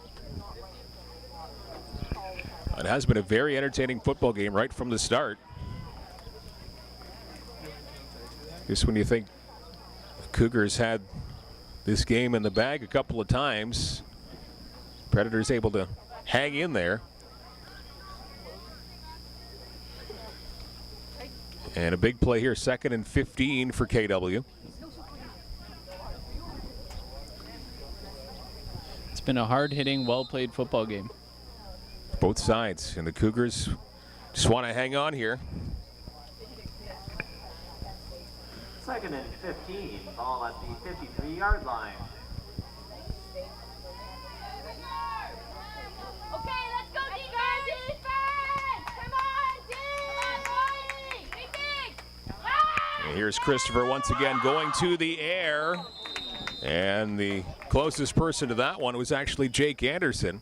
It has been a very entertaining football game right from the start. Just when you think the Cougars had this game in the bag a couple of times, Predators able to hang in there. And a big play here, 2nd and 15 for KW. It's been a hard-hitting, well-played football game. Both sides, and the Cougars just want to hang on here. 2nd and 15, ball at the 53-yard line. Okay, let's go defense! Come on, team! Big, big! And here's Christopher once again going to the air. And the closest person to that one was actually Jake Anderson,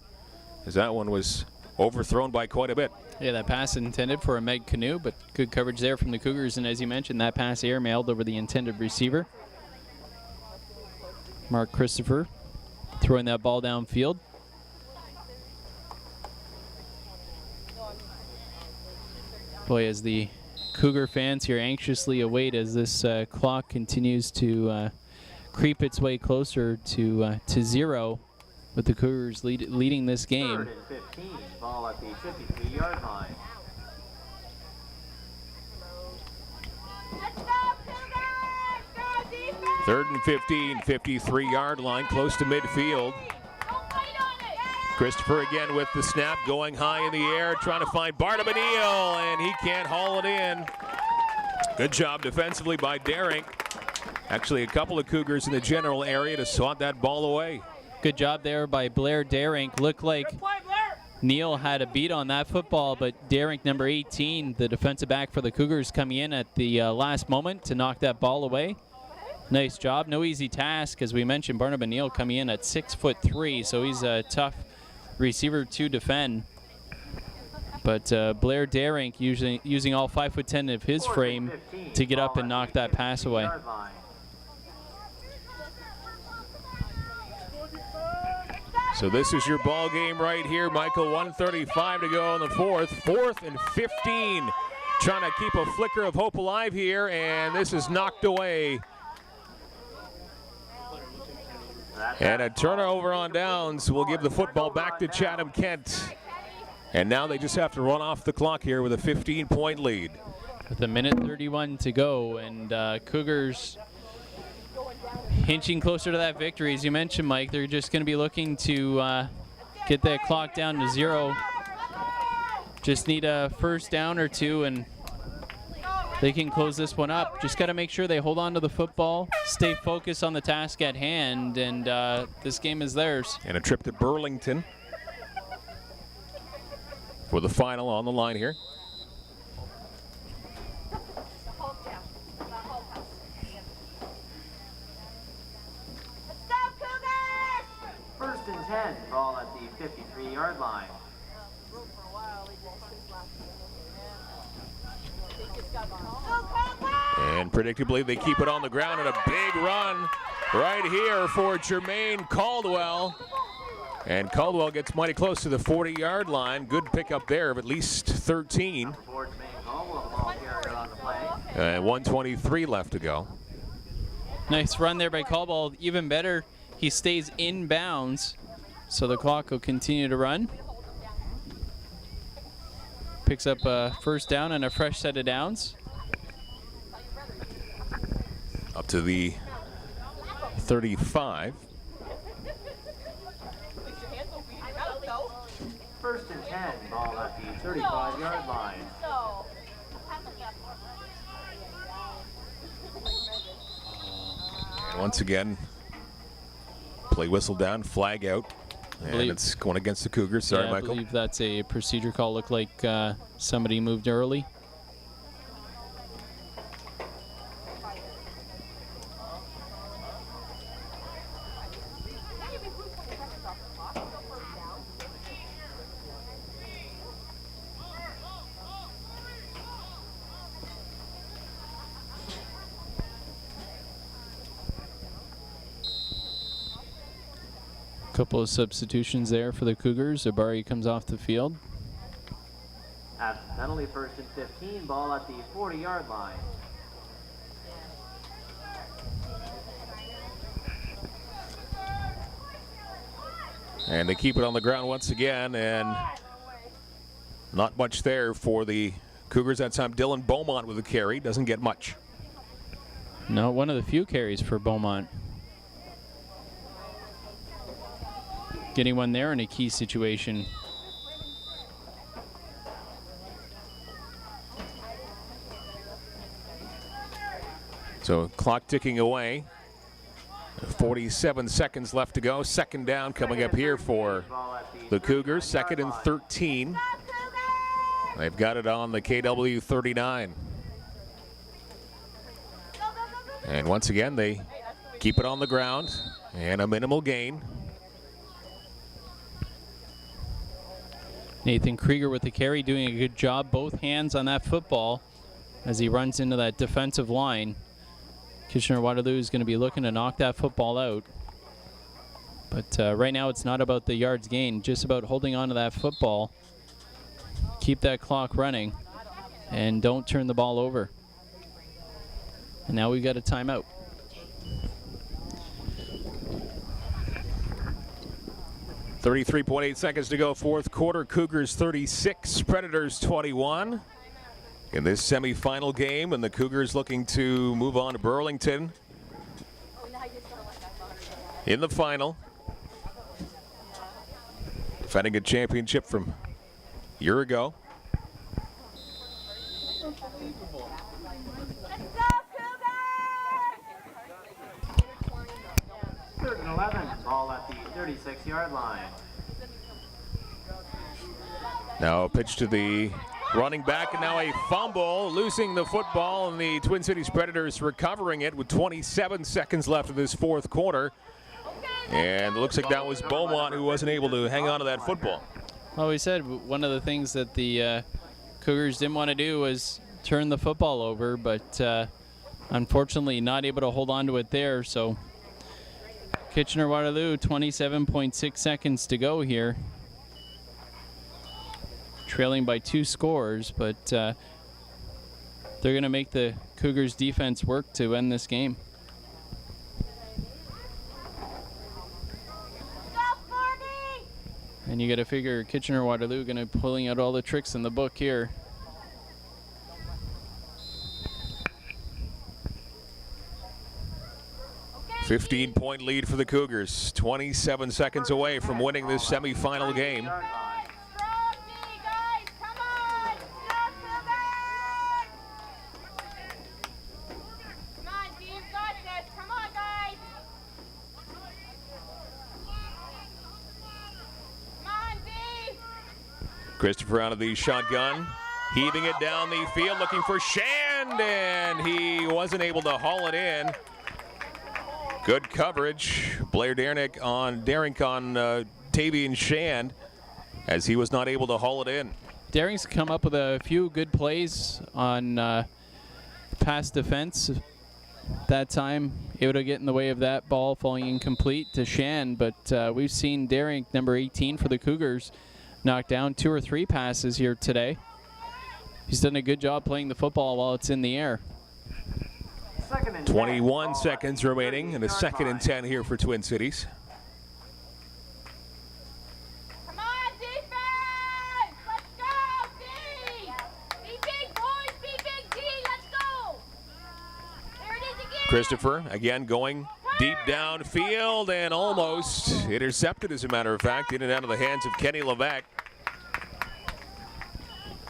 as that one was overthrown by quite a bit. Yeah, that pass intended for a Meg Canoe, but good coverage there from the Cougars. And as you mentioned, that pass airmailed over the intended receiver. Mark Christopher throwing that ball downfield. Boy, as the Cougar fans here anxiously await as this clock continues to creep its way closer to 0, with the Cougars leading this game. 3rd and 15, ball at the 53-yard line. Let's go, Cougars! Go defense! 3rd and 15, 53-yard line, close to midfield. Don't fight on it! Christopher again with the snap, going high in the air, trying to find Bantam, and he can't haul it in. Good job defensively by Derink. Actually, a couple of Cougars in the general area to swat that ball away. Good job there by Blair Derink. Looked like Neal had a beat on that football, but Derink, number 18, the defensive back for the Cougars, coming in at the last moment to knock that ball away. Nice job. No easy task, as we mentioned. Barnabas Neal coming in at 6'3", so he's a tough receiver to defend. But Blair Derink using all 5'10" of his frame to get up and knock that pass away. So this is your ball game right here, Michael. 1:35 to go in the 4th. 4th and 15. Trying to keep a flicker of hope alive here, and this is knocked away. And a turnover on downs will give the football back to Chatham-Kent. And now they just have to run off the clock here with a 15-point lead. With 1:31 to go, and Cougars hinching closer to that victory. As you mentioned, Mike, they're just going to be looking to get that clock down to 0. Just need a first down or two, and they can close this one up. Just got to make sure they hold on to the football, stay focused on the task at hand, and this game is theirs. And a trip to Burlington for the final on the line here. First and 10, ball at the 53-yard line. And predictably, they keep it on the ground, and a big run right here for Jermaine Caldwell. And Caldwell gets mighty close to the 40-yard line. Good pickup there of at least 13. And 1:23 left to go. Nice run there by Caldwell. Even better, he stays in bounds, so the clock will continue to run. Picks up a first down and a fresh set of downs. Up to the 35. First and 10, ball at the 35-yard line. And once again, play whistle down, flag out. And it's going against the Cougars. Sorry, yeah, Michael. I believe that's a procedure call. Looked like somebody moved early. Couple of substitutions there for the Cougars. Abari comes off the field. At penalty, first and 15, ball at the 40-yard line. And they keep it on the ground once again, and not much there for the Cougars that time. Dylan Beaumont with a carry, doesn't get much. No, one of the few carries for Beaumont. Getting one there in a key situation. So clock ticking away. 47 seconds left to go. Second down coming up here for the Cougars. Second and 13. They've got it on the KW 39. And once again, they keep it on the ground and a minimal gain. Nathan Krieger with the carry, doing a good job. Both hands on that football as he runs into that defensive line. Kitchener-Waterloo is going to be looking to knock that football out. But right now it's not about the yards gained, just about holding on to that football. Keep that clock running and don't turn the ball over. And now we've got a timeout. .8 seconds to go, fourth quarter. Cougars 36, Predators 21. In this semifinal game, and the Cougars looking to move on to Burlington in the final. Defending a championship from a year ago. Third and 11, ball at the 36-yard line. Now a pitch to the running back, and now a fumble, losing the football, and the Twin Cities Predators recovering it with 27 seconds left of this fourth quarter. And it looks like that was Beaumont who wasn't able to hang on to that football. Well, we said one of the things that the Cougars didn't want to do was turn the football over, but unfortunately not able to hold on to it there. So Kitchener-Waterloo, 27.6 seconds to go here. Trailing by 2 scores, but they're going to make the Cougars defense work to end this game. And you got to figure Kitchener-Waterloo going to be pulling out all the tricks in the book here. Okay. 15-point lead for the Cougars. 27 seconds away from winning this semifinal game. Christopher out of the shotgun, heaving it down the field, looking for Shand, and he wasn't able to haul it in. Good coverage. Blair Derrick on Tavian Shand, as he was not able to haul it in. Daring's come up with a few good plays on pass defense. That time, able to get in the way of that ball falling incomplete to Shand, but we've seen Derrick, number 18 for the Cougars, knocked down 2 or 3 passes here today. He's done a good job playing the football while it's in the air. 21 seconds remaining, and a 2nd and 10 here for Twin Cities. Come on, defense! Let's go, D! Be big, boys! Be big, D! Let's go! There it is again! Christopher, again, going deep downfield and almost intercepted, as a matter of fact, in and out of the hands of Kenny Levesque.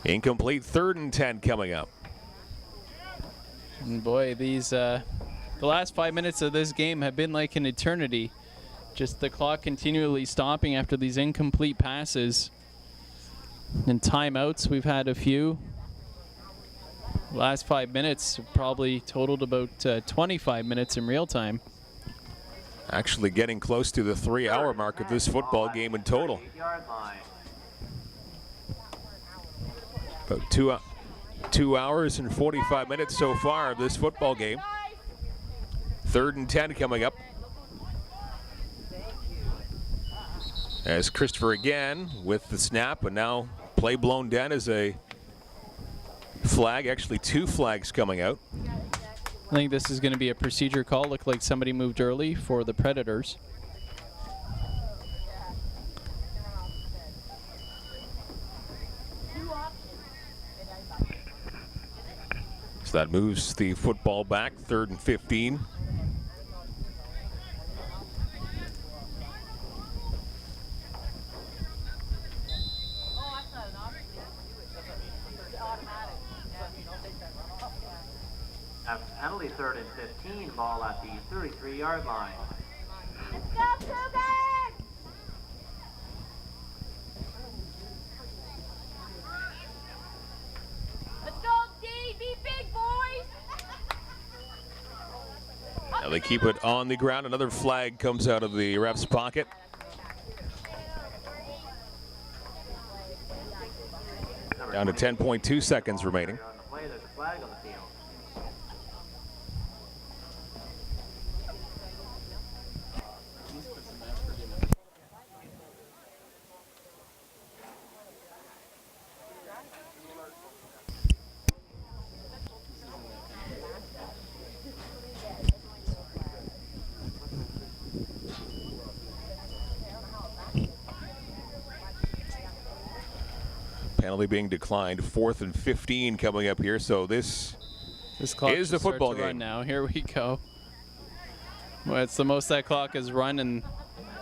Incomplete. 3rd and 10 coming up. And boy, these the last 5 minutes of this game have been like an eternity. Just the clock continually stopping after these incomplete passes. And timeouts, we've had a few. Last 5 minutes probably totaled about 25 minutes in real time. Actually getting close to the 3-hour mark of this football game in total. About 2 hours and 45 minutes so far of this football game. 3rd and 10 coming up. As Christopher again with the snap, and now play blown down as a flag, actually 2 flags coming out. I think this is going to be a procedure call. Looked like somebody moved early for the Predators. that moves the football back, 3rd and 15. After penalty, 3rd and 15, ball at the 33-yard line. Let's go, Cougars! Let's go, D! Be big, boys! Now they keep it on the ground. Another flag comes out of the ref's pocket. Down to 10.2 seconds remaining. On the play, there's a flag on the field. Penalty being declined. 4th and 15 coming up here. So this clock is the should start football to run game. now. Here we go. Well, it's the most that clock has run in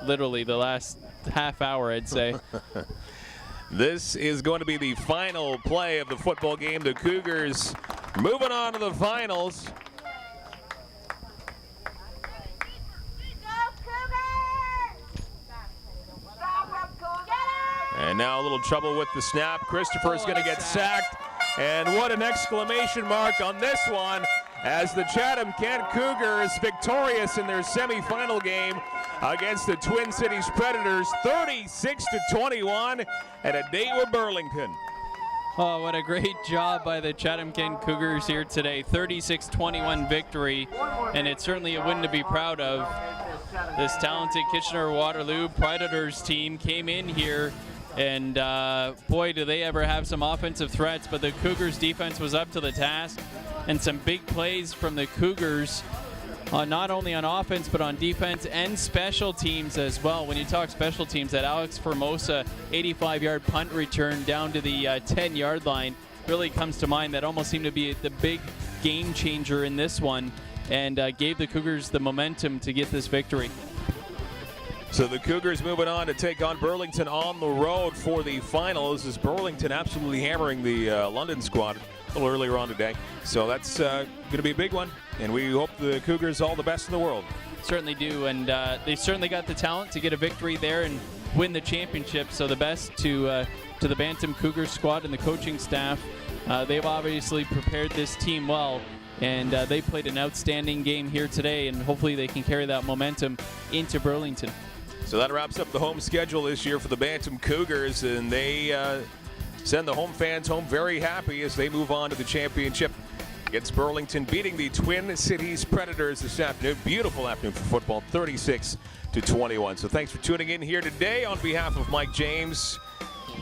literally the last half hour, I'd say. This is going to be the final play of the football game. The Cougars moving on to the finals. Go, Cougars! And now a little trouble with the snap. Christopher's going to get sacked. And what an exclamation mark on this one as the Chatham-Kent Cougars victorious in their semifinal game against the Twin Cities Predators, 36-21 at a date with Burlington. Oh, what a great job by the Chatham-Kent Cougars here today. 36-21 victory, and it's certainly a win to be proud of. This talented Kitchener-Waterloo Predators team came in here, and boy, do they ever have some offensive threats, but the Cougars defense was up to the task, and some big plays from the Cougars, not only on offense, but on defense and special teams as well. When you talk special teams, that Alex Formosa 85-yard punt return down to the 10-yard line really comes to mind. That almost seemed to be the big game changer in this one, and gave the Cougars the momentum to get this victory. So the Cougars moving on to take on Burlington on the road for the finals. As Burlington absolutely hammering the London squad a little earlier on today. So that's going to be a big one, and we hope the Cougars all the best in the world. Certainly do, and they certainly got the talent to get a victory there and win the championship. So the best to the Bantam Cougars squad and the coaching staff. They've obviously prepared this team well, and they played an outstanding game here today, and hopefully they can carry that momentum into Burlington. So that wraps up the home schedule this year for the Bantam Cougars, and they send the home fans home very happy as they move on to the championship against Burlington, beating the Twin Cities Predators this afternoon. Beautiful afternoon for football, 36-21. So thanks for tuning in here today. On behalf of Mike James,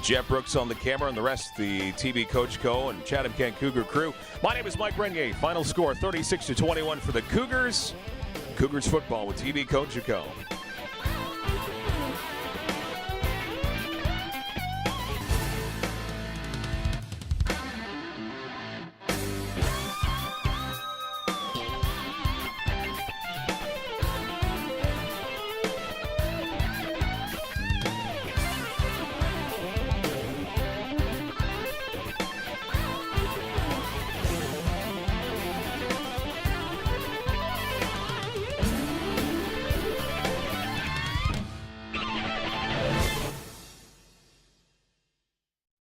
Jeff Brooks on the camera, and the rest of the TV Coach Co. and Chatham-Kent Cougar crew, my name is Mike Renier. Final score, 36-21 for the Cougars. Cougars football with TV Coach Co.